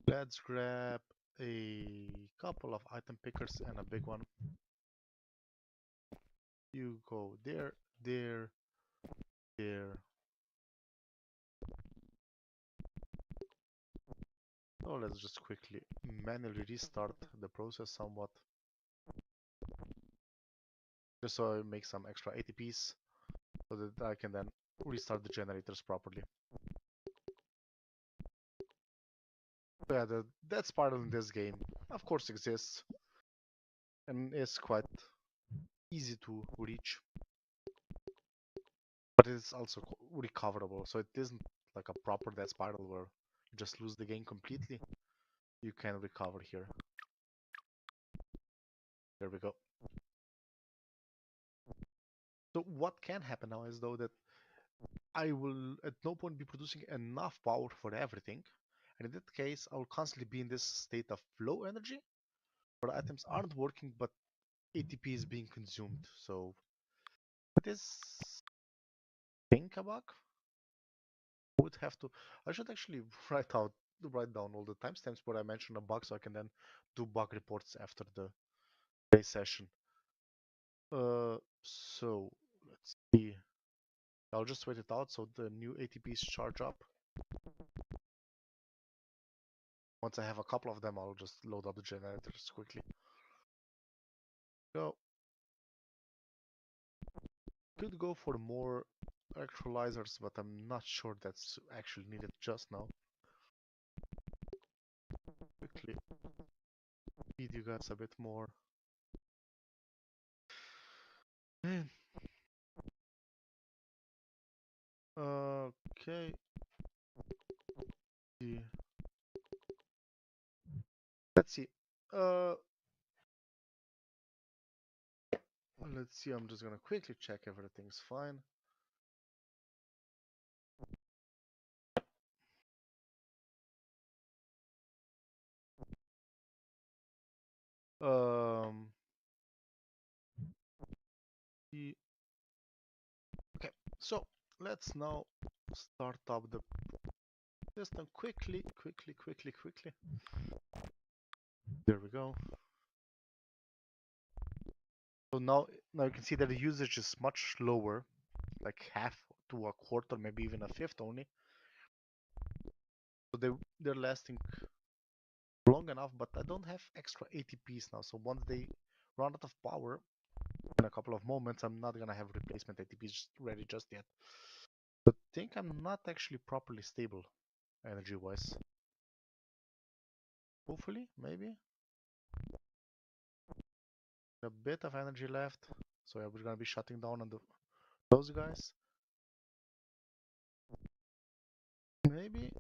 Let's grab a couple of item pickers and a big one. You go there, there, there. So let's just quickly manually restart the process somewhat. Just so I make some extra ATPs so that I can then restart the generators properly. Yeah, that spiral in this game, of course, exists and is quite easy to reach, but it's also recoverable. So it isn't like a proper death spiral where you just lose the game completely. You can recover here. There we go. So what can happen now is though that I will at no point be producing enough power for everything, and in that case I will constantly be in this state of low energy where items aren't working but ATP is being consumed. So it is think a bug. I would have to. I should actually write down all the timestamps where I mention a bug so I can then do bug reports after the day session. So let's see. I'll just wait it out so the new ATPs charge up. Once I have a couple of them, I'll just load up the generators quickly. Go. Could go for more electrolyzers, but I'm not sure that's actually needed just now. Quickly feed you guys a bit more. Man. Okay. Let's see. Uh, let's see. I'm just gonna quickly check everything's fine. Um. Okay. So let's now start up the system quickly, quickly, quickly, quickly. There we go. So now you can see that the usage is much lower, like half to a quarter, maybe even a fifth only. So they're lasting long enough, but I don't have extra ATPs now. So once they run out of power in a couple of moments, I'm not gonna have replacement ATPs ready just yet. But I think I'm not actually properly stable energy-wise. Hopefully, maybe. A bit of energy left. So yeah, we're gonna be shutting down on those guys. Maybe.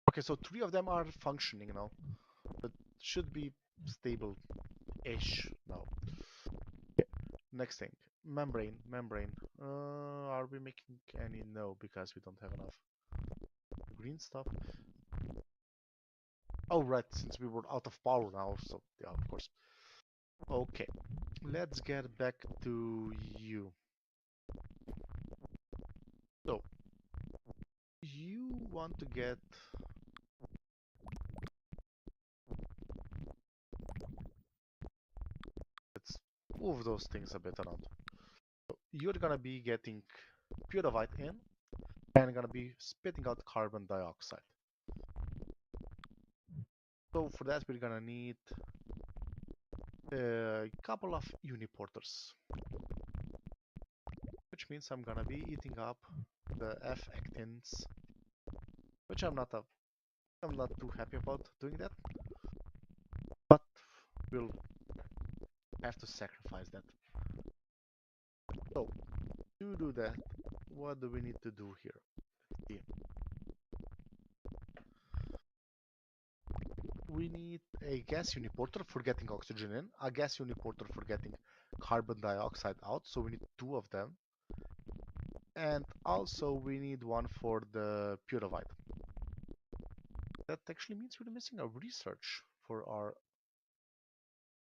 Okay, so 3 of them are functioning now. But should be stable-ish now. Okay. Next thing. Membrane. Are we making any? No, because we don't have enough green stuff. Oh, right, since we were out of power now, so yeah, of course. Okay, let's get back to you. So, you want to get... Let's move those things a bit around. So you're gonna be getting pyruvite in, and gonna be spitting out carbon dioxide. So for that, we're gonna need a couple of uniporters, which means I'm gonna be eating up the F-actins, which I'm not too happy about doing that, but we'll have to sacrifice that. So to do that, what do we need to do here? Yeah. We need a gas uniporter for getting oxygen in, a gas uniporter for getting carbon dioxide out, so we need two of them. And also we need one for the pyruvite. That actually means we're missing a research for our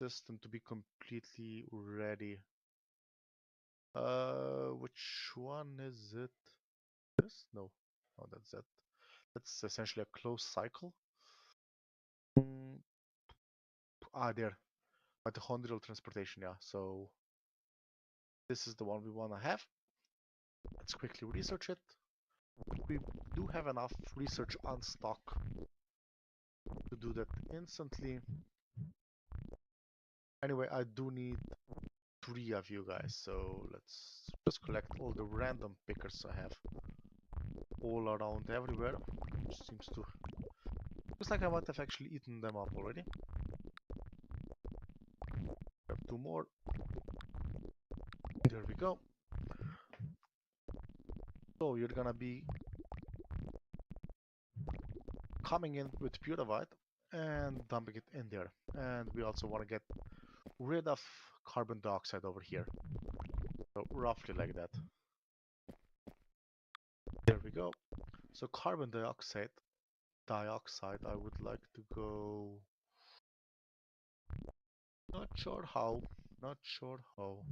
system to be completely ready. Which one is it? This? No. Oh, that's that. That's essentially a closed cycle. Mm, there. Mitochondrial transportation, yeah. So this is the one we want to have. Let's quickly research it. We do have enough research on stock to do that instantly. Anyway, I do need three of you guys, so let's just collect all the random pickers I have all around everywhere. Looks like I might have actually eaten them up already. Grab two more. There we go. So you're gonna be coming in with pyruvite and dumping it in there. And we also want to get rid of carbon dioxide over here. So roughly like that. There we go. So carbon dioxide, I would like to go. Not sure how. Not sure how.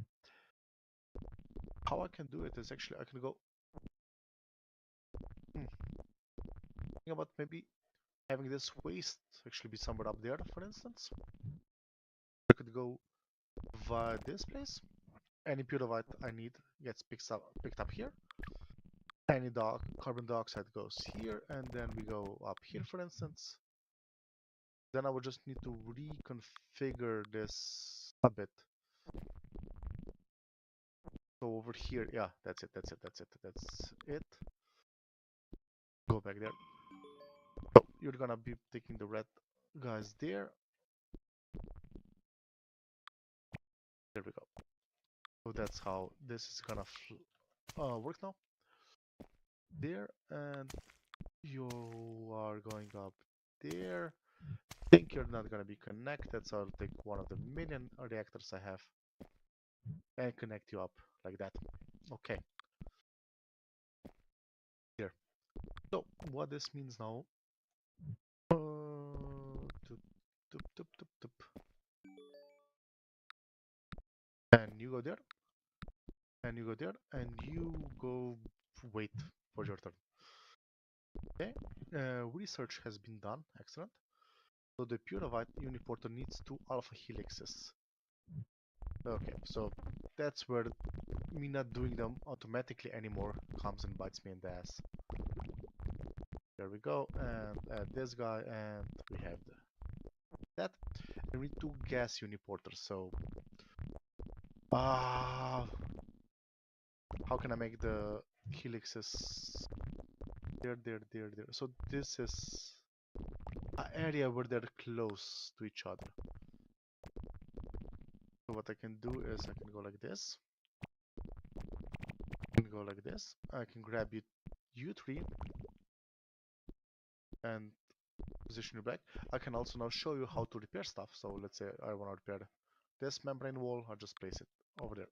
How I can do it is actually I can go. Think about maybe having this waste actually be somewhere up there, for instance. I could go via this place. Any pyruvite I need gets picked up here. Any carbon dioxide goes here, and then we go up here, for instance. Then I would just need to reconfigure this a bit. So over here, yeah, that's it. That's it. Go back there. So you're gonna be taking the red guys there. There we go. So that's how this is gonna work now. There, and you are going up there. Think you're not gonna be connected, so I'll take one of the million reactors I have and connect you up like that. Okay. Here. So what this means now? Tup, tup, tup, tup, tup. And you go there, and you go there, and you go wait for your turn. Okay. Research has been done. Excellent. So the pyruvite uniporter needs two alpha helixes. Okay, so that's where me not doing them automatically anymore comes and bites me in the ass. There we go, and add this guy, and we have that. And we need two gas uniporters, so... how can I make the helixes there? So this is an area where they're close to each other. So what I can do is I can go like this. I can go like this. I can grab you three and position you back. I can also now show you how to repair stuff. So let's say I want to repair this membrane wall. I'll just place it over there.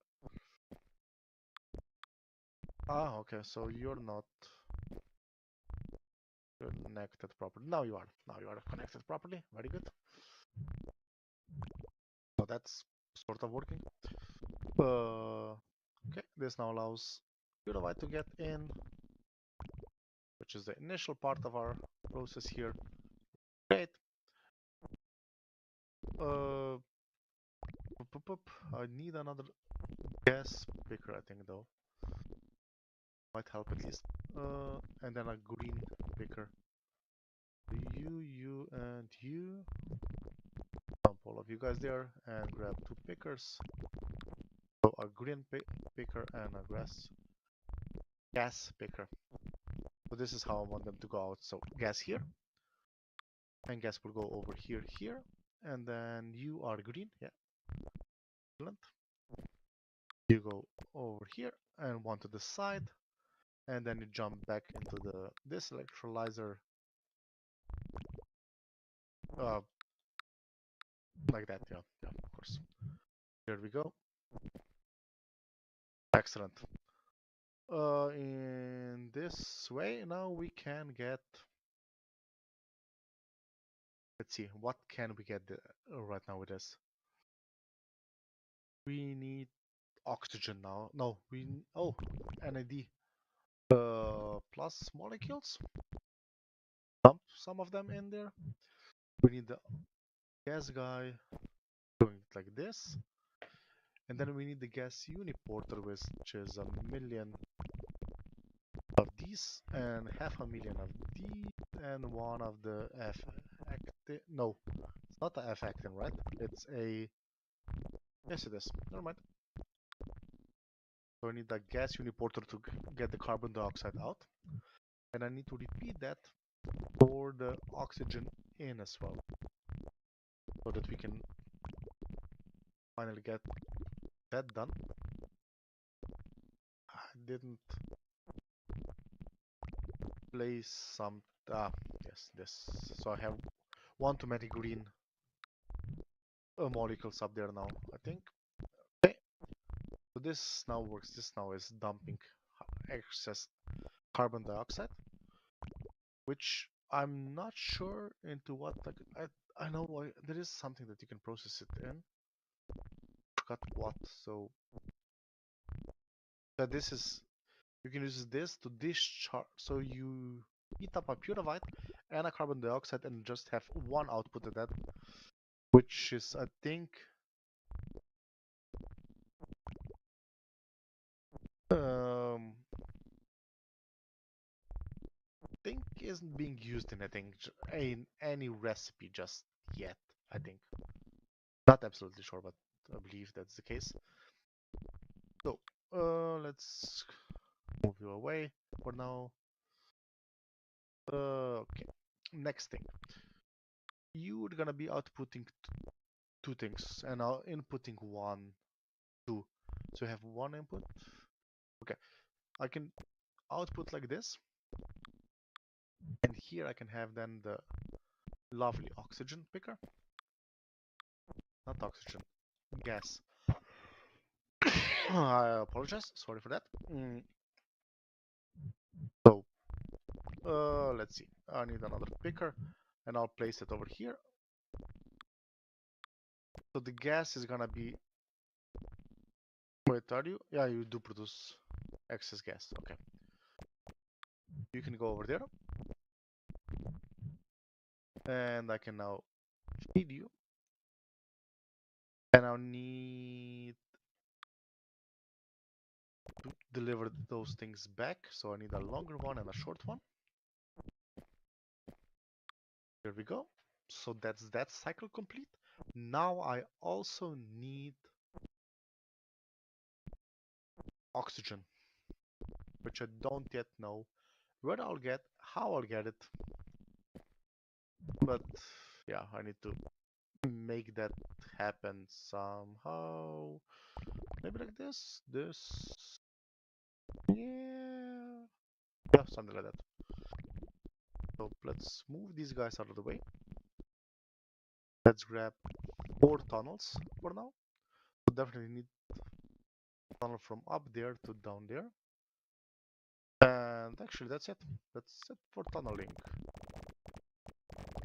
Ah, okay. So you're not Connected properly. Now you are. Now you are connected properly. Very good. So that's sort of working. Okay, this now allows Purify to get in, which is the initial part of our process here. Great. Uh, I need another gas picker, I think, though. Might help at least. And then a green picker. You, and you. Dump all of you guys there and grab two pickers. So a green picker and a gas picker. So this is how I want them to go out. So gas here, and gas will go over here, and then you are green. Yeah, excellent. You go over here and one to the side, and then you jump back into this electrolyzer, uh, like that. Yeah, yeah, of course. Here we go. Excellent. In this way, now we can get. Let's see, what can we get right now with this? We need oxygen now. No, oh, NAD. Plus molecules. Dump some of them in there. We need the gas guy doing it like this. And then we need the gas uniporter, which is 1,000,000 of these and 500,000 of these and one of the F actin. No, it's not the F actin, right? It's a. Yes, it is. Never mind. So I need the gas uniporter to get the carbon dioxide out. And I need to repeat that for the oxygen in as well. So that we can finally get that done. I didn't place some. Yes, this. So I have one too many green molecules up there now, I think. Okay. So this now works. This now is dumping excess carbon dioxide, which I'm not sure into what. Like, I know there is something that you can process it in. Forgot what. So this is. You can use this to discharge. So you heat up a pyruvite and a carbon dioxide and just have one output of that, which is I think isn't being used in in any recipe just yet. I think not absolutely sure, but I believe that's the case. So let's move you away for now. Okay, next thing. You're gonna be outputting two things and now inputting one, two. So you have one input. Okay, I can output like this, and here I can have then the lovely oxygen picker. Not oxygen, gas. I apologize, sorry for that. So, let's see. I need another picker, and I'll place it over here. So the gas is gonna be. Wait, are you? Yeah, you do produce excess gas. Okay. You can go over there, and I can now feed you. And I'll need to deliver those things back. So I need a longer one and a short one. Here we go. So that's that cycle complete. Now I also need oxygen, which I don't yet know where I'll get, how I'll get it. But yeah, I need to make that happen somehow. Maybe like this, yeah, yeah, something like that. So let's move these guys out of the way. Let's grab 4 tunnels for now. So definitely need a tunnel from up there to down there. And actually that's it. That's it for tunneling.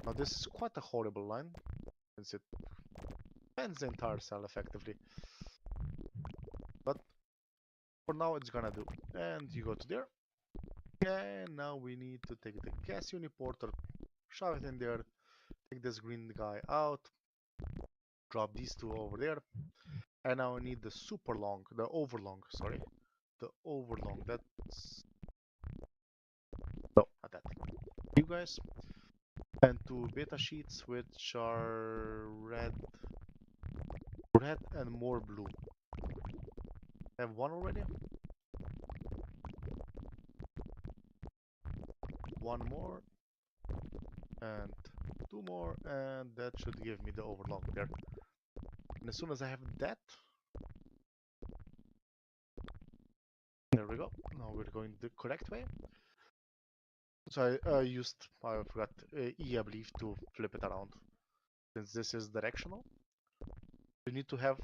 Now this is quite a horrible line, since it bends the entire cell effectively. But for now it's gonna do. And you go to there. And now we need to take the gas uniporter, shove it in there, take this green guy out, drop these two over there. And now I need the super long, the overlong, sorry. The overlong, that's... No, not that. You guys. And two beta sheets which are red and more blue. I have one already. One more. And two more. And that should give me the overlong there. And as soon as I have that, there we go. Now we're going the correct way. So I forgot E, I believe, to flip it around. Since this is directional, you need to have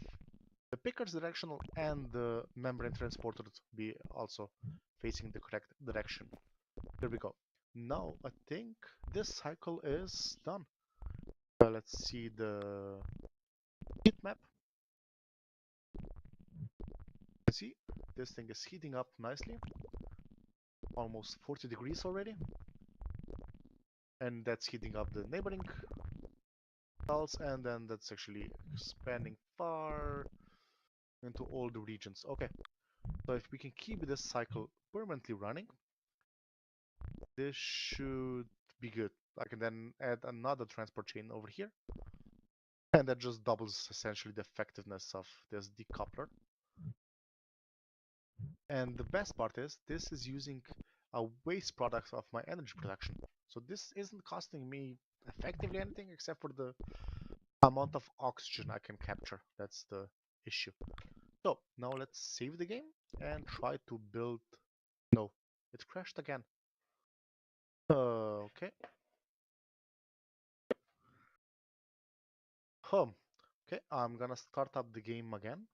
the picker's directional and the membrane transporter to be also facing the correct direction. There we go. Now I think this cycle is done. Let's see the heat map. See, this thing is heating up nicely. Almost 40 degrees already. And that's heating up the neighboring cells, and then that's actually expanding far into all the regions. Okay, so if we can keep this cycle permanently running, this should be good. I can then add another transport chain over here, and that just doubles essentially the effectiveness of this decoupler. And the best part is, this is using a waste product of my energy production. So this isn't costing me effectively anything except for the amount of oxygen I can capture. That's the issue. So now let's save the game and try to build... No, it crashed again. Okay. Okay, I'm gonna start up the game again.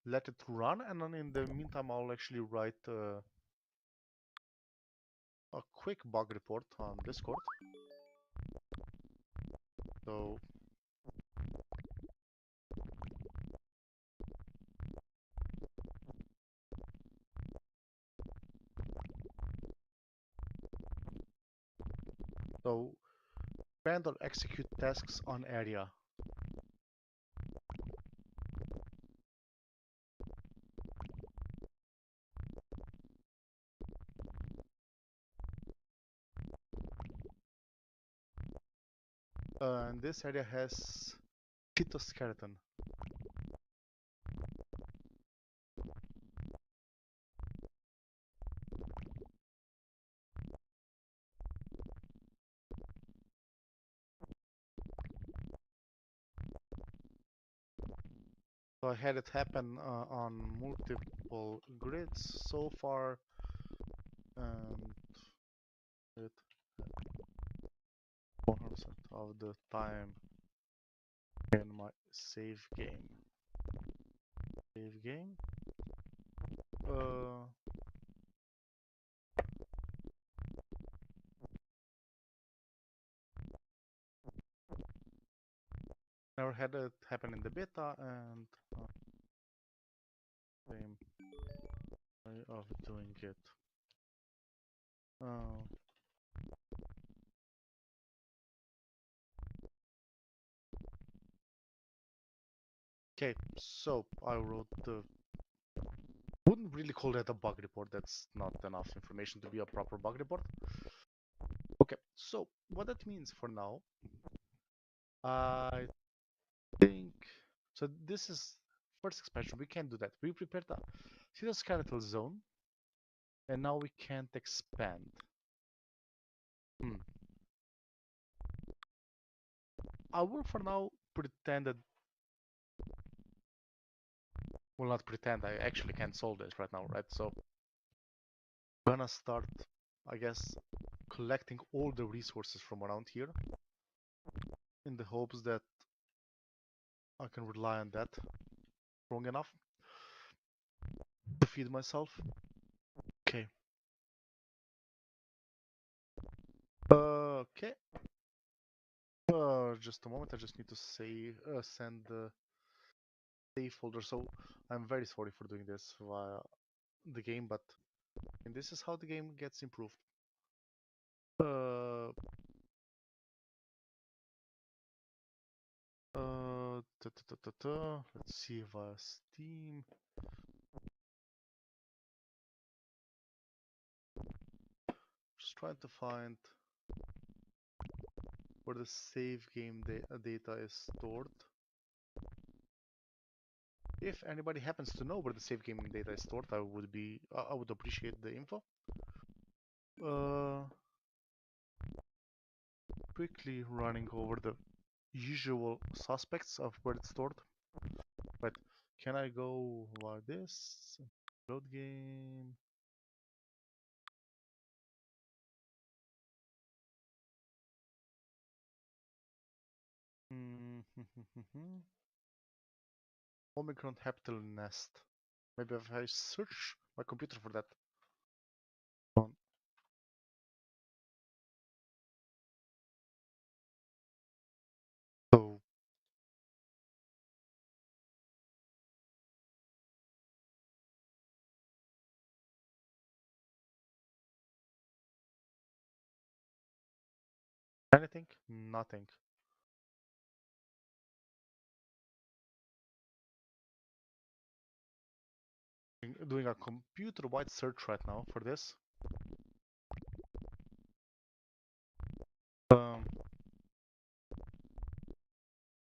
Let it run, and then in the meantime I'll actually write a quick bug report on Discord. So grant or execute tasks on area. And this area has cytoskeleton. So I had it happen on multiple grids so far, and it 100% of the time in my save game. Save game. Uh, Never had it happen in the beta, and same way of doing it. Uh, okay, so I wrote the... Wouldn't really call that a bug report. That's not enough information to be a proper bug report. Okay, so what that means for now, I think... So this is first expansion. We can't do that. We prepared a cytoskeletal zone, and now we can't expand. I will for now pretend that... Well, not pretend, I actually can't solve this right now, right? So I'm gonna start, I guess, collecting all the resources from around here in the hopes that I can rely on that long enough to feed myself. Okay. Okay. Just a moment. I just need to send the save folder. So I'm very sorry for doing this via the game, but and this is how the game gets improved. Uh, Let's see via Steam. Just trying to find where the save game data is stored. If anybody happens to know where the save game data is stored, I would appreciate the info. Uh, Quickly running over the usual suspects of where it's stored. But can I go via this? Load game. Omicron Habital Nest. Maybe if I search my computer for that. So anything? Nothing. Doing a computer-wide search right now for this. Um,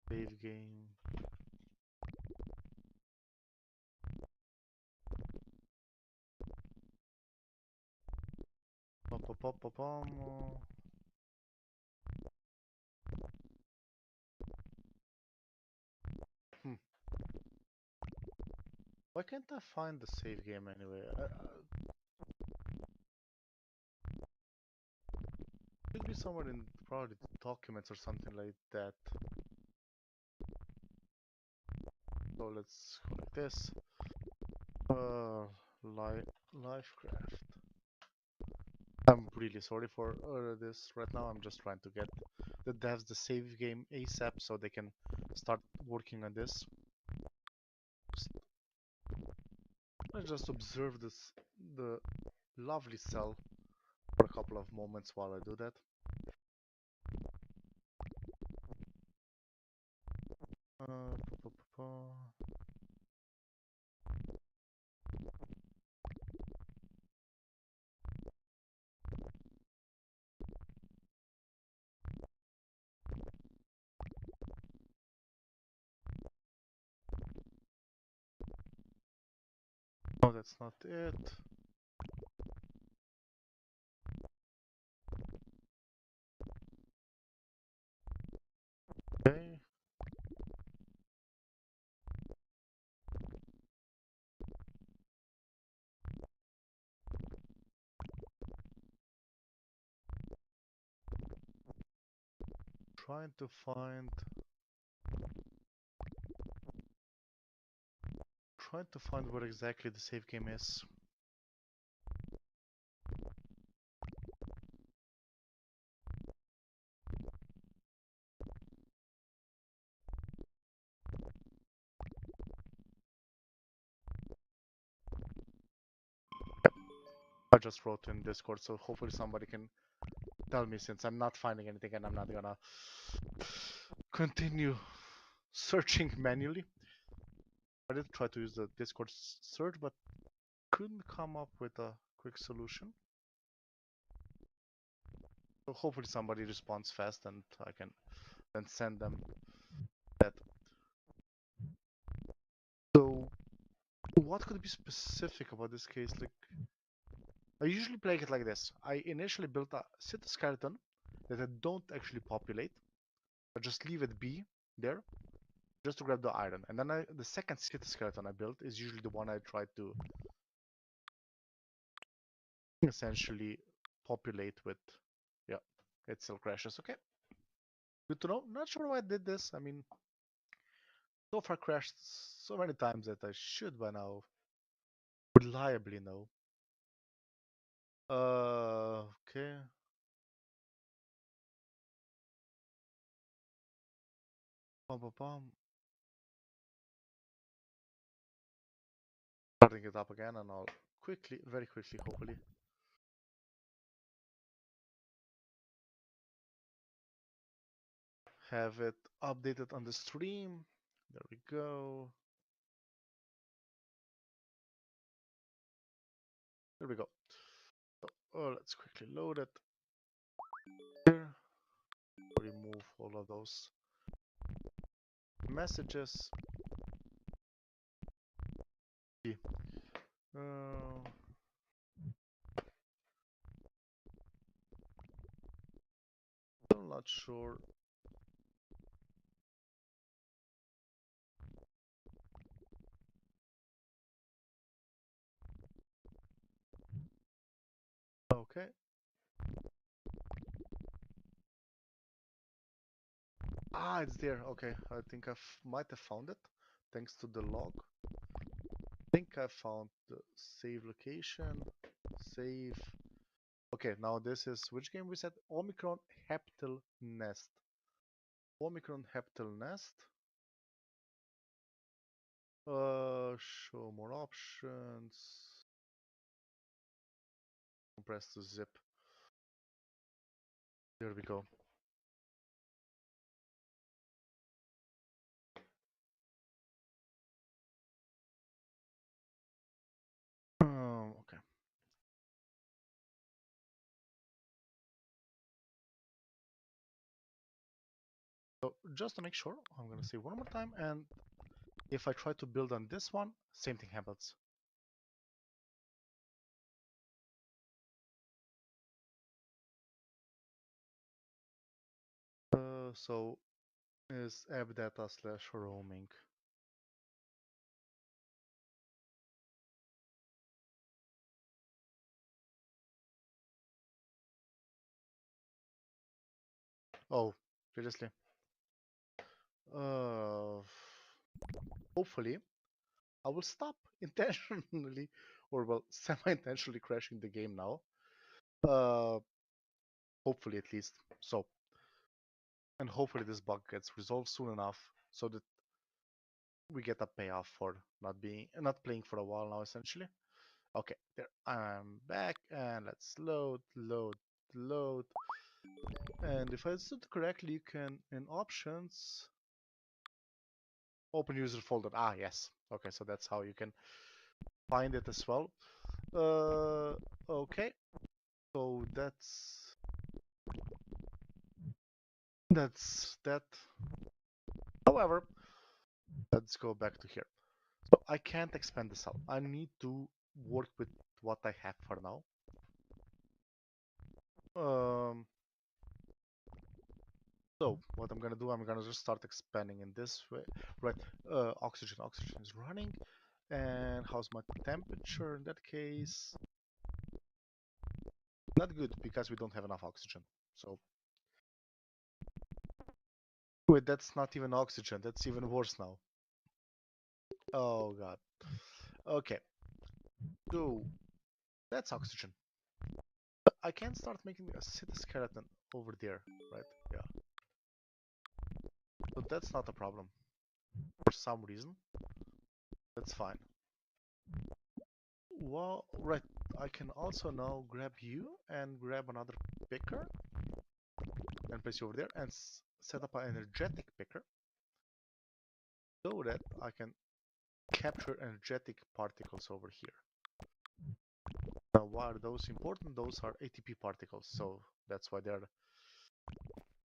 Save game. Pom, pom, pom, pom, pom. Hmm. Why can't I find the save game anyway? Should be somewhere in probably the documents or something like that. So let's go like this. Uh, Lifecraft. I'm really sorry for this right now. I'm just trying to get the devs the save game ASAP so they can start working on this. Let's just observe the lovely cell for a couple of moments while I do that. Pa, pa, pa, pa. No, that's not it. Okay. Trying to find where exactly the save game is. I just wrote in Discord, so hopefully somebody can tell me since I'm not finding anything and I'm not gonna continue searching manually. I did try to use the Discord search, but couldn't come up with a quick solution. So hopefully somebody responds fast and I can then send them that. So what could be specific about this case? Like I usually play it like this. I initially built a cytoskeleton that I don't actually populate. I just leave it be there just to grab the iron. And then the second cytoskeleton I built is usually the one I try to essentially populate with. Yeah, it still crashes. Okay, good to know. Not sure why I did this. I mean, so far crashed so many times that I should by now reliably know. Okay. Bum, bum, bum. Starting it up again, and I'll quickly, very quickly, hopefully, have it updated on the stream. There we go. There we go. So, let's quickly load it. Here, remove all of those messages. Uh, I'm not sure. Okay. Ah, it's there. Okay, I think I might have found it, thanks to the log. I think I found the save location. Save. Okay, now this is which game we said? Omicron Heptal Nest. Omicron Heptal Nest. Show more options. Compress the zip. There we go. Okay. So just to make sure, I'm gonna say one more time, and if I try to build on this one, same thing happens. So is app data slash roaming. Oh, seriously. Uh, Hopefully, I will stop intentionally, or well, semi-intentionally crashing the game now. Uh, Hopefully at least. So, and hopefully this bug gets resolved soon enough so that we get a payoff for not playing for a while now, essentially. Okay, there I'm back, and let's load. And if I understood correctly, you can in options open user folder. Ah, yes. Okay, so that's how you can find it as well. Okay. So that's that. However, let's go back to here. So I can't expand the cell. I need to work with what I have for now. Um, so what I'm gonna do, I'm gonna just start expanding in this way. Right, oxygen is running. And how's my temperature in that case? Not good because we don't have enough oxygen. So wait, that's not even oxygen. That's even worse now. Oh god. Okay. So that's oxygen. I can start making a city skeleton over there, right? Yeah. So that's not a problem. For some reason. That's fine. Well, right. I can also now grab you and grab another picker and place you over there and set up an energetic picker so that I can capture energetic particles over here. Now, why are those important? Those are ATP particles, so that's why they're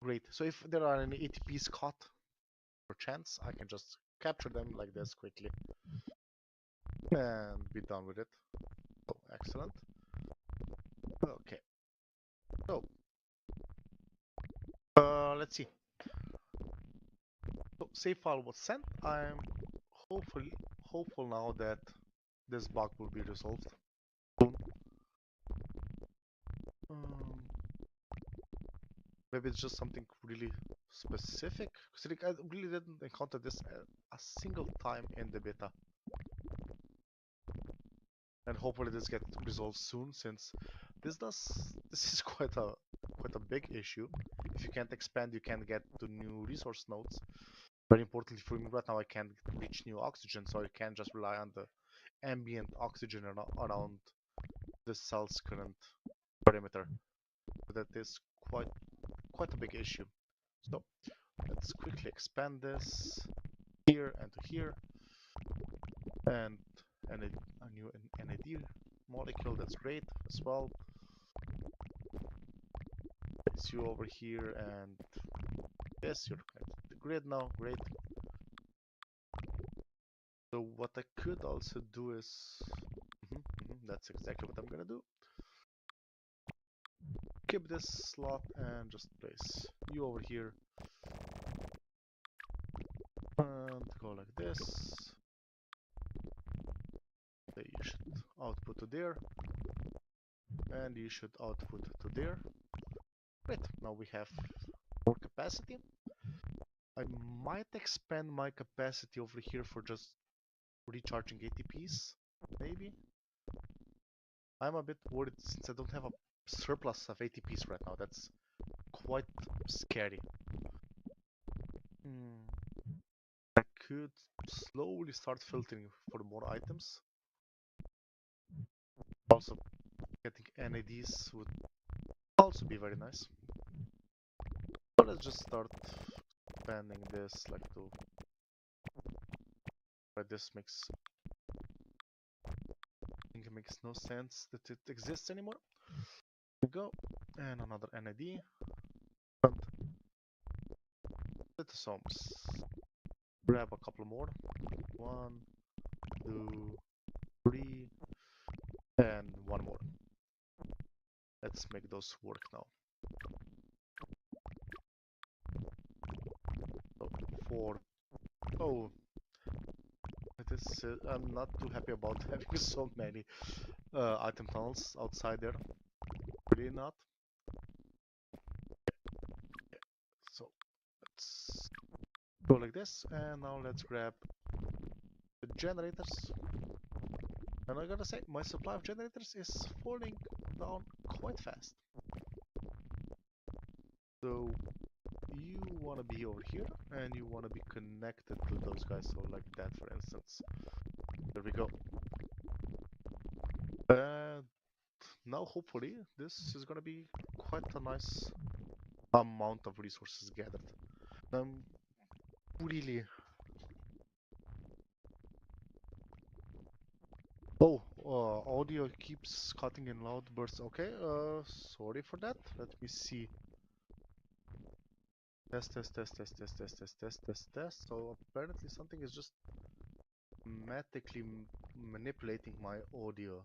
great. So if there are any ATPs caught per chance, I can just capture them like this quickly and be done with it. Oh, excellent. Okay. So, let's see. So, save file was sent. I'm hopeful now that this bug will be resolved soon. Um, Maybe it's just something really specific. Because I really didn't encounter this a single time in the beta. And hopefully this gets resolved soon, since this is quite a big issue. If you can't expand, you can't get to new resource nodes. Very importantly for me right now, I can't reach new oxygen, so I can't just rely on the ambient oxygen around the cell's current perimeter. That is quite a big issue. So let's quickly expand this here and to here, and a new NAD molecule. That's great as well. Place you over here, and yes, you're connected to the grid now. Great. So what I could also do is, that's exactly what I'm gonna do. Keep this slot and just place you over here, and go like this. Okay, you should output to there, and you should output to there. Great. Now we have more capacity. I might expand my capacity over here for just recharging ATPs, maybe. I'm a bit worried since I don't have a surplus of ATPs right now. That's quite scary. I could slowly start filtering for more items. Also, getting NADs would also be very nice. So let's just start expanding this like to where this makes I think it makes no sense that it exists anymore. Here we go, and another NAD. And cytosomes. Grab a couple more. 1, 2, 3, and one more. Let's make those work now. So 4. Oh, I'm not too happy about having so many item tunnels outside there. Really not. So let's go like this, and now let's grab the generators. And I gotta say, my supply of generators is falling down quite fast. So you wanna be over here, and you wanna be connected to those guys, so like that for instance. There we go. And now hopefully this is gonna be quite a nice amount of resources gathered. I'm really... Oh, audio keeps cutting in loud bursts. Okay, sorry for that. Let me see. Test, test, test, test, test, test, test, test, test, test. So apparently something is just automatically manipulating my audio.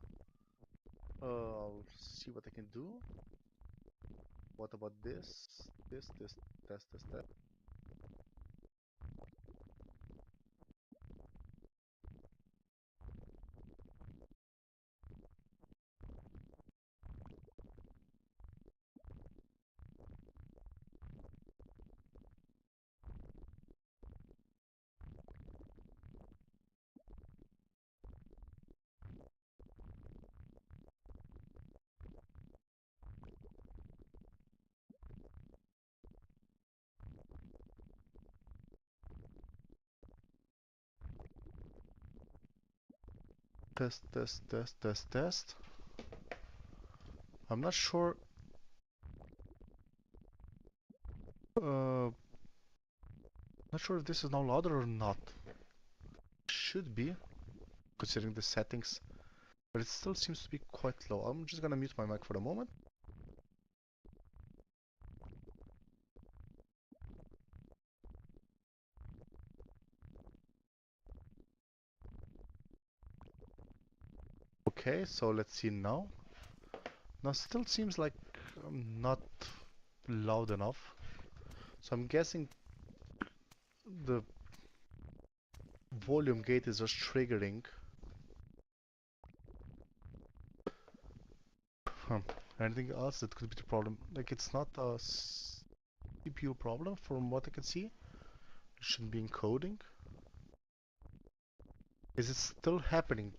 I'll see what I can do. What about this? This, test, test, test. Test, test, test, test, test. I'm not sure. Uh, Not sure if this is now louder or not. Should be, considering the settings, but it still seems to be quite low. I'm just gonna mute my mic for a moment. Okay, so let's see now. Now still seems like I'm not loud enough. So I'm guessing the volume gate is just triggering. Huh. Anything else that could be the problem? Like it's not a CPU problem from what I can see. It shouldn't be encoding. Is it still happening?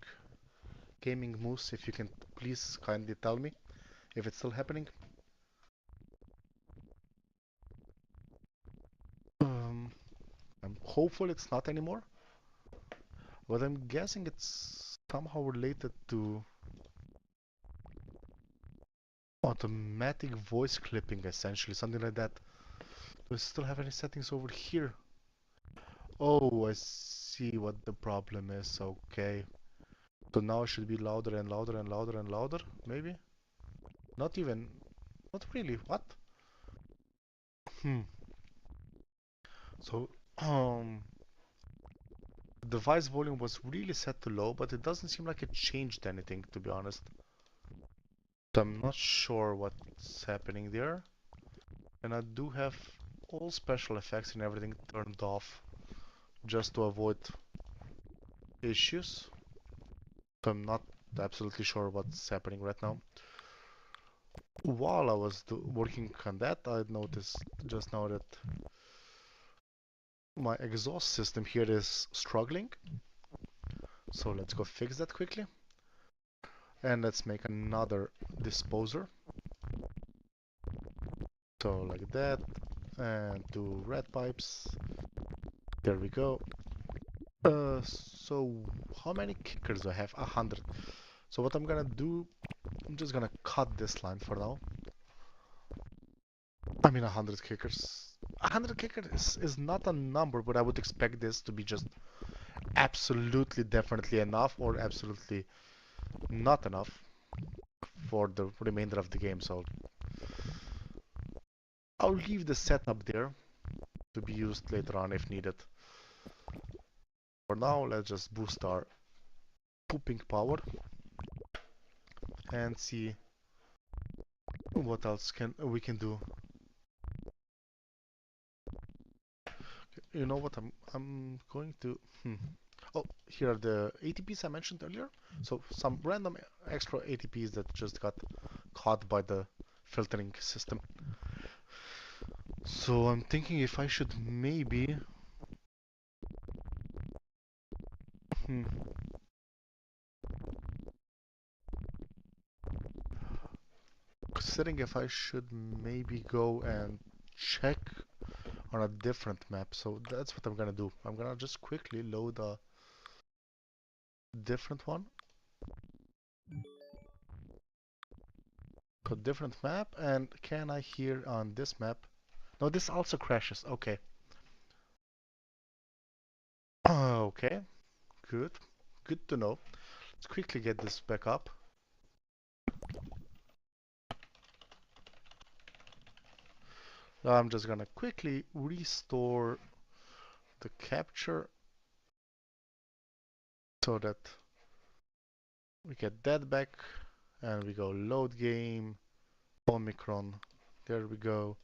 Gaming Moose, if you can please kindly tell me if it's still happening. Um, I'm hopeful it's not anymore, but I'm guessing it's somehow related to automatic voice clipping, essentially, something like that. Do I still have any settings over here? Oh, I see what the problem is. Okay. So now it should be louder and louder and louder and louder, maybe? Not even, not really. What? Hmm. So, the device volume was really set to low, but it doesn't seem like it changed anything, to be honest. So I'm not sure what's happening there. And I do have all special effects and everything turned off just to avoid issues. So I'm not absolutely sure what's happening right now. While I was working on that, I noticed just now that my exhaust system here is struggling. So let's go fix that quickly. And let's make another disposer. So like that. And do red pipes. There we go. So how many kickers do I have? 100. So what I'm gonna do, I'm just gonna cut this line for now. I mean 100 kickers. 100 kickers is not a number, but I would expect this to be just absolutely definitely enough or absolutely not enough for the remainder of the game. So I'll leave the setup there to be used later on if needed. For now, let's just boost our pooping power and see what else we can do. You know what? I'm going to. Oh, here are the ATPs I mentioned earlier. So some random extra ATPs that just got caught by the filtering system. So I'm thinking if I should maybe. Hmm, considering if I should maybe go and check on a different map. So that's what I'm gonna do. I'm gonna just quickly load a different one. A different map, and can I hear on this map? No, this also crashes. Okay. Okay, good. Good to know. Let's quickly get this back up. I'm just gonna quickly restore the capture so that we get that back, and we go load game, Omicron. There we go.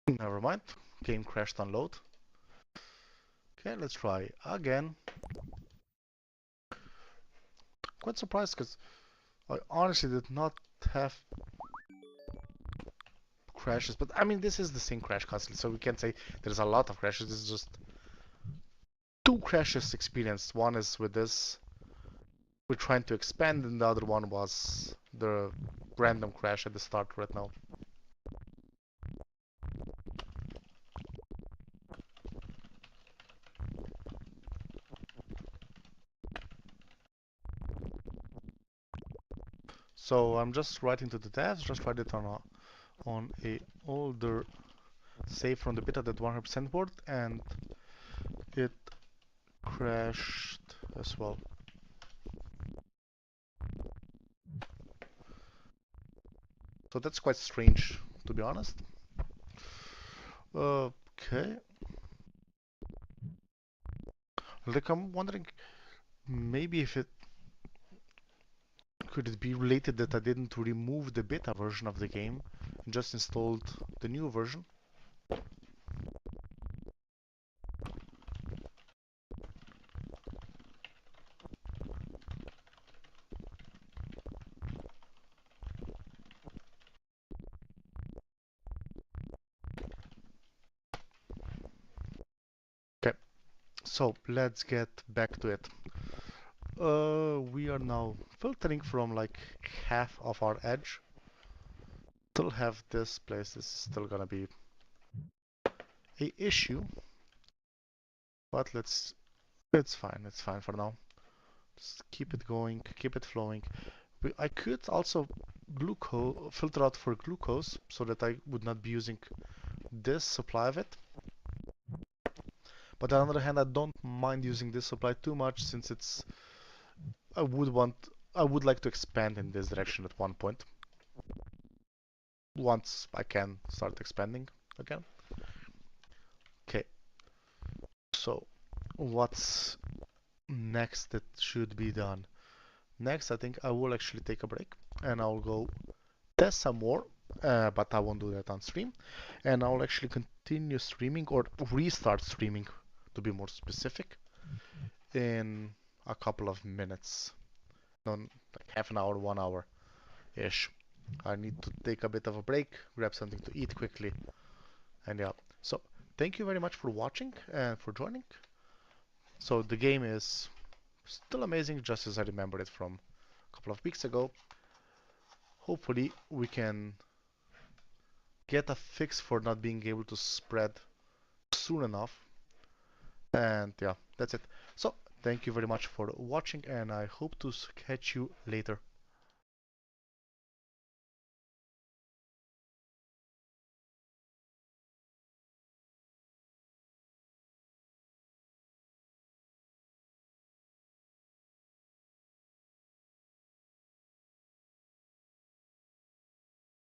Never mind. Game crashed on load. Okay, let's try again. Quite surprised because I honestly did not have crashes, but I mean this is the same crash constantly, so we can't say there's a lot of crashes. This is just two crashes experienced. One is with this, we're trying to expand, and the other one was the random crash at the start right now. So I'm just writing to the devs, just write it on a older save from the beta that 100% worked, and it crashed as well. So that's quite strange, to be honest. Okay. Like I'm wondering, maybe if it could it be related that I didn't remove the beta version of the game and just installed the new version? Okay, so let's get back to it. We are now filtering from like half of our edge. Still have this place. This is still gonna be a issue, but it's fine. It's fine for now. Just keep it going, keep it flowing. I could also glucose filter out for glucose so that I would not be using this supply of it. But on the other hand, I don't mind using this supply too much since I would want I would like to expand in this direction at one point. Once I can start expanding again. Okay, so what's next that should be done? Next, I think I will actually take a break and I'll go test some more, but I won't do that on stream. And I'll actually continue streaming or restart streaming to be more specific in a couple of minutes. No, like half an hour, 1 hour ish. I need to take a bit of a break, grab something to eat quickly, and yeah. So, thank you very much for watching and for joining. So, the game is still amazing, just as I remembered it from a couple of weeks ago. Hopefully, we can get a fix for not being able to spread soon enough. And yeah, that's it. So, thank you very much for watching, and I hope to catch you later.